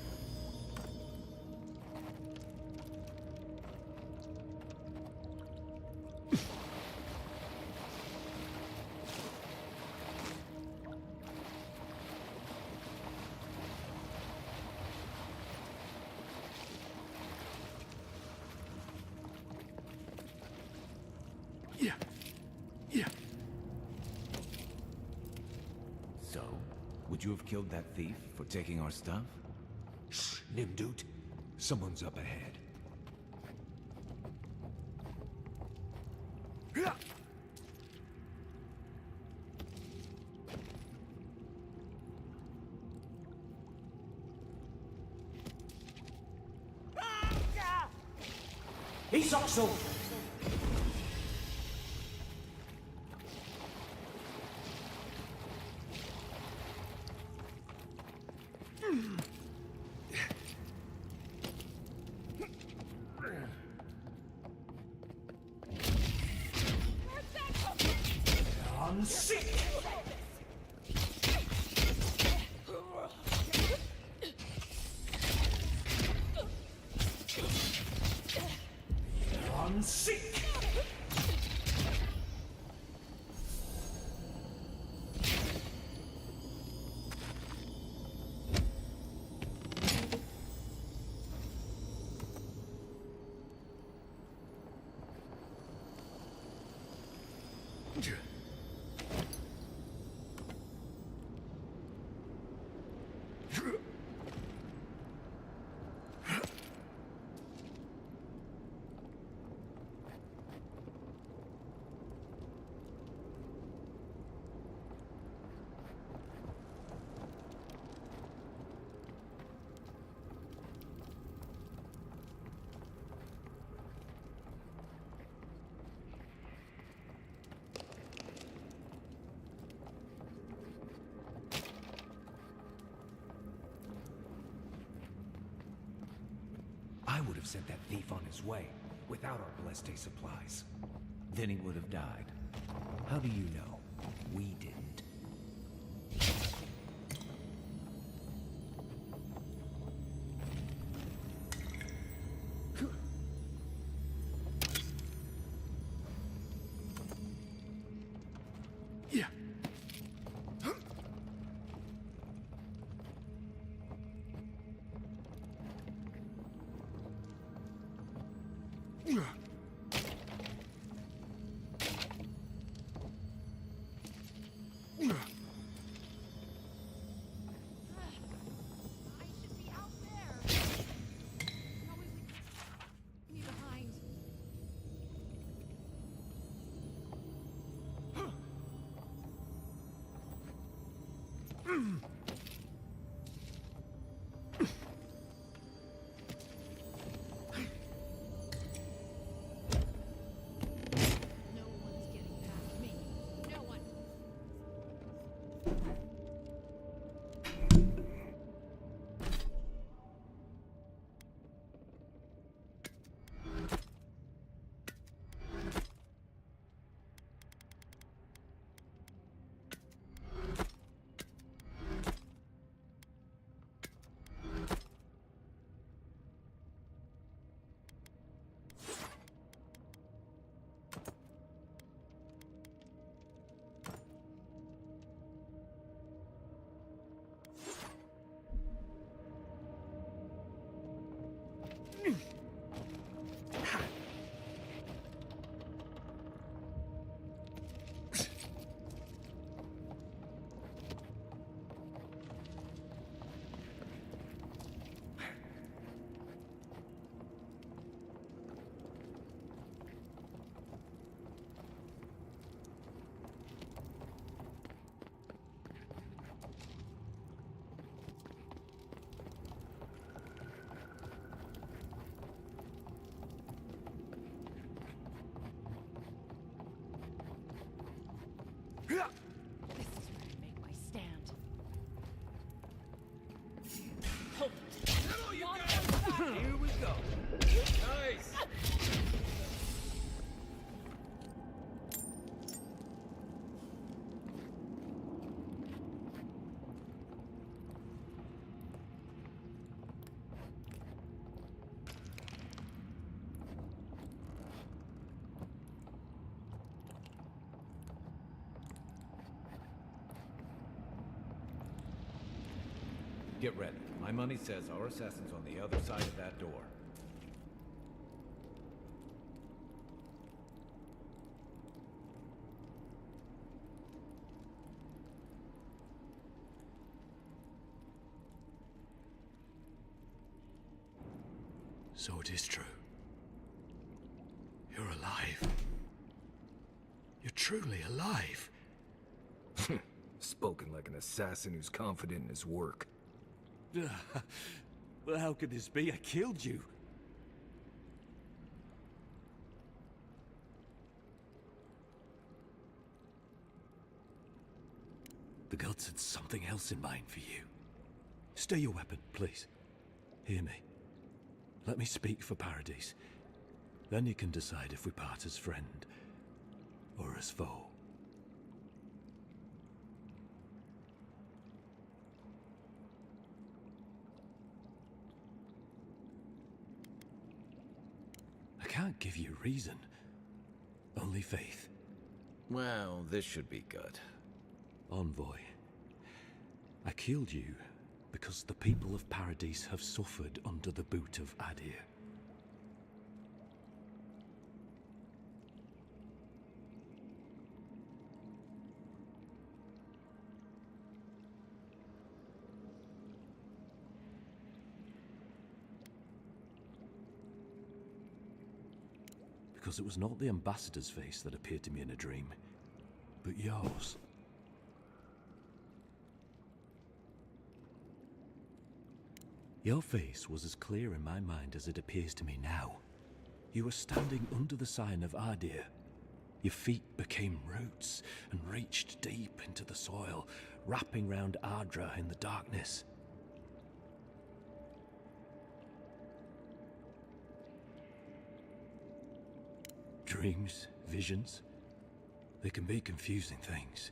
Yeah. Yeah. So, would you have killed that thief for taking our stuff? Shh, Nimdut. Someone's up ahead. He's also. I'm sick. I'm sick. I would have sent that thief on his way, without our Bleste supplies. Then he would have died. How do you know? We didn't. Yeah. This is where I make my stand. Hold it. Here we go. Nice. Get ready. My money says our assassin's on the other side of that door. So it is true. You're alive. You're truly alive. Spoken like an assassin who's confident in his work. Well, how could this be? I killed you. The gods had something else in mind for you. Stay your weapon, please. Hear me. Let me speak for Paradise. Then you can decide if we part as friend or as foe. I can't give you reason. Only faith. Well, this should be good. Envoy, I killed you because the people of Paradise have suffered under the boot of Adir. Because it was not the ambassador's face that appeared to me in a dream, but yours. Your face was as clear in my mind as it appears to me now. You were standing under the sign of Adir. Your feet became roots and reached deep into the soil, wrapping round Ardra in the darkness. Dreams, visions, they can be confusing things.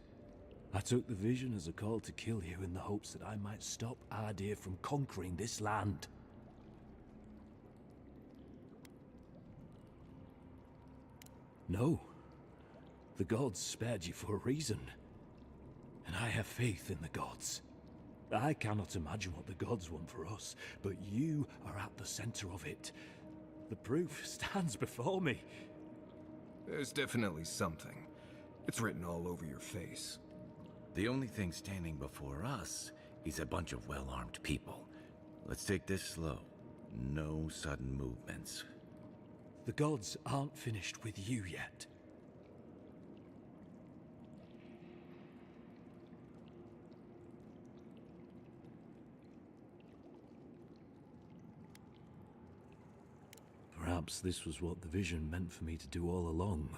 I took the vision as a call to kill you in the hopes that I might stop Ardea from conquering this land. No. The gods spared you for a reason. And I have faith in the gods. I cannot imagine what the gods want for us, but you are at the center of it. The proof stands before me. There's definitely something. It's written all over your face. The only thing standing before us is a bunch of well-armed people. Let's take this slow. No sudden movements. The gods aren't finished with you yet. Perhaps this was what the vision meant for me to do all along.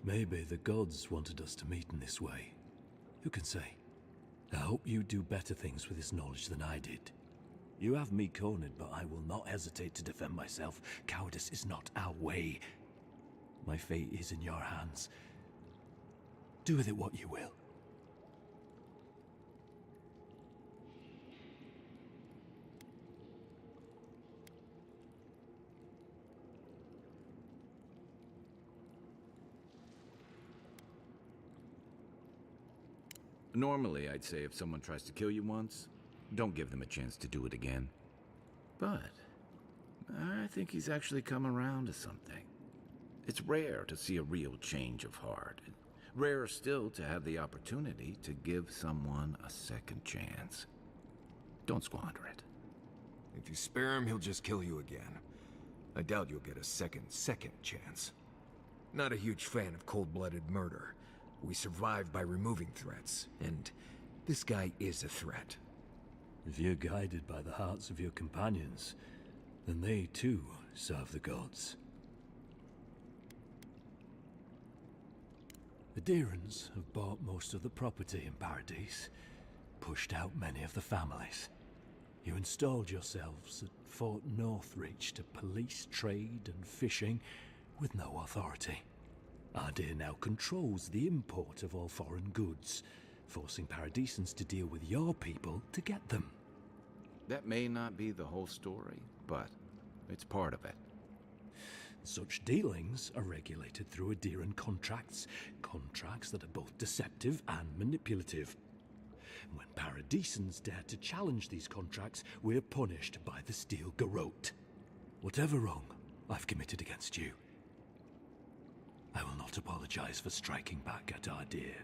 Maybe the gods wanted us to meet in this way. Who can say? I hope you do better things with this knowledge than I did. You have me cornered, but I will not hesitate to defend myself. Cowardice is not our way. My fate is in your hands. Do with it what you will. Normally, I'd say if someone tries to kill you once, don't give them a chance to do it again. But I think he's actually come around to something. It's rare to see a real change of heart. Rarer still to have the opportunity to give someone a second chance. Don't squander it. If you spare him, he'll just kill you again. I doubt you'll get a second chance. Not a huge fan of cold-blooded murder. We survive by removing threats, and this guy is a threat. If you're guided by the hearts of your companions, then they too serve the gods. The Deerans have bought most of the property in Paradise, pushed out many of the families. You installed yourselves at Fort Northreach to police trade and fishing with no authority. Ardea now controls the import of all foreign goods, forcing Paradisans to deal with your people to get them. That may not be the whole story, but it's part of it. Such dealings are regulated through Aderan contracts that are both deceptive and manipulative. When Paradisans dare to challenge these contracts, we're punished by the Steel Garrote. Whatever wrong I've committed against you, I will not apologize for striking back at Ardea.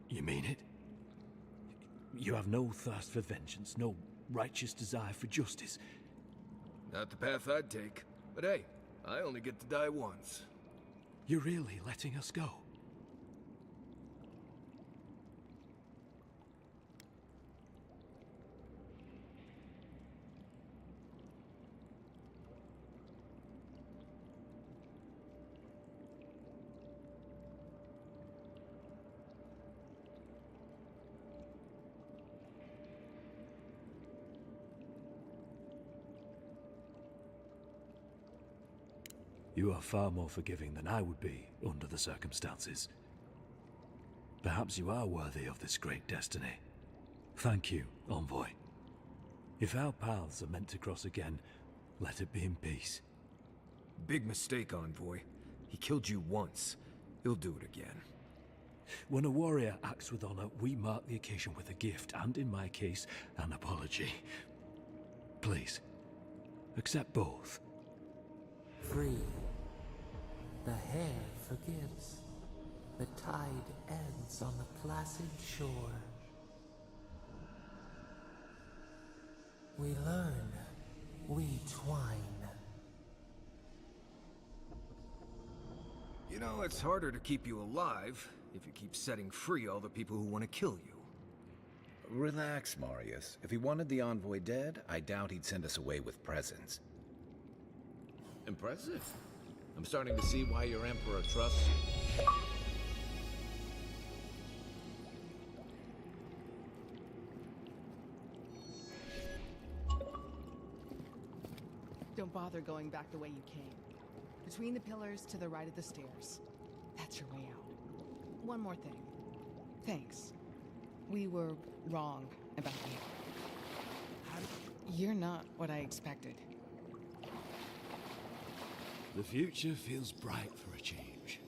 You mean it? You have no thirst for vengeance, no righteous desire for justice? Not the path I'd take. But hey, I only get to die once. You're really letting us go? You are far more forgiving than I would be under the circumstances. Perhaps you are worthy of this great destiny. Thank you, Envoy. If our paths are meant to cross again, let it be in peace. Big mistake, Envoy. He killed you once. He'll do it again. When a warrior acts with honor, we mark the occasion with a gift, and in my case, an apology. Please, accept both. Free. The hair forgives. The tide ends on the placid shore. We learn. We twine. You know, it's harder to keep you alive if you keep setting free all the people who want to kill you. Relax, Marius. If he wanted the Envoy dead, I doubt he'd send us away with presents. Impressive. I'm starting to see why your Emperor trusts you. Don't bother going back the way you came. Between the pillars to the right of the stairs. That's your way out. One more thing. Thanks. We were wrong about you. You're not what I expected. The future feels bright for a change.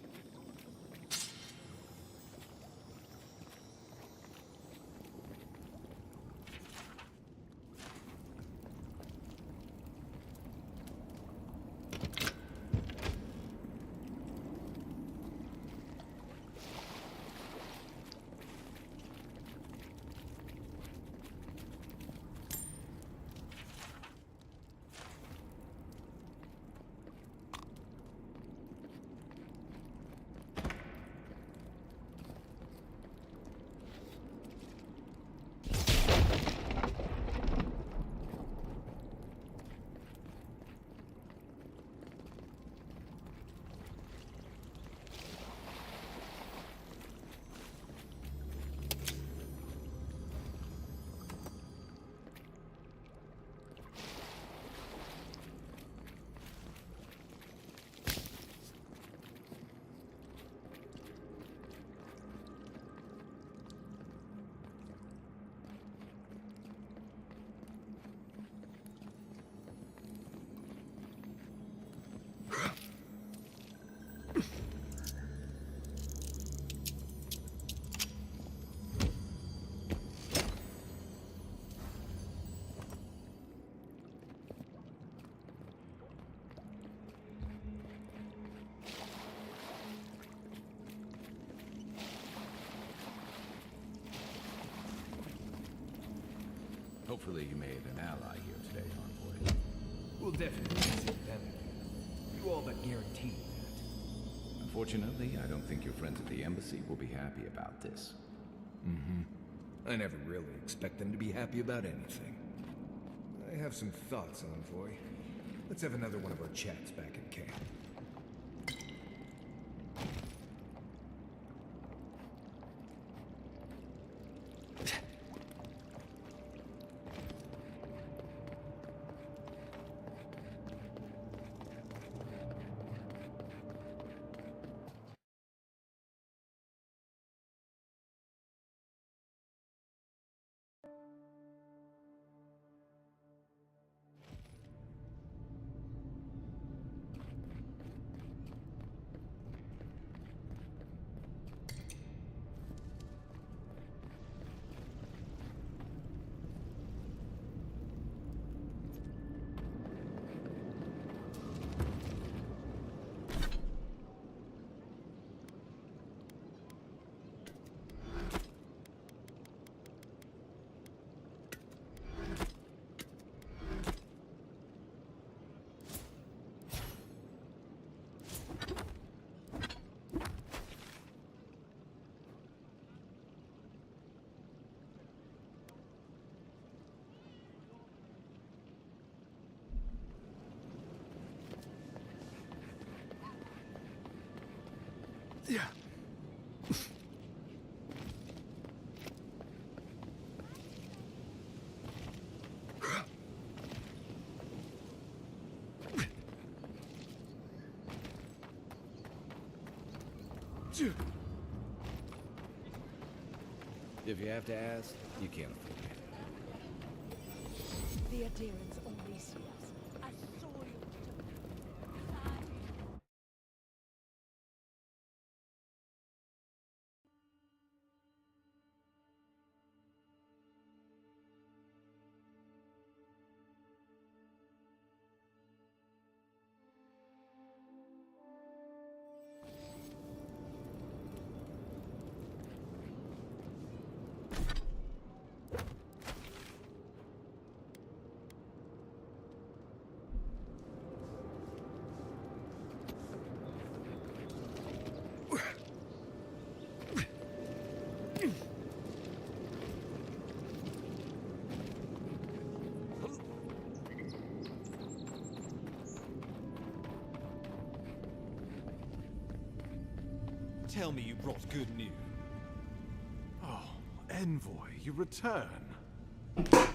Hopefully you made an ally here today, Envoy. We'll definitely see them. You all but guaranteed that. Unfortunately, I don't think your friends at the embassy will be happy about this. I never really expect them to be happy about anything. I have some thoughts, Envoy. Let's have another one of our chats back in camp. Yeah. If you have to ask, you can't afford it. The adherents only see us as soil to Tell me you brought good news. Oh, Envoy, you return.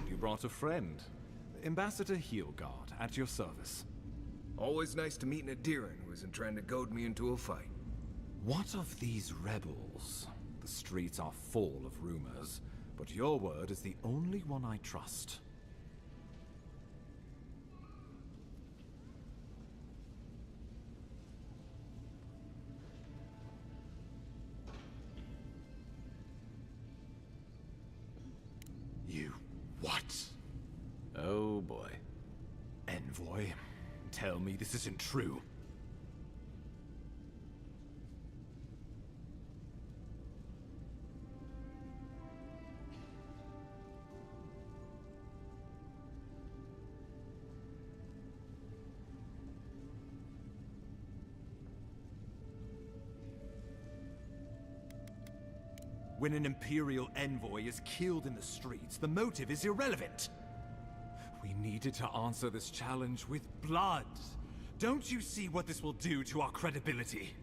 You brought a friend. Ambassador Heelguard, at your service. Always nice to meet an Adiran who isn't trying to goad me into a fight. What of these rebels? The streets are full of rumors, but your word is the only one I trust. You what? Oh boy. Envoy, tell me this isn't true. When an Imperial envoy is killed in the streets, the motive is irrelevant. We needed to answer this challenge with blood. Don't you see what this will do to our credibility?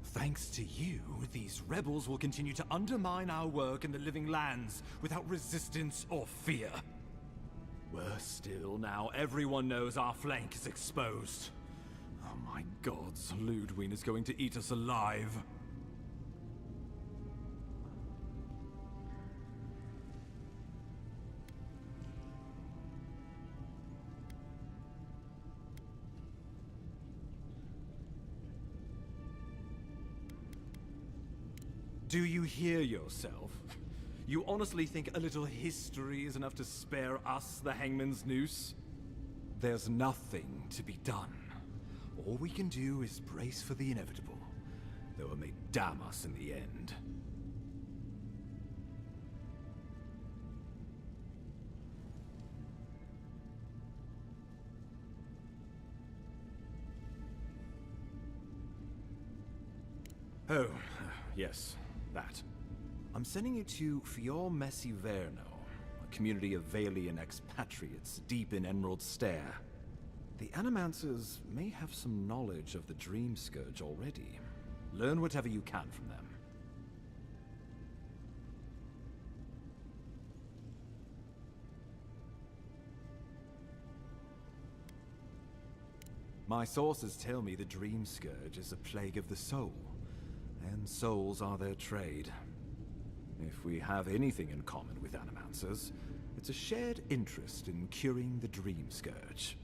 Thanks to you, these rebels will continue to undermine our work in the Living Lands without resistance or fear. Worse still, now everyone knows our flank is exposed. Oh my gods, Ludwig is going to eat us alive. Do you hear yourself? You honestly think a little history is enough to spare us the Hangman's Noose? There's nothing to be done. All we can do is brace for the inevitable, though it may damn us in the end. Oh, yes, that. I'm sending you to Fior Messi Verno, a community of Valian expatriates deep in Emerald Stair. The Animancers may have some knowledge of the Dream Scourge already. Learn whatever you can from them. My sources tell me the Dream Scourge is a plague of the soul, and souls are their trade. If we have anything in common with Animancers, it's a shared interest in curing the Dream Scourge.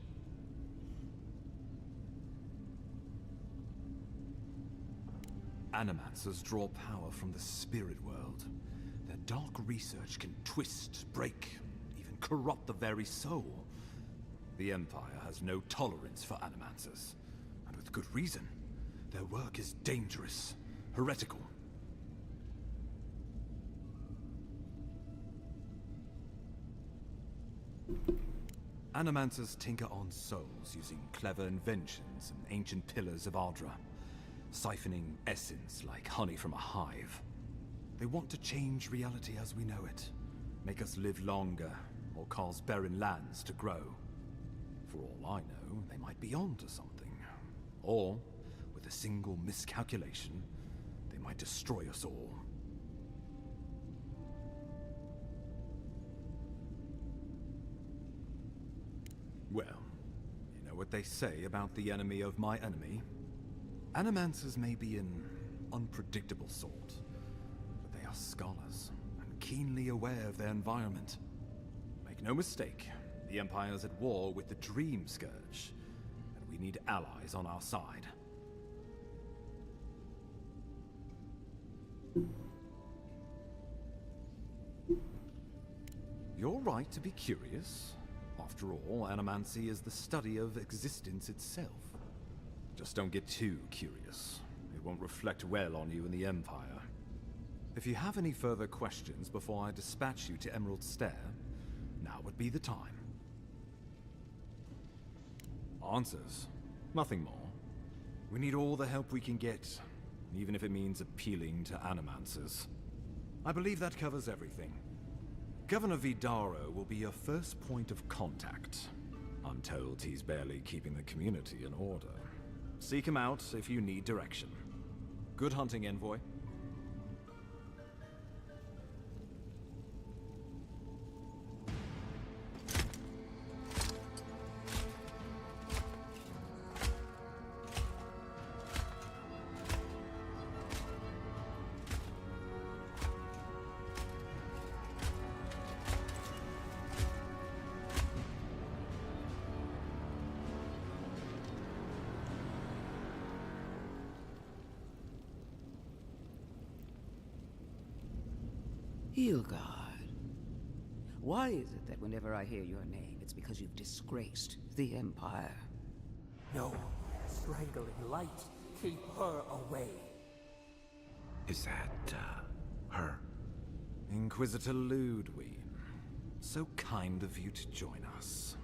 Animancers draw power from the spirit world. Their dark research can twist, break, even corrupt the very soul. The Empire has no tolerance for Animancers, and with good reason. Their work is dangerous, heretical. Animancers tinker on souls using clever inventions and ancient pillars of Ardra, siphoning essence like honey from a hive. They want to change reality as we know it, make us live longer, or cause barren lands to grow. For all I know, they might be onto something. Or, with a single miscalculation, they might destroy us all. Well, you know what they say about the enemy of my enemy? Animancers may be an unpredictable sort, but they are scholars, and keenly aware of their environment. Make no mistake, the Empire's at war with the Dream Scourge, and we need allies on our side. You're right to be curious. After all, Animancy is the study of existence itself. Just don't get too curious. It won't reflect well on you in the Empire. If you have any further questions before I dispatch you to Emerald Stair, now would be the time. Answers. Nothing more. We need all the help we can get, even if it means appealing to Animancers. I believe that covers everything. Governor Vidaro will be your first point of contact. I'm told he's barely keeping the community in order. Seek him out if you need direction. Good hunting, Envoy. Hilgard. Why is it that whenever I hear your name, it's because you've disgraced the Empire? No. Strangling light. Keep her away. Is that, her? Inquisitor Ludwig. So kind of you to join us.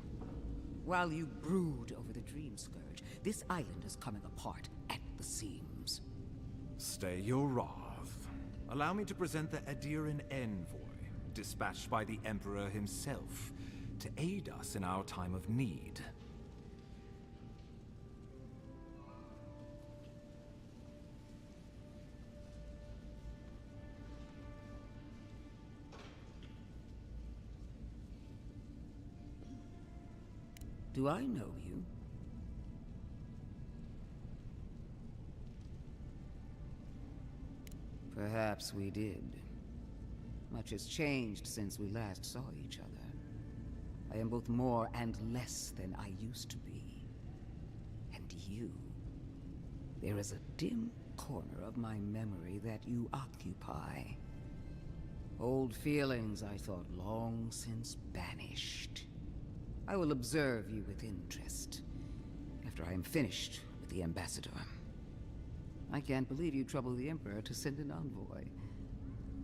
While you brood over the Dream Scourge, this island is coming apart at the seams. Stay your wrath. Allow me to present the Adiran envoy, dispatched by the Emperor himself, to aid us in our time of need. Do I know you? Perhaps we did. Much has changed since we last saw each other. I am both more and less than I used to be. And you... there is a dim corner of my memory that you occupy. Old feelings I thought long since banished. I will observe you with interest after I am finished with the ambassador. I can't believe you troubled the Emperor to send an envoy.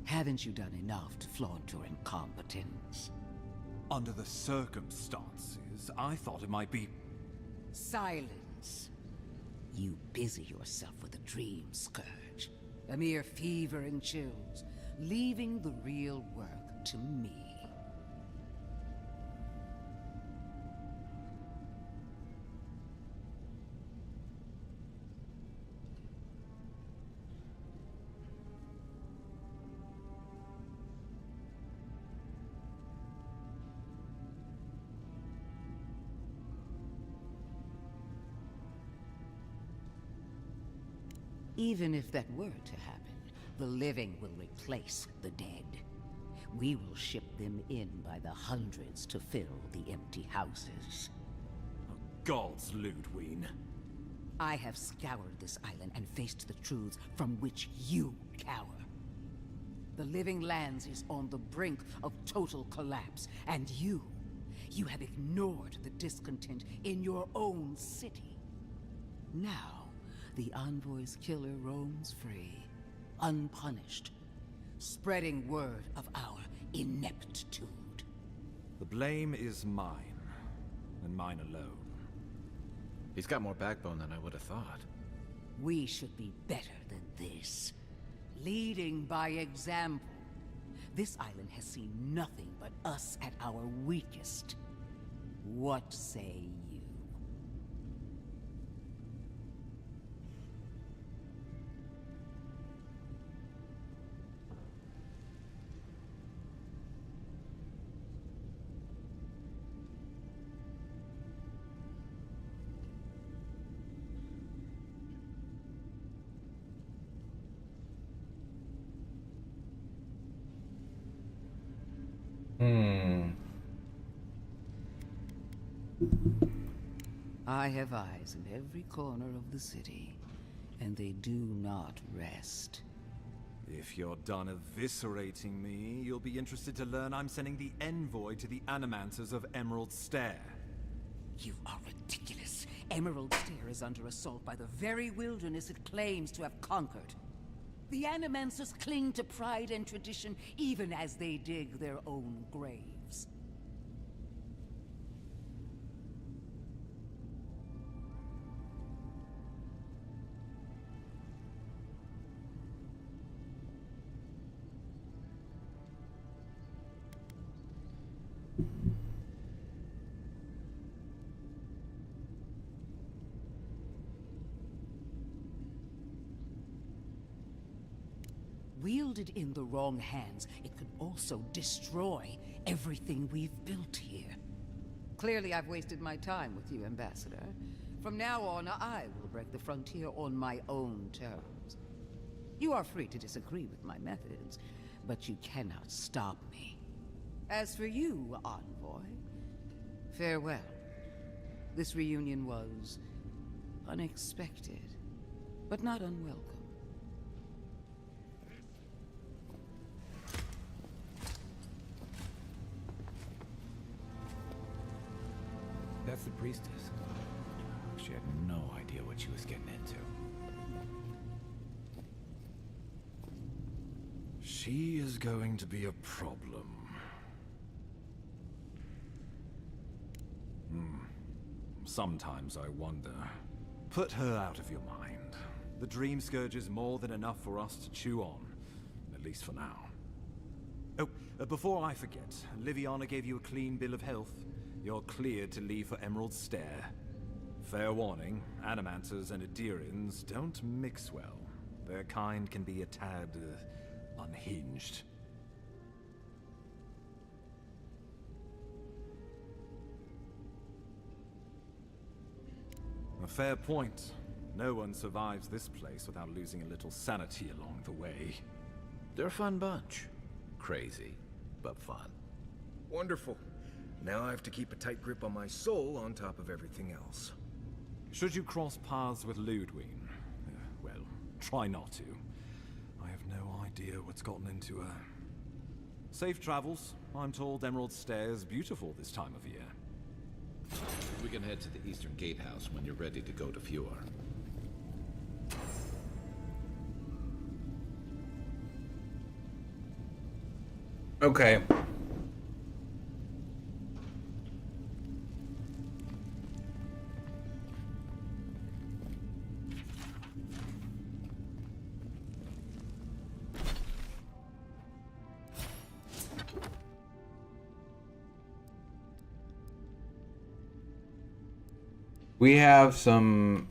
Haven't you done enough to flaunt your incompetence? Under the circumstances, I thought it might be... Silence. You busy yourself with the Dream Scourge. A mere fever and chills, leaving the real work to me. Even if that were to happen, the living will replace the dead. We will ship them in by the hundreds to fill the empty houses. Gods, Ludwig. I have scoured this island and faced the truths from which you cower. The Living Lands is on the brink of total collapse, and you have ignored the discontent in your own city. Now, the Envoy's killer roams free, unpunished, spreading word of our ineptitude. The blame is mine, and mine alone. He's got more backbone than I would have thought. We should be better than this. Leading by example. This island has seen nothing but us at our weakest. What say you? I have eyes in every corner of the city, and they do not rest. If you're done eviscerating me, you'll be interested to learn I'm sending the envoy to the Animancers of Emerald Stair. You are ridiculous. Emerald Stair is under assault by the very wilderness it claims to have conquered. The Animancers cling to pride and tradition even as they dig their own graves. Wielded in the wrong hands, it could also destroy everything we've built here. Clearly, I've wasted my time with you, Ambassador. From now on, I will break the frontier on my own terms. You are free to disagree with my methods, but you cannot stop me. As for you, Envoy, farewell. This reunion was unexpected, but not unwelcome. the priestess. She had no idea what she was getting into. She is going to be a problem. Sometimes I wonder. Put her out of your mind. The Dream Scourge is more than enough for us to chew on. At least for now. Oh, before I forget, Liviana gave you a clean bill of health. You're cleared to leave for Emerald Stair. Fair warning, Animanters and Adirians don't mix well. Their kind can be a tad, unhinged. A fair point. No one survives this place without losing a little sanity along the way. They're a fun bunch. Crazy, but fun. Wonderful. Now I have to keep a tight grip on my soul on top of everything else. Should you cross paths with Ludwig, well, try not to. I have no idea what's gotten into her. Safe travels. I'm told Emerald Stair is beautiful this time of year. We can head to the Eastern Gatehouse when you're ready to go to Fjord. Okay. We have some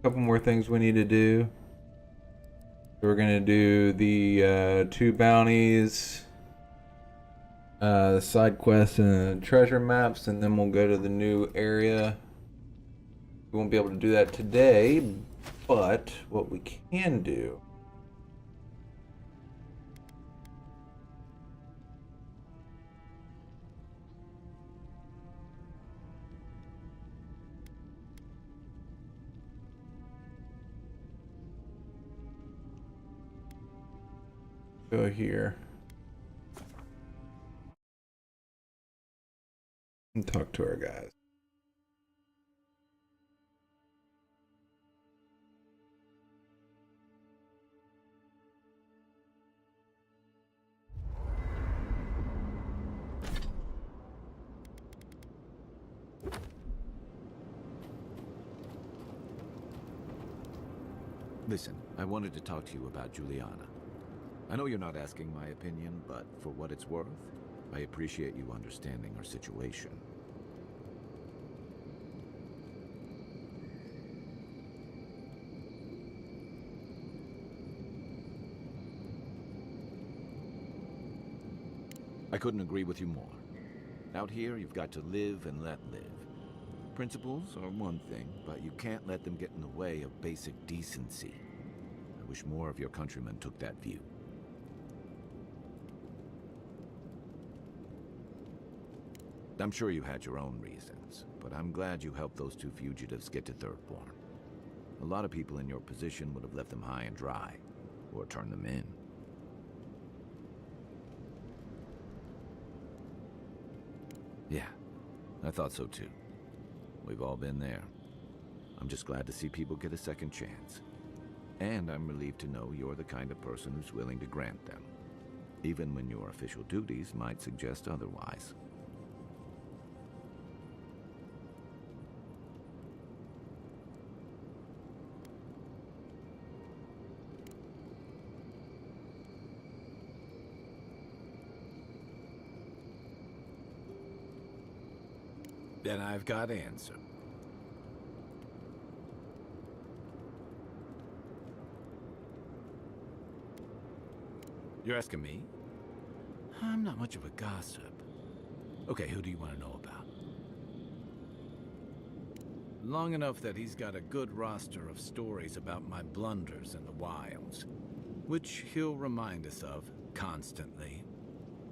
couple more things we need to do. We're gonna do the 2 bounties, the side quests and the treasure maps, and then we'll go to the new area. We won't be able to do that today, but what we can do go here and talk to our guys. Listen, I wanted to talk to you about Juliana. I know you're not asking my opinion, but for what it's worth, I appreciate you understanding our situation. I couldn't agree with you more. Out here, you've got to live and let live. Principles are one thing, but you can't let them get in the way of basic decency. I wish more of your countrymen took that view. I'm sure you had your own reasons, but I'm glad you helped those 2 fugitives get to Thirdborn. A lot of people in your position would have left them high and dry, or turned them in. Yeah, I thought so too. We've all been there. I'm just glad to see people get a second chance. And I'm relieved to know you're the kind of person who's willing to grant them, even when your official duties might suggest otherwise. Then I've got answer. You're asking me? I'm not much of a gossip. Okay, who do you want to know about? Long enough that he's got a good roster of stories about my blunders in the wilds, which he'll remind us of constantly.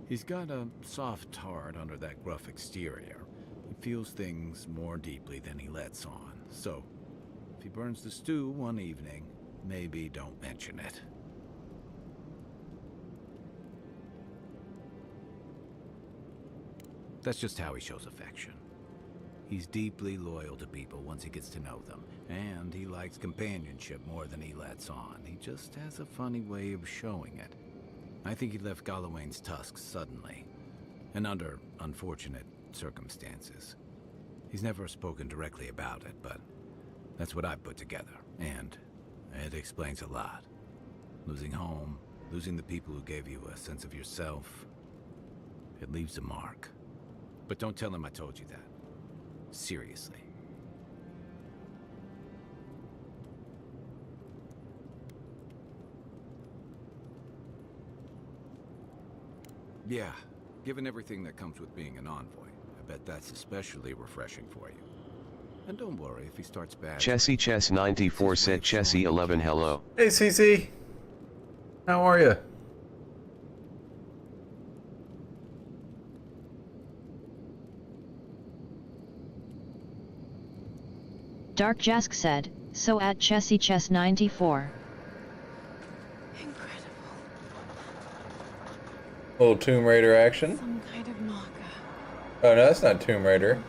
He's got a soft heart under that gruff exterior. He feels things more deeply than he lets on. So, if he burns the stew one evening, maybe don't mention it. That's just how he shows affection. He's deeply loyal to people once he gets to know them, and he likes companionship more than he lets on. He just has a funny way of showing it. I think he left Gallowayne's tusks suddenly, and under unfortunate circumstances. He's never spoken directly about it, but that's what I've put together, and it explains a lot. Losing home, losing the people who gave you a sense of yourself, it leaves a mark. But don't tell him I told you that. Seriously. Yeah, given everything that comes with being an envoy, I bet that's especially refreshing for you. And don't worry if he starts bad. Chessie Chess 94 said Chessie 11 hello. Hey CC, how are you? Dark Jask said, so at Chessie Chess 94. Little Tomb Raider action. Some kind of marker. Oh no, that's not Tomb Raider.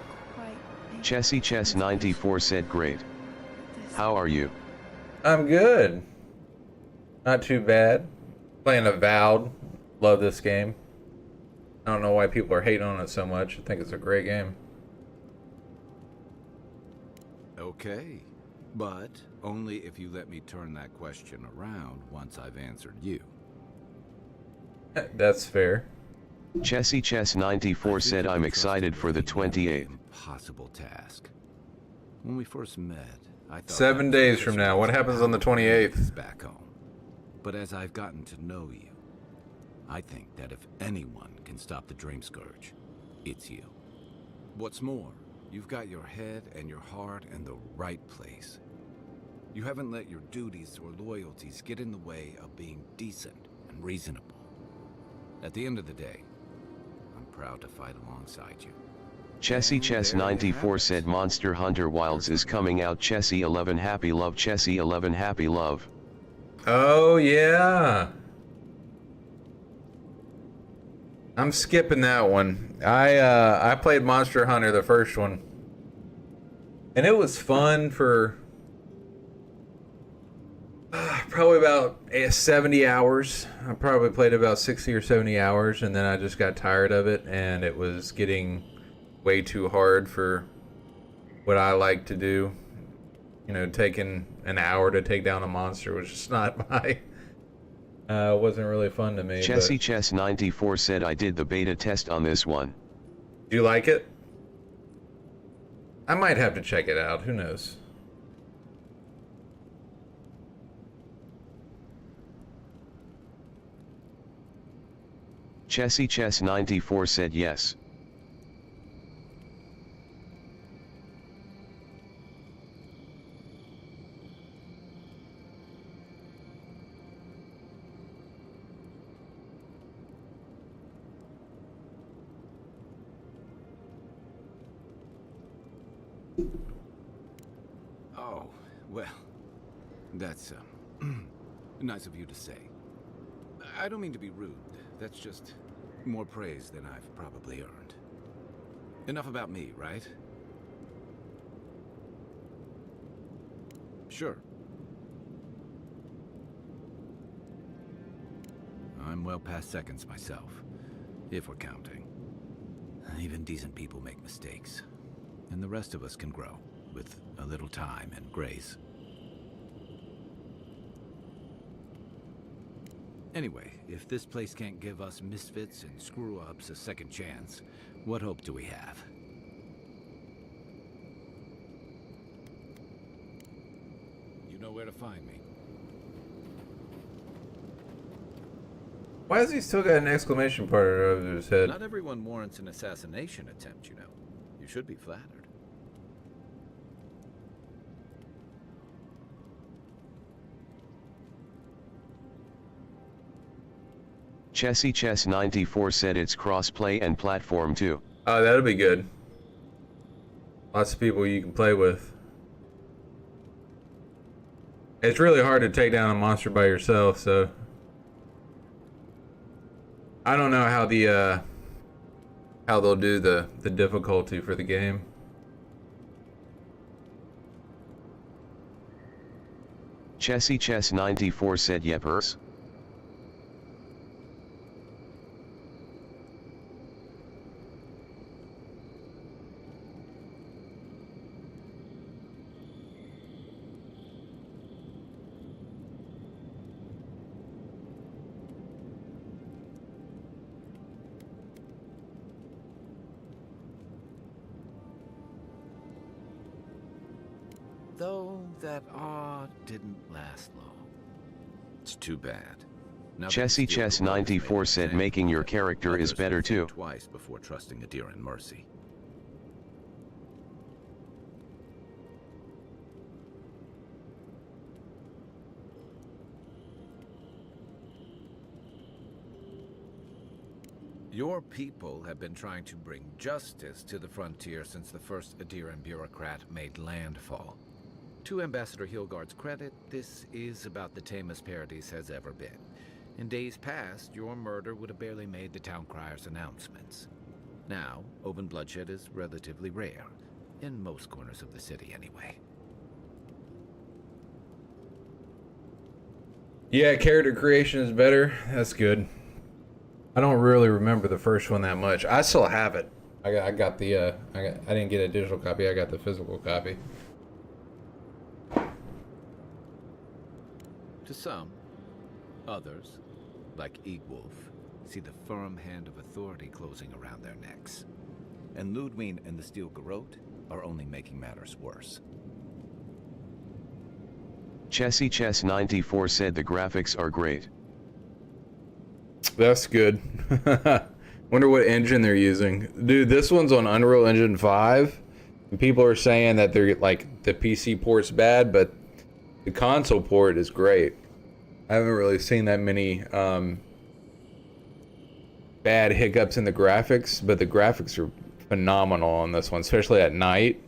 Chessie Chess 94 said great. How are you? I'm good. Not too bad. Playing Avowed. Love this game. I don't know why people are hating on it so much. I think it's a great game. Okay, but only if you let me turn that question around once I've answered you. That's fair. Chessie Chess 94 said I'm excited for the 28th. Impossible task. When we first met, I thought 7 days from now. What happens on the 28th? Back home. But as I've gotten to know you, I think that if anyone can stop the Dream Scourge, it's you. What's more, you've got your head and your heart in the right place. You haven't let your duties or loyalties get in the way of being decent and reasonable. At the end of the day, I'm proud to fight alongside you. Chessie Chess 94 said Monster Hunter Wilds is coming out. Chessie 11 happy love. Chessie 11 happy love. Oh yeah. I'm skipping that one. I played Monster Hunter, the first one. And it was fun for probably about 70 hours. I probably played about 60 or 70 hours, and then I just got tired of it, and it was getting way too hard for what I like to do. You know, taking an hour to take down a monster was just not my... wasn't really fun to me. Chessie Chess 94 said I did the beta test on this one. Do you like it? I might have to check it out. Who knows? Chessie Chess 94 said yes. Oh, well, that's nice of you to say. I don't mean to be rude. That's just more praise than I've probably earned. Enough about me, right? Sure. I'm well past seconds myself, if we're counting. Even decent people make mistakes, and the rest of us can grow with a little time and grace. Anyway, if this place can't give us misfits and screw-ups a second chance, what hope do we have? You know where to find me. Why has he still got an exclamation point over his head? Not everyone warrants an assassination attempt, you know. You should be flattered. Chessie Chess 94 said it's cross-play and platform too. Oh, that'll be good. Lots of people you can play with. It's really hard to take down a monster by yourself, so... I don't know how how they'll do the difficulty for the game. Chessy Chess 94 said yepers. Though that awe didn't last long. It's too bad. Now that Chessy Steel Chess Garrote 94 made said an making your example, character is others better will think too. twice before trusting Adir and Mercy. Your people have been trying to bring justice to the frontier since the first Adiran bureaucrat made landfall. To Ambassador Hilgard's credit, this is about the tamest Paradis has ever been. In days past, your murder would have barely made the town crier's announcements. Now, open bloodshed is relatively rare, in most corners of the city anyway. Yeah, character creation is better. That's good. I don't really remember the first one that much. I still have it. I got the I didn't get a digital copy. I got the physical copy. To some, others, like Egwolf, see the firm hand of authority closing around their necks. And Ludwig and the Steel Garrote are only making matters worse. Chessy Chess 94 said the graphics are great. That's good. Wonder what engine they're using. Dude, this one's on Unreal Engine 5. And people are saying that they're like the PC port's bad, but the console port is great. I haven't really seen that many bad hiccups in the graphics, but the graphics are phenomenal on this one, especially at night.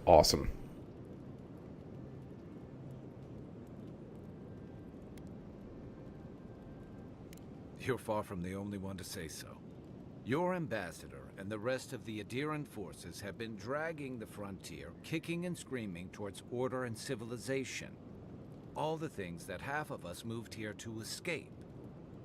Awesome. You're far from the only one to say so. Your ambassador and the rest of the Adiran forces have been dragging the frontier, kicking and screaming towards order and civilization. All the things that half of us moved here to escape.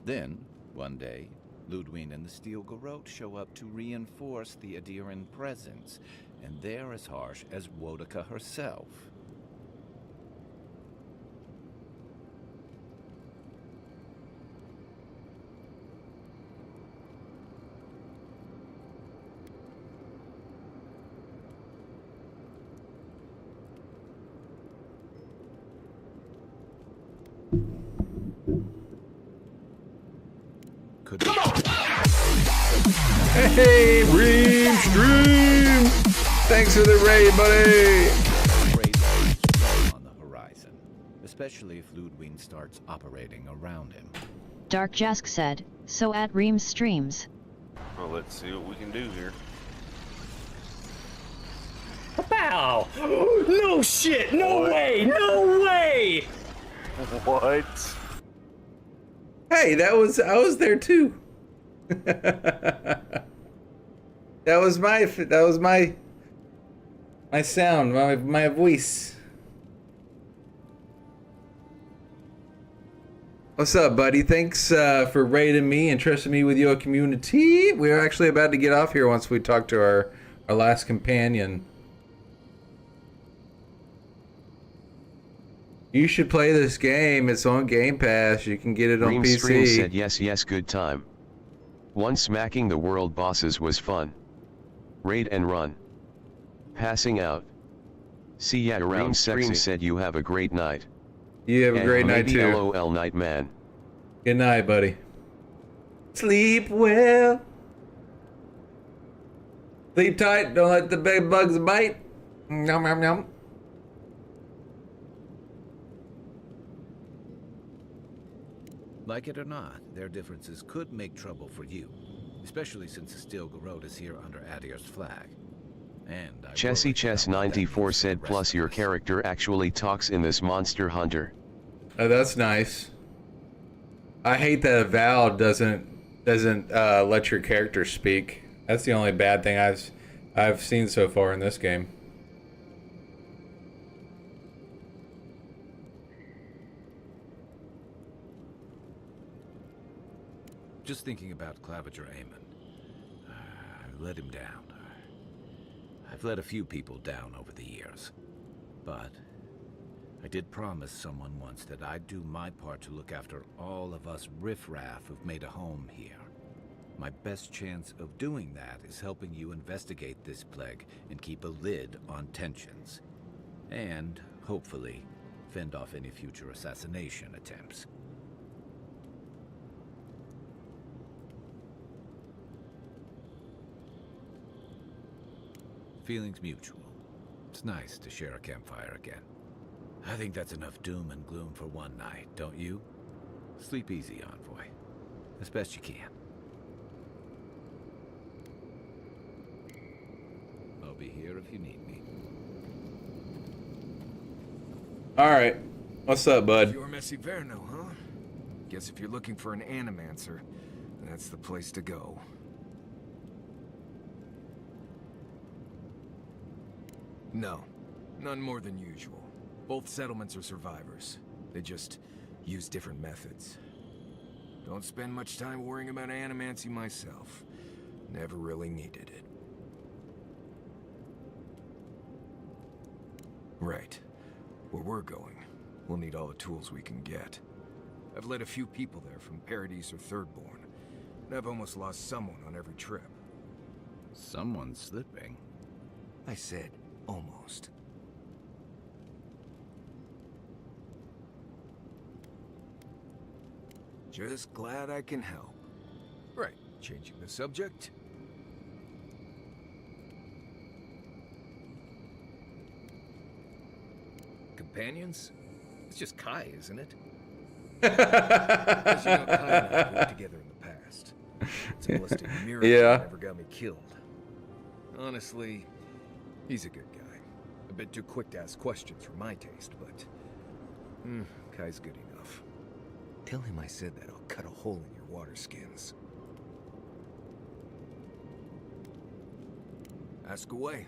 Then, one day, Ludwig and the Steel Garrote show up to reinforce the Adiran presence, and they're as harsh as Wodaka herself. Hey, Ream Stream! Thanks for the raid, buddy! On the horizon, especially if Ludwig starts operating around him. Dark Jask said, so at Ream's streams. Well, let's see what we can do here. Pow! No shit! No way! No way! What? Hey, I was there too. that was my sound, my voice. What's up, buddy? Thanks for raiding me and trusting me with your community. We're actually about to get off here once we talk to our last companion. You should play this game. It's on Game Pass. You can get it on PC. Stream said yes, good time. One smacking the world bosses was fun. Raid and run. Passing out. See ya around. Stream said you have a great night. You have a great night too. LOL night man. Good night, buddy. Sleep well. Sleep tight. Don't let the bed bugs bite. Nom nom nom. Like it or not, their differences could make trouble for you, especially since the Steel Garrote is here under Adir's flag. And Chessy Chess 94 said plus your character actually talks in this Monster Hunter. Oh, that's nice. I hate that Avowed doesn't doesn't let your character speak. That's the only bad thing I've seen so far in this game. Just thinking about Claviger Amon. I let him down. I've let a few people down over the years. But I did promise someone once that I'd do my part to look after all of us riffraff who've made a home here. My best chance of doing that is helping you investigate this plague and keep a lid on tensions. And, hopefully, fend off any future assassination attempts. Feelings mutual. It's nice to share a campfire again. I think that's enough doom and gloom for one night, don't you? Sleep easy, Envoy. As best you can. I'll be here if you need me. Alright. What's up, bud? You're Messi Verno, huh? Guess if you're looking for an animancer, that's the place to go. No, none more than usual. Both settlements are survivors. They just use different methods. Don't spend much time worrying about animancy myself. Never really needed it. Right. Where we're going, we'll need all the tools we can get. I've led a few people there from Paradise or Thirdborn, and I've almost lost someone on every trip. Someone's slipping. I said almost. Just glad I can help. Right, changing the subject. Companions? It's just Kai, isn't it? As you know, Kai and I worked together in the past. It's a ballistic miracle Yeah. that never got me killed. Honestly, he's a good guy. A bit too quick to ask questions for my taste, but Kai's good enough. Tell him I said that I'll cut a hole in your water skins. Ask away.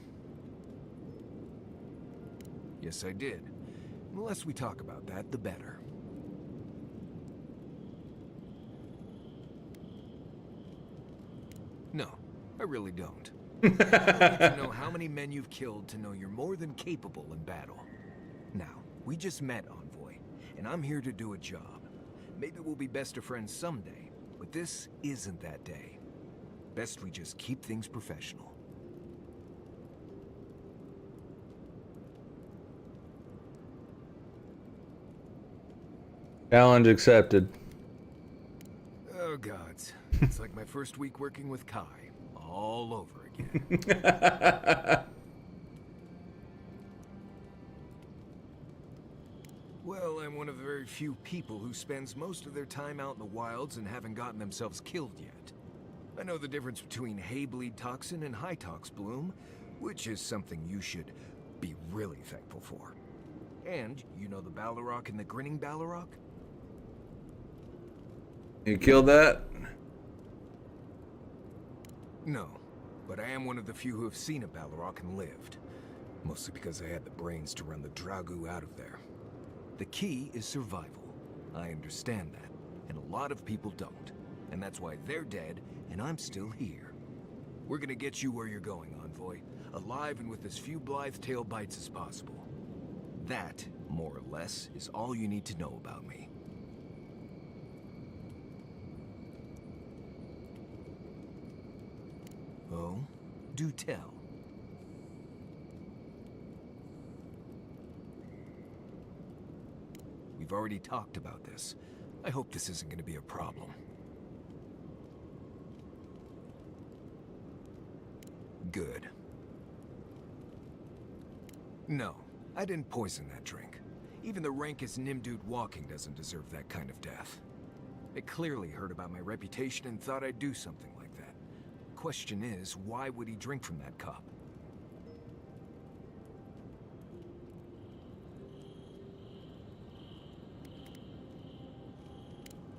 Yes, I did. The less we talk about that, the better. No, I really don't. I need to know how many men you've killed to know you're more than capable in battle. Now, we just met, Envoy, and I'm here to do a job. Maybe we'll be best of friends someday, but this isn't that day. Best we just keep things professional. Challenge accepted. Oh, gods. It's like my first week working with Kai. All over again. Well, I'm one of the very few people who spends most of their time out in the wilds and haven't gotten themselves killed yet. I know the difference between hay-bleed toxin and high-tox bloom, which is something you should be really thankful for. And you know the Balrog and the Grinning Balrog? You killed that? No, but I am one of the few who have seen a Balrog and lived. Mostly because I had the brains to run the Dragu out of there. The key is survival. I understand that, and a lot of people don't. And that's why they're dead, and I'm still here. We're gonna get you where you're going, Envoy. Alive and with as few blithe tail bites as possible. That, more or less, is all you need to know about me. Oh, do tell. We've already talked about this. I hope this isn't going to be a problem. Good. No, I didn't poison that drink. Even the rankest Nimdude walking doesn't deserve that kind of death. It clearly heard about my reputation and thought I'd do something like that. Question is, why would he drink from that cup?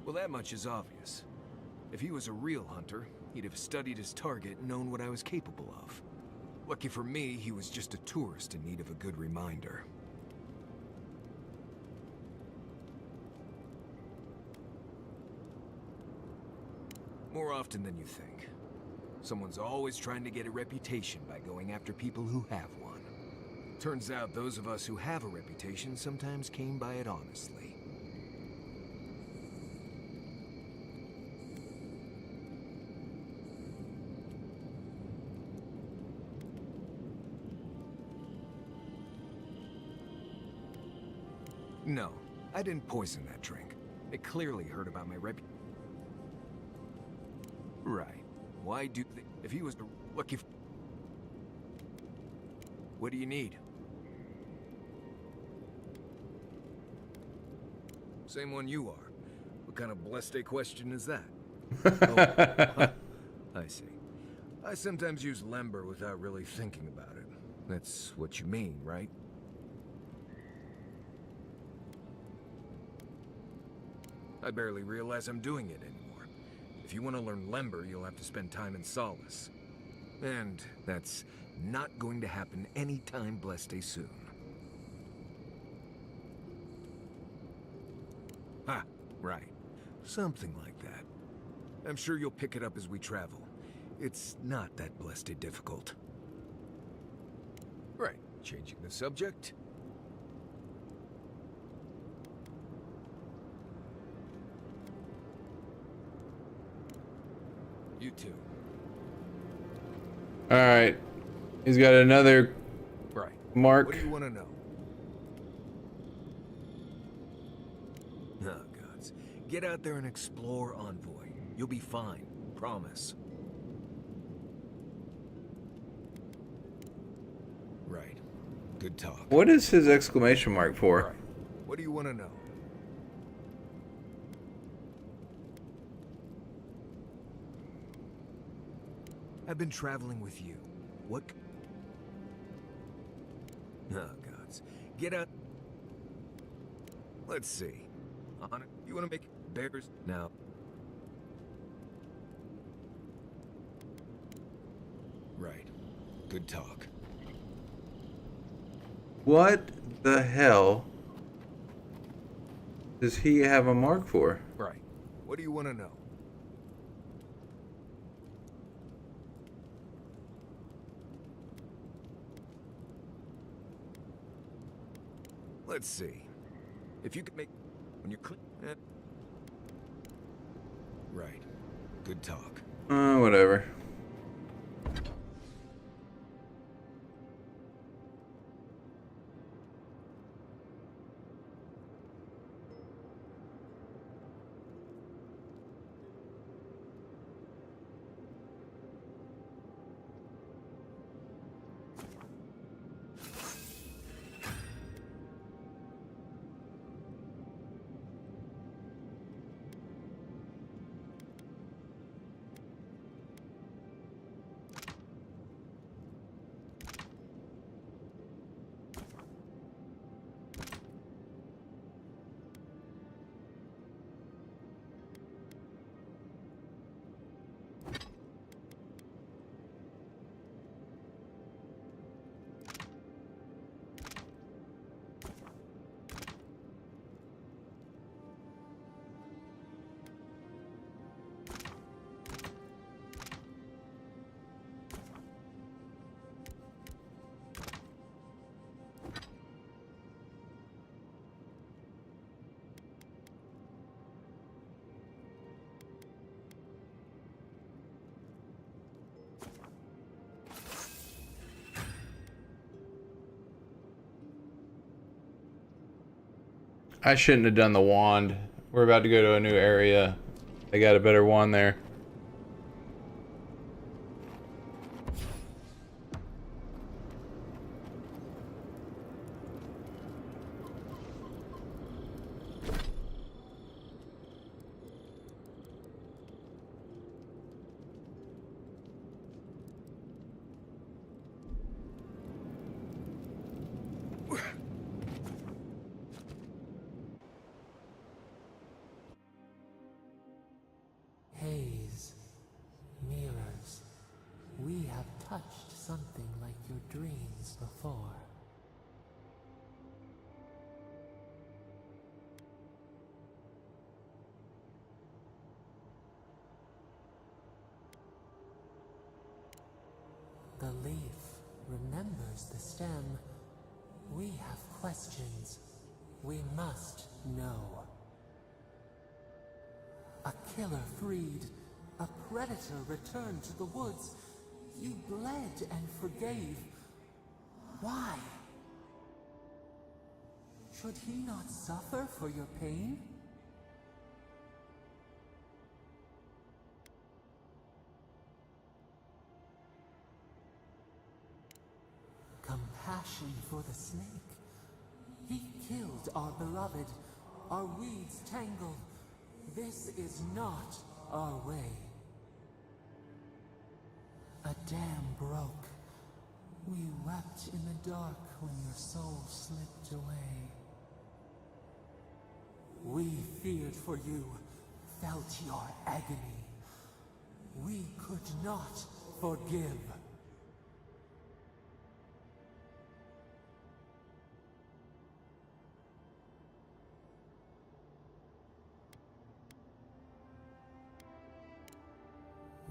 Well, that much is obvious. If he was a real hunter, he'd have studied his target and known what I was capable of. Lucky for me, he was just a tourist in need of a good reminder. More often than you think. Someone's always trying to get a reputation by going after people who have one. Turns out those of us who have a reputation sometimes came by it honestly. No, I didn't poison that drink. It clearly heard about my reputation. Right. Why do they... If he was to... Look, if... What do you need? Same one you are. What kind of blessed question is that? Oh, I see. I sometimes use lember without really thinking about it. That's what you mean, right? I barely realize I'm doing it anymore. If you want to learn lember, you'll have to spend time in Solace. And that's not going to happen anytime blessed soon. Ha, right. Something like that. I'm sure you'll pick it up as we travel. It's not that blessed difficult. Right, changing the subject. You too. Alright. He's got another Right. mark. What do you want to know? Oh, gods. Get out there and explore, Envoy. You'll be fine. Promise. Right. Good talk. What is his exclamation mark for? Right. What do you want to know? I've been traveling with you. What? Oh, gods. Get out. Let's see. On it. You want to make bears? Now. Right. Good talk. What the hell does he have a mark for? Right. What do you want to know? Let's see. If you could make... When you're clean... Right. Good talk. Whatever. I shouldn't have done the wand. We're about to go to a new area. They got a better wand there. Hey touched something like your dreams before. The leaf remembers the stem. We have questions. We must know. A killer freed. A predator returned to the woods. You bled and forgave. Why? Should he not suffer for your pain? Compassion for the snake. He killed our beloved. Our weeds tangled. This is not our way. A dam broke. We wept in the dark when your soul slipped away. We feared for you, felt your agony. We could not forgive.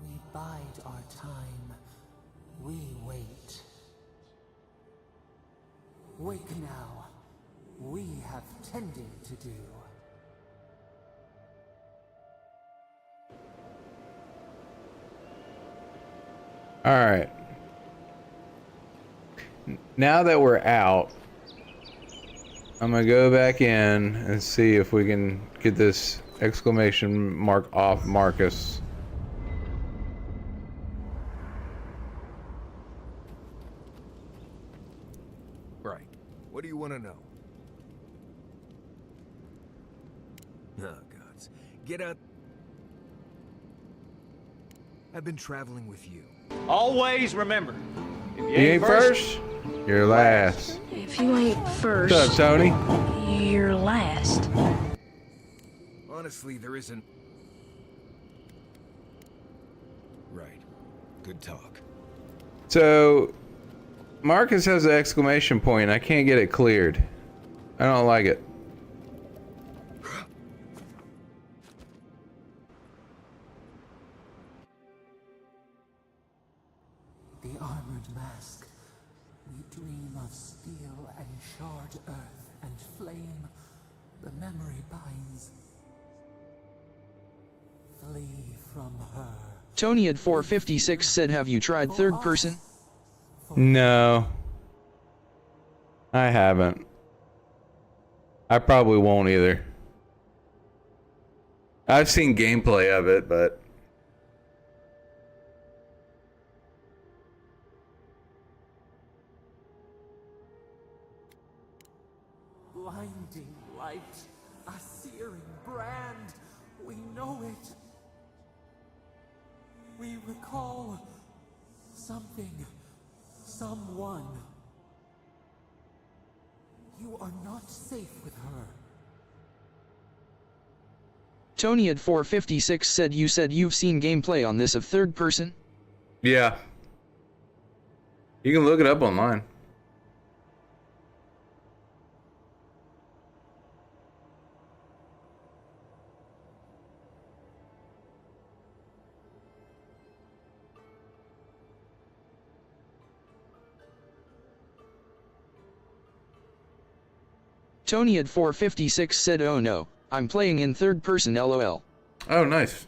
We bide our time. We wait. Wake now. We have tending to do. All right. Now that we're out, I'm gonna go back in and see if we can get this exclamation mark off Marcus. Right. What do you want to know? Oh, gods. Get out. I've been traveling with you. Always remember, if you You ain't first, you're last. If you ain't first, What's up, Tony? you're last. Honestly, there isn't... Right. Good talk. So, Marcus has an exclamation point. I can't get it cleared. I don't like it. The armored mask. We dream of steel and charred earth and flame. The memory binds. Flee from her. Tony at 456 said, have you tried third person? No. I haven't. I probably won't either. I've seen gameplay of it, but... Blinding light. A searing brand. We know it. We recall something. Someone. You are not safe with her. Tony at 456 said you've seen gameplay on this of third person? Yeah. You can look it up online. Tony at 456 said, oh no, I'm playing in third person LOL. Oh, nice.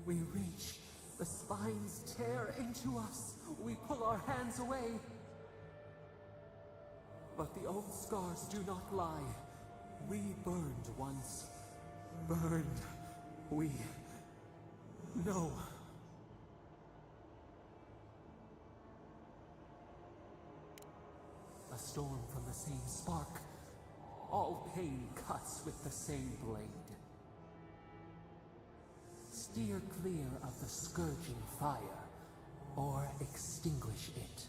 We reach. The spines tear into us. We pull our hands away. But the old scars do not lie. We burned once. Burned. We... know. A storm from the same spark. All pain cuts with the same blade. Steer clear of the scourging fire, or extinguish it.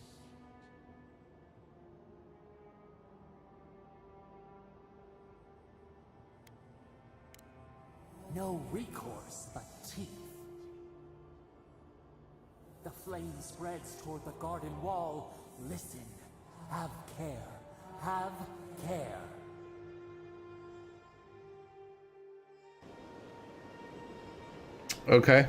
no recourse but teeth. The flame spreads toward the garden wall. Listen. Have care. Have care. Okay.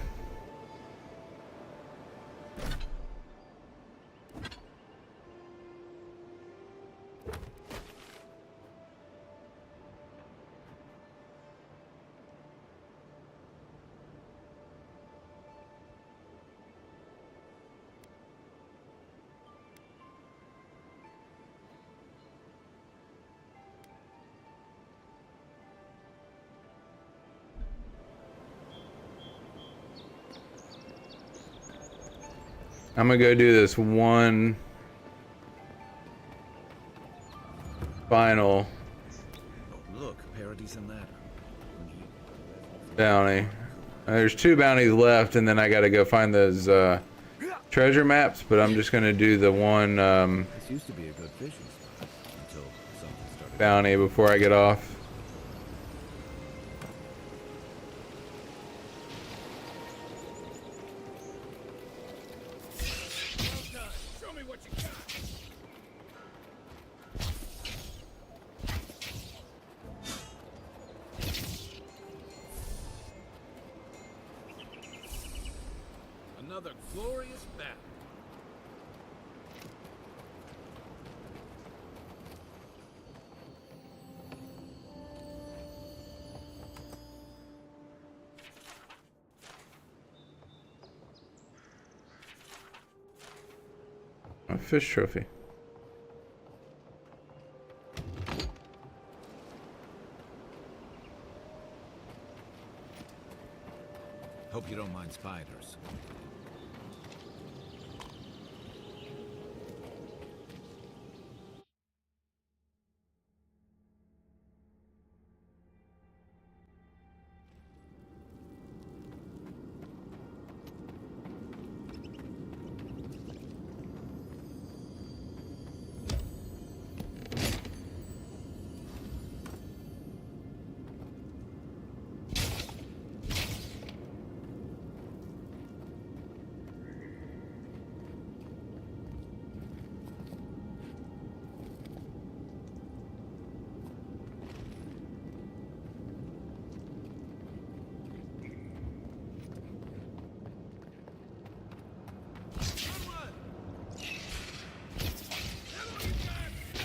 I'm gonna go do this one final Look, Parody's and Ladder. bounty. There's 2 bounties left, and then I gotta go find those treasure maps, but I'm just gonna do the one This used to be a good fishing spot until something started. bounty before I get off. Show me what you got. Another glorious battle. A fish trophy. Hope you don't mind spiders.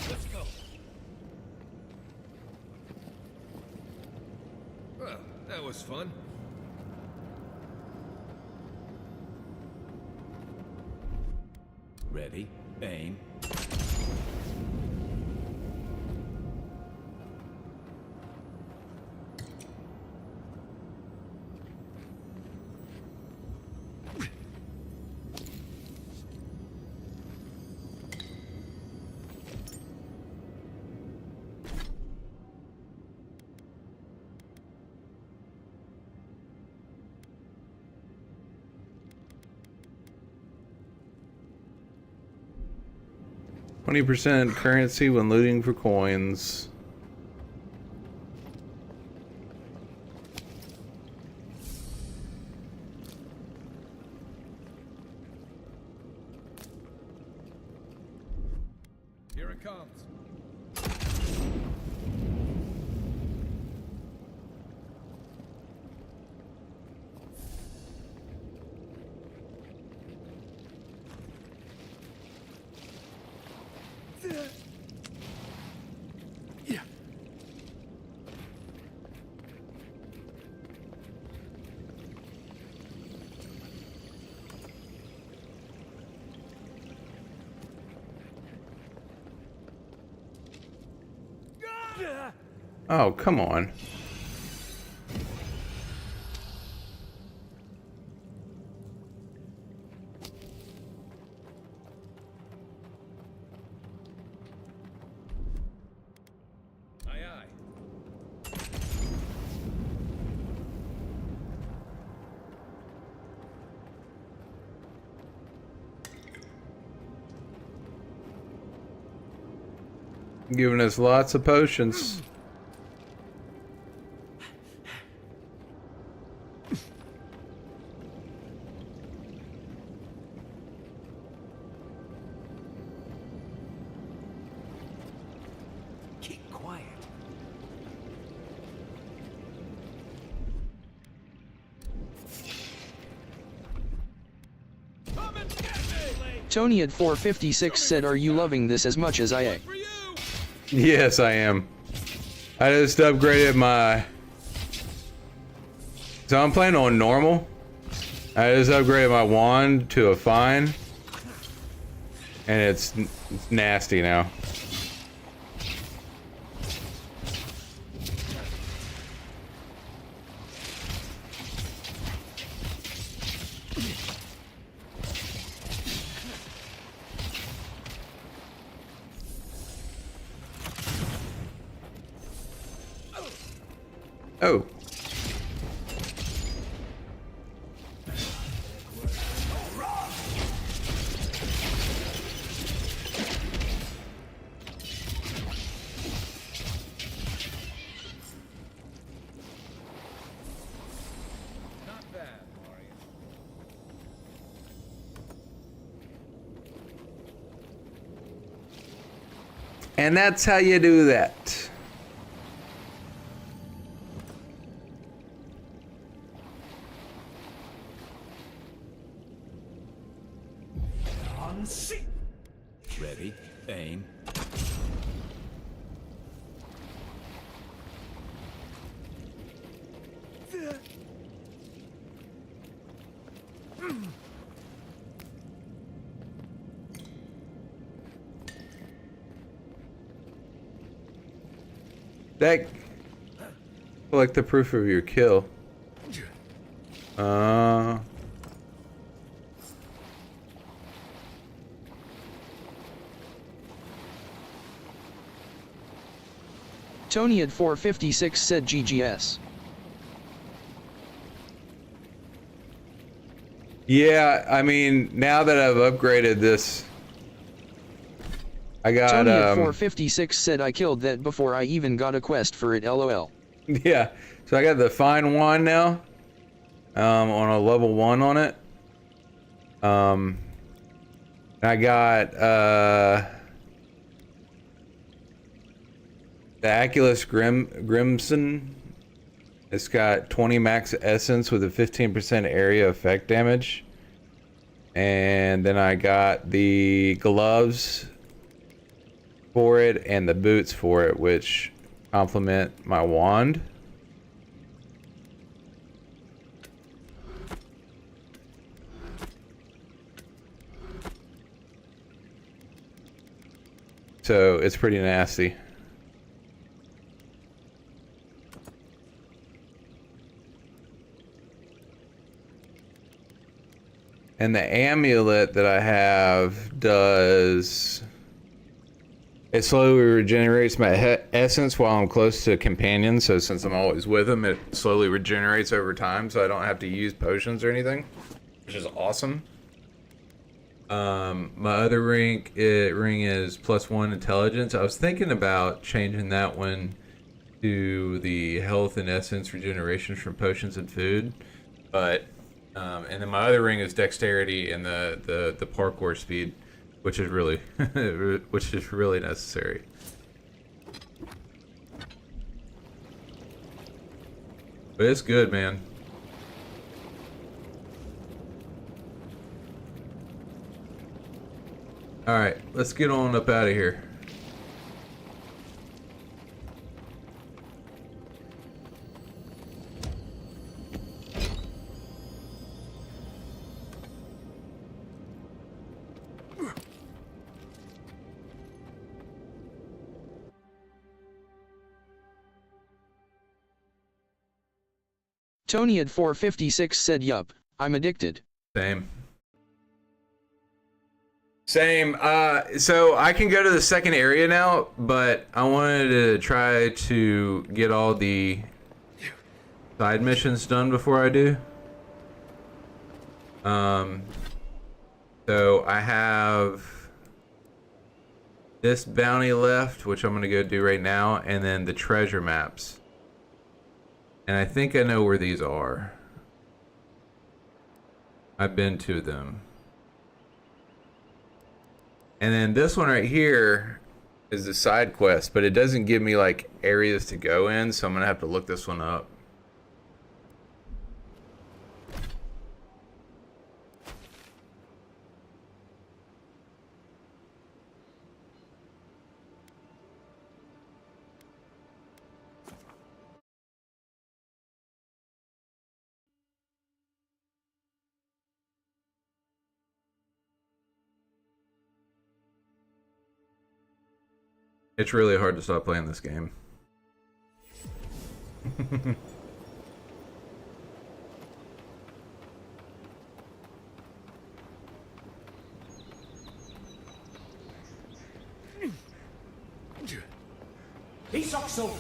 Let's go. Well, that was fun. Ready, aim. 20% currency when looting for coins. Here it comes. Yeah. Oh, come on. Aye, aye. Giving us lots of potions. Tony at 456 said, are you loving this as much as I am? Yes, I am. I just upgraded my... So I'm playing on normal. I just upgraded my wand to a fine. And it's nasty now. Oh. And that's how you do that. Ready, aim. That collect the proof of your kill. Tony at 456 said GGS. Yeah, I mean, now that I've upgraded this, I got Tony at 456 said I killed that before I even got a quest for it, lol. Yeah, so I got the fine wand now, on a level 1 on it. I got the Aculus Grimson. It's got 20 max essence with a 15% area effect damage. And then I got the gloves for it and the boots for it, which complement my wand. So it's pretty nasty. And the amulet that I have does... It slowly regenerates my essence while I'm close to companions. So since I'm always with them, it slowly regenerates over time. So I don't have to use potions or anything, which is awesome. My other ring is +1 intelligence. I was thinking about changing that one to the health and essence regeneration from potions and food, but and then my other ring is dexterity and the parkour speed, which is really necessary. But it's good, man. All right, let's get on up out of here. Tony at 456 said, yup, I'm addicted. Same. So I can go to the second area now, but I wanted to try to get all the side missions done before I do. So I have this bounty left, which I'm gonna go do right now, and then the treasure maps. And I think I know where these are. I've been to them. And then this one right here is the side quest, but it doesn't give me like areas to go in, so I'm gonna have to look this one up. It's really hard to stop playing this game. Isokso!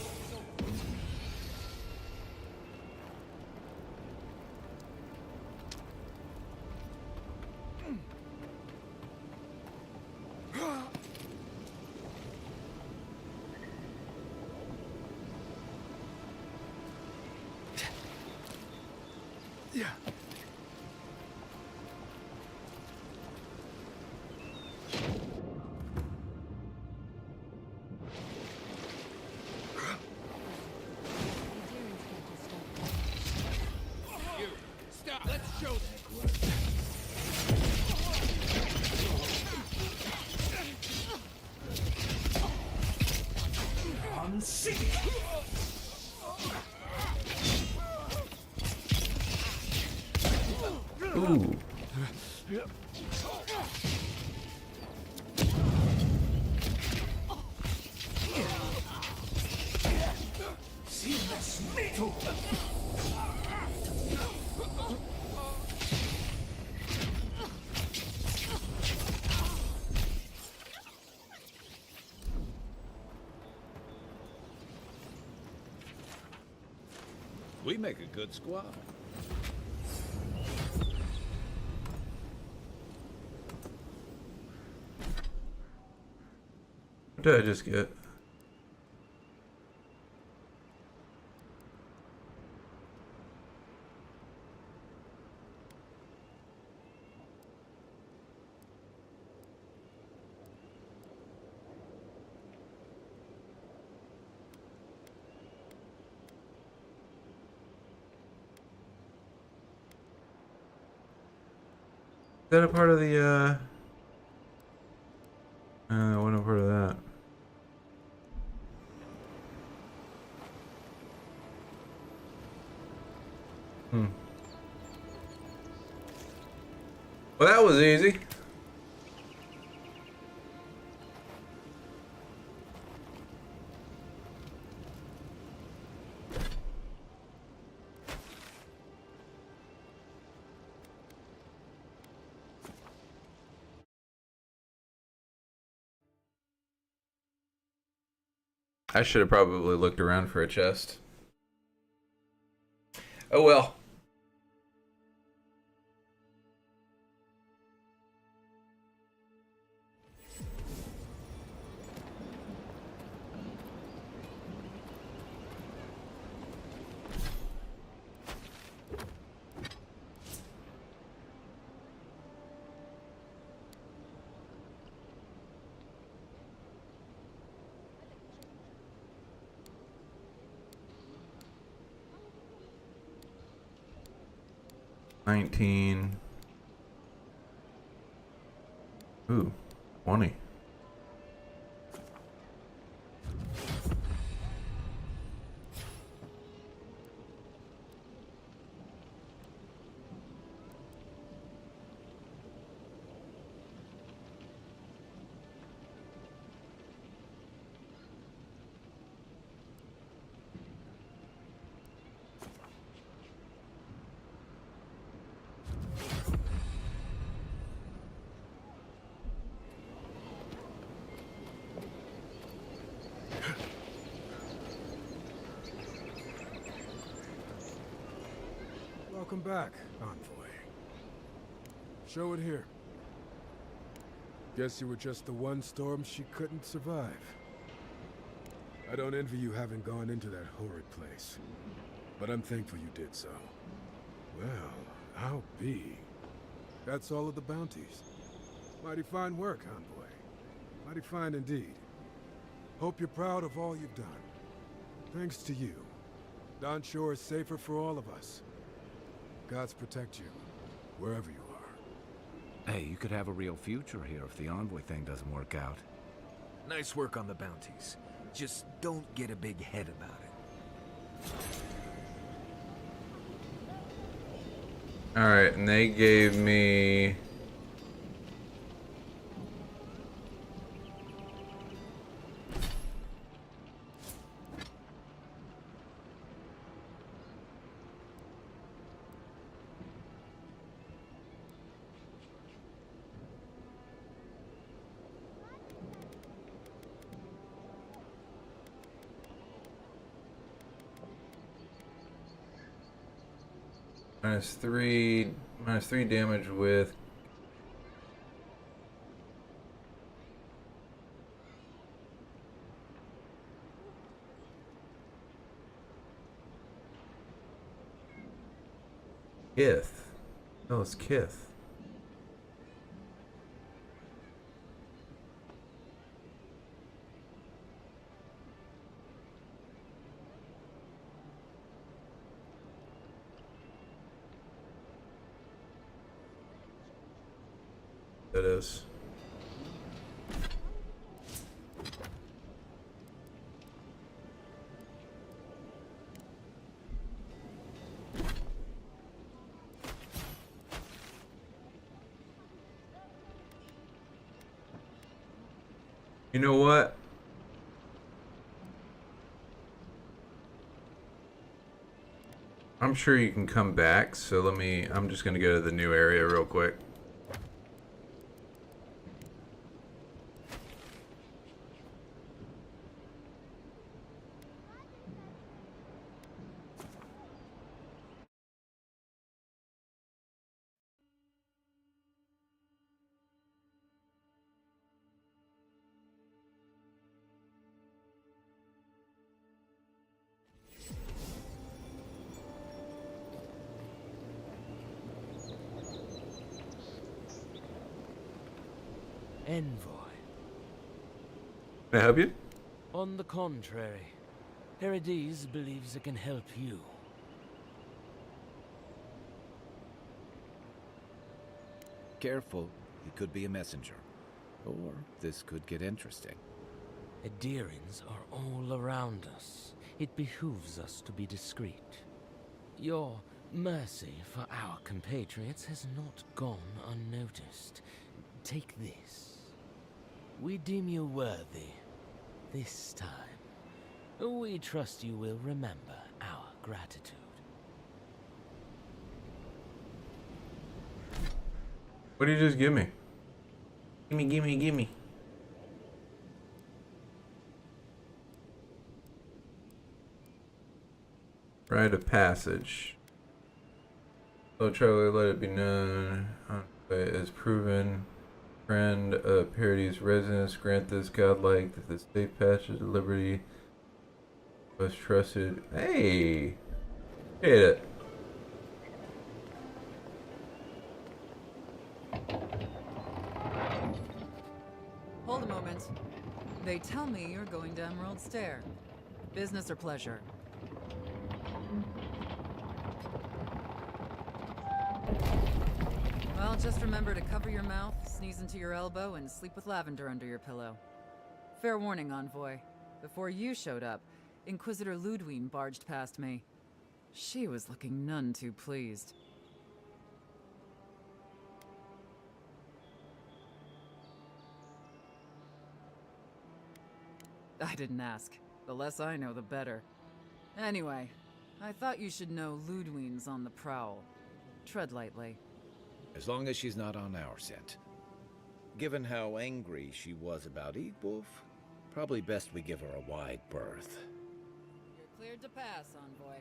Yeah. Stop! Let's show them. On city. Ooh. We make a good squad. What did I just get? Is that a part of the, what a part of that? Well, that was easy. I should have probably looked around for a chest. Oh well. $19. Ooh, 20. Welcome back, Envoy. Show it here. Guess you were just the one storm she couldn't survive. I don't envy you having gone into that horrid place, but I'm thankful you did so. Well, I'll be. That's all of the bounties. Mighty fine work, Envoy. Mighty fine indeed. Hope you're proud of all you've done. Thanks to you, Don Shore is safer for all of us. Gods protect you, wherever you are. Hey, you could have a real future here if the Envoy thing doesn't work out. Nice work on the bounties. Just don't get a big head about it. Alright, and they gave me... -3 damage with Kith. Oh, it's Kith. That is. You know what? I'm sure you can come back, so I'm just gonna go to the new area real quick. Envoy. Can I help you? On the contrary, Herodes believes it can help you. Careful, he could be a messenger. Or this could get interesting. Adherents are all around us. It behooves us to be discreet. Your mercy for our compatriots has not gone unnoticed. Take this. We deem you worthy. This time, we trust you will remember our gratitude. What did you just give me? Gimme, gimme, gimme. Rite of passage. Oh, traveler, let it be known as proven friend of Parody's residence. Grant this godlike that the safe passage of liberty was trusted. Hey, hit it. Hold a moment. They tell me you're going to Emerald Stair. Business or pleasure? Well, just remember to cover your mouth, sneeze into your elbow, and sleep with lavender under your pillow. Fair warning, Envoy. Before you showed up, Inquisitor Ludwine barged past me. She was looking none too pleased. I didn't ask. The less I know, the better. Anyway, I thought you should know Ludwine's on the prowl. Tread lightly. As long as she's not on our scent. Given how angry she was about Eatwolf, probably best we give her a wide berth. You're cleared to pass, Envoy.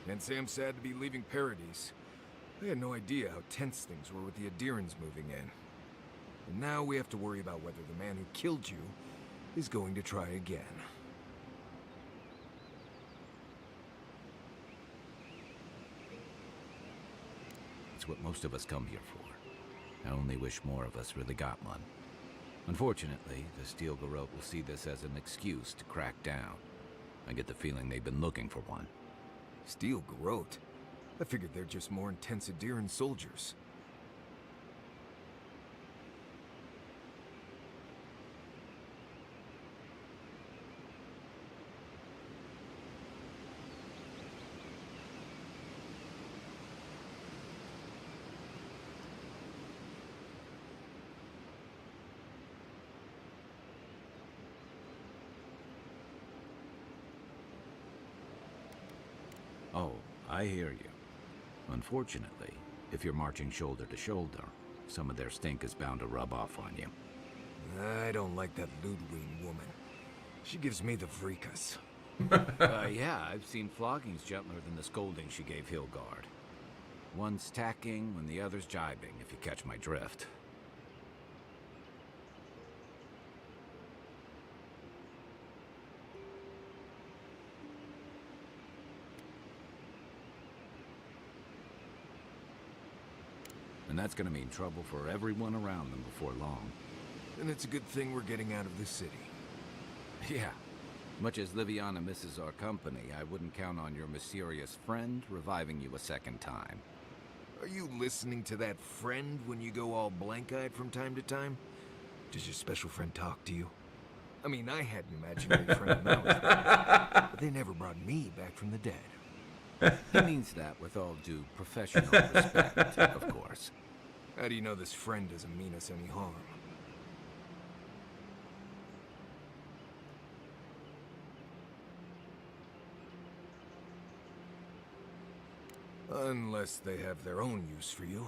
And Sam sad to be leaving Paradise. I had no idea how tense things were with the Adherents moving in. And now we have to worry about whether the man who killed you is going to try again. It's what most of us come here for. I only wish more of us really got one. Unfortunately, the Steel Garrote will see this as an excuse to crack down. I get the feeling they've been looking for one. Steel Garrote? I figured they're just more intense Adherent soldiers. Oh, I hear you. Unfortunately, if you're marching shoulder to shoulder, Some of their stink is bound to rub off on you. I don't like that Ludwig woman. She gives me the freakus. Yeah, I've seen floggings gentler than the scolding she gave Hilgard. One's tacking when the other's jibing, if you catch my drift. And that's gonna mean trouble for everyone around them before long. And it's a good thing we're getting out of the city. Yeah. Much as Liviana misses our company, I wouldn't count on your mysterious friend reviving you a second time. Are you listening to that friend when you go all blank-eyed from time to time? Does your special friend talk to you? I mean, I had an imaginary friend when I was there, but they never brought me back from the dead. He means that with all due professional respect, of course. How do you know this friend doesn't mean us any harm? Unless they have their own use for you.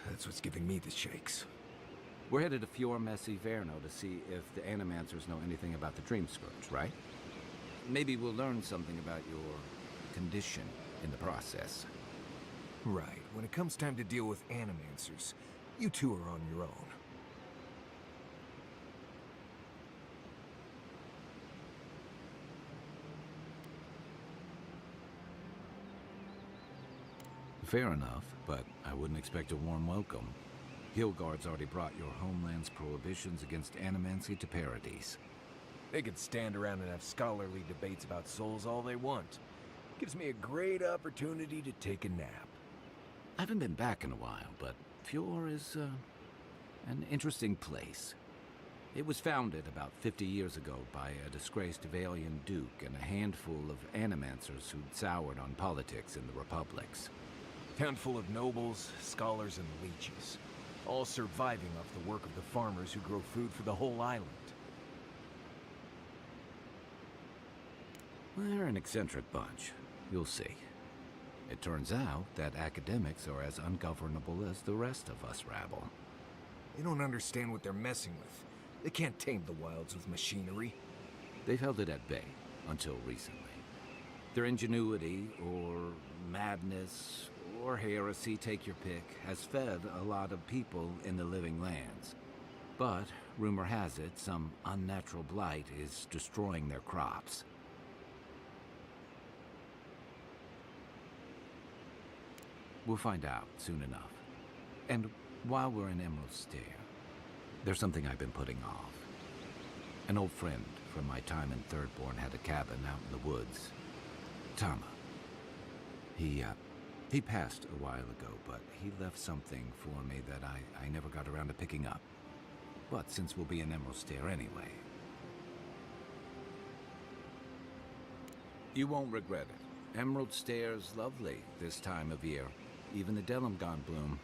That's what's giving me the shakes. We're headed to Fior Messi Verno to see if the Animancers know anything about the Dream Scourge, right? Maybe we'll learn something about your condition in the process. Right. When it comes time to deal with Animancers, you two are on your own. Fair enough, but I wouldn't expect a warm welcome. Hilgard's already brought your homeland's prohibitions against animancy to Paradise. They could stand around and have scholarly debates about souls all they want. Gives me a great opportunity to take a nap. I haven't been back in a while, but Fior is, an interesting place. It was founded about 50 years ago by a disgraced Valian duke and a handful of animancers who'd soured on politics in the republics. Handful of nobles, scholars, and leeches, all surviving off the work of the farmers who grow food for the whole island. They're an eccentric bunch. You'll see. It turns out that academics are as ungovernable as the rest of us rabble. They don't understand what they're messing with. They can't tame the wilds with machinery. They've held it at bay until recently. Their ingenuity, or madness, or heresy, take your pick, has fed a lot of people in the living lands. But, rumor has it, some unnatural blight is destroying their crops. We'll find out soon enough. And while we're in Emerald Stair, there's something I've been putting off. An old friend from my time in Thirdborn had a cabin out in the woods. Tama. He passed a while ago, but he left something for me that I never got around to picking up. But since we'll be in Emerald Stair anyway... You won't regret it. Emerald Stair's lovely this time of year. Even the Delumgon bloom.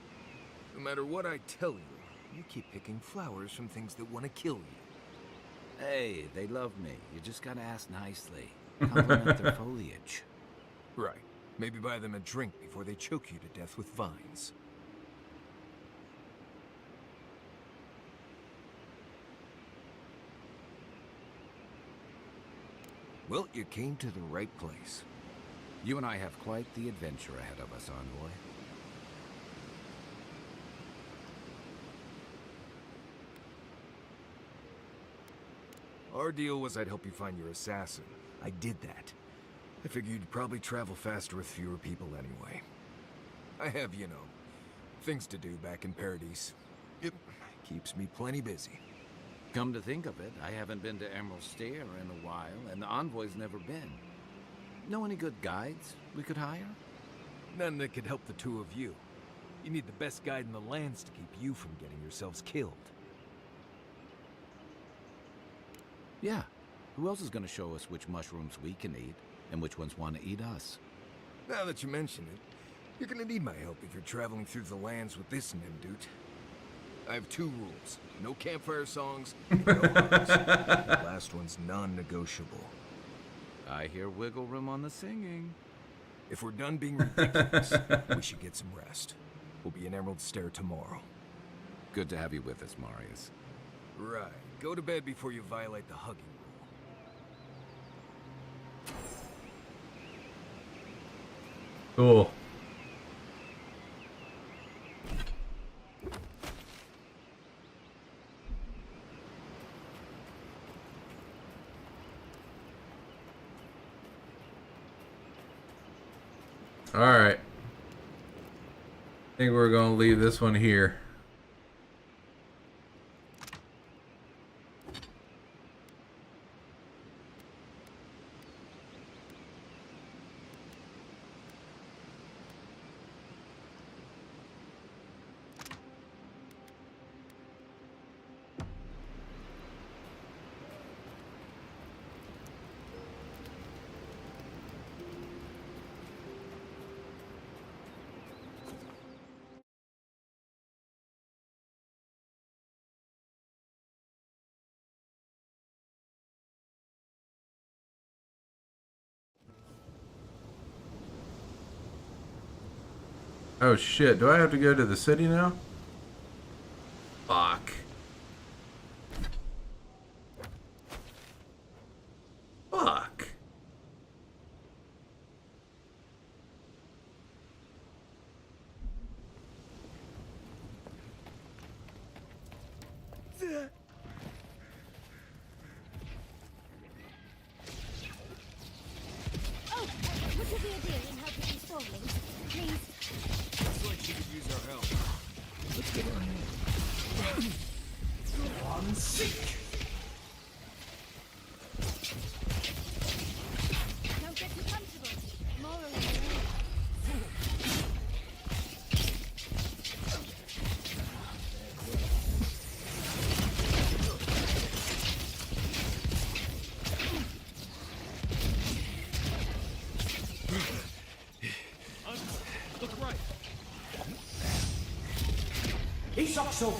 No matter what I tell you, you keep picking flowers from things that want to kill you. Hey, they love me. You just gotta ask nicely. Compliment their foliage. Right. Maybe buy them a drink before they choke you to death with vines. Well, you came to the right place. You and I have quite the adventure ahead of us, Envoy. Our deal was I'd help you find your assassin. I did that. I figured you'd probably travel faster with fewer people anyway. I have, you know, things to do back in Paradise. It keeps me plenty busy. Come to think of it, I haven't been to Emerald Stair in a while, and the Envoy's never been. Know any good guides we could hire? None that could help the two of you. You need the best guide in the lands to keep you from getting yourselves killed. Yeah. Who else is going to show us which mushrooms we can eat, and which ones want to eat us? Now that you mention it, you're gonna need my help if you're traveling through the lands with this Nimdut. I have two rules. No campfire songs, no hunters. The last one's non-negotiable. I hear wiggle room on the singing. If we're done being ridiculous, we should get some rest. We'll be in Emerald Stair tomorrow. Good to have you with us, Marius. Right. Go to bed before you violate the hugging rule. Cool. Alright. I think we're going to leave this one here. Oh shit, do I have to go to the city now? Fuck. Fuck. Oh, would you be a dear in helping these stormlings? Please? Looks like she could use our help. Let's get her in. On seek! Don't get too comfortable. Morally. Look right. Isokso!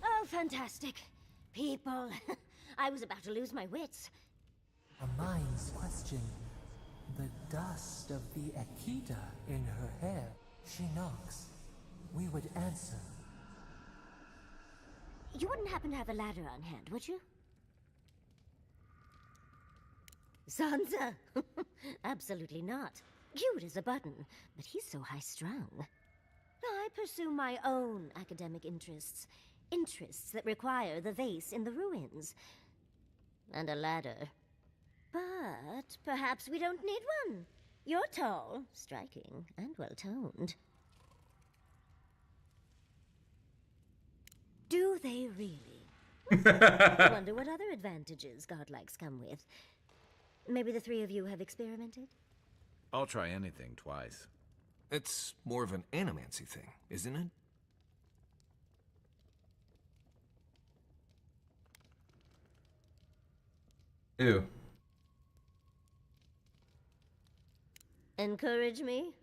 Oh, fantastic. People. I was about to lose my wits. A mind's question. The dust of the Akita in her hair. She knocks. We would answer. You wouldn't happen to have a ladder on hand, would you? Sansa? Absolutely not. Cute as a button, but he's so high-strung. I pursue my own academic interests. Interests that require the vase in the ruins. And a ladder. But perhaps we don't need one. You're tall, striking, and well-toned. Do they really? I wonder what other advantages godlikes come with. Maybe the three of you have experimented? I'll try anything twice. It's more of an animancy thing, isn't it? Ew. Encourage me?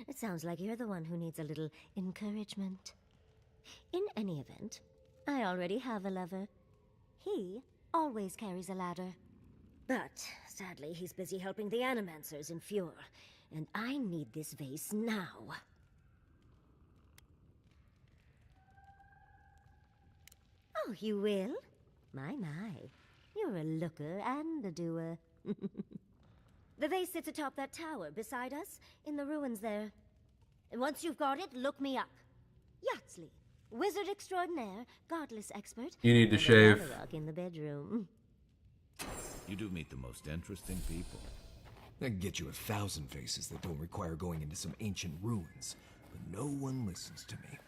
It sounds like you're the one who needs a little encouragement. In any event, I already have a lover. He always carries a ladder. But, sadly, he's busy helping the Animancers in Fjord, and I need this vase now. Oh, you will? My. You're a looker and a doer. The vase sits atop that tower beside us, in the ruins there. And once you've got it, look me up. Yatsley, wizard extraordinaire, godless expert. You need to and a shave. Ragnarok in the bedroom. You do meet the most interesting people. I can get you 1,000 faces that don't require going into some ancient ruins, but no one listens to me.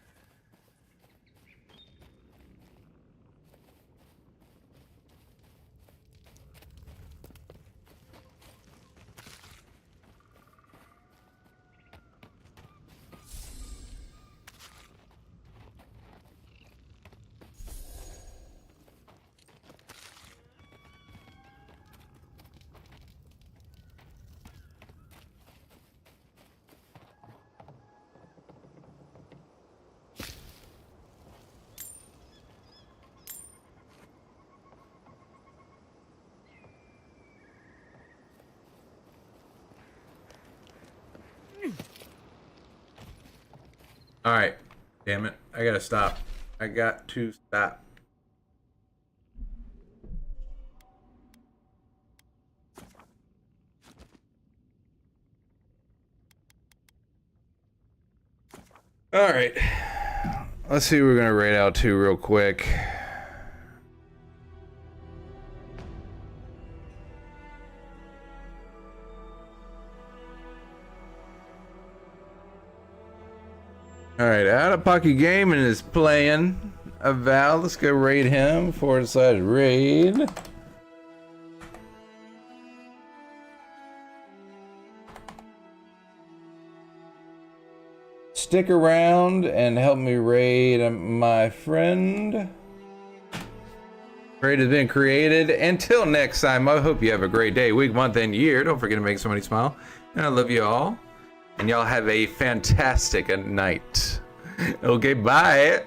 Alright. Damn it. I gotta stop. I got to stop. Alright. Let's see what we're gonna raid out to real quick. Alright, Out of Pocket Gaming is playing Avowed. Let's go raid him. /raid. Stick around and help me raid my friend. Raid has been created. Until next time, I hope you have a great day, week, month, and year. Don't forget to make somebody smile. And I love you all. And y'all have a fantastic night. Okay, bye.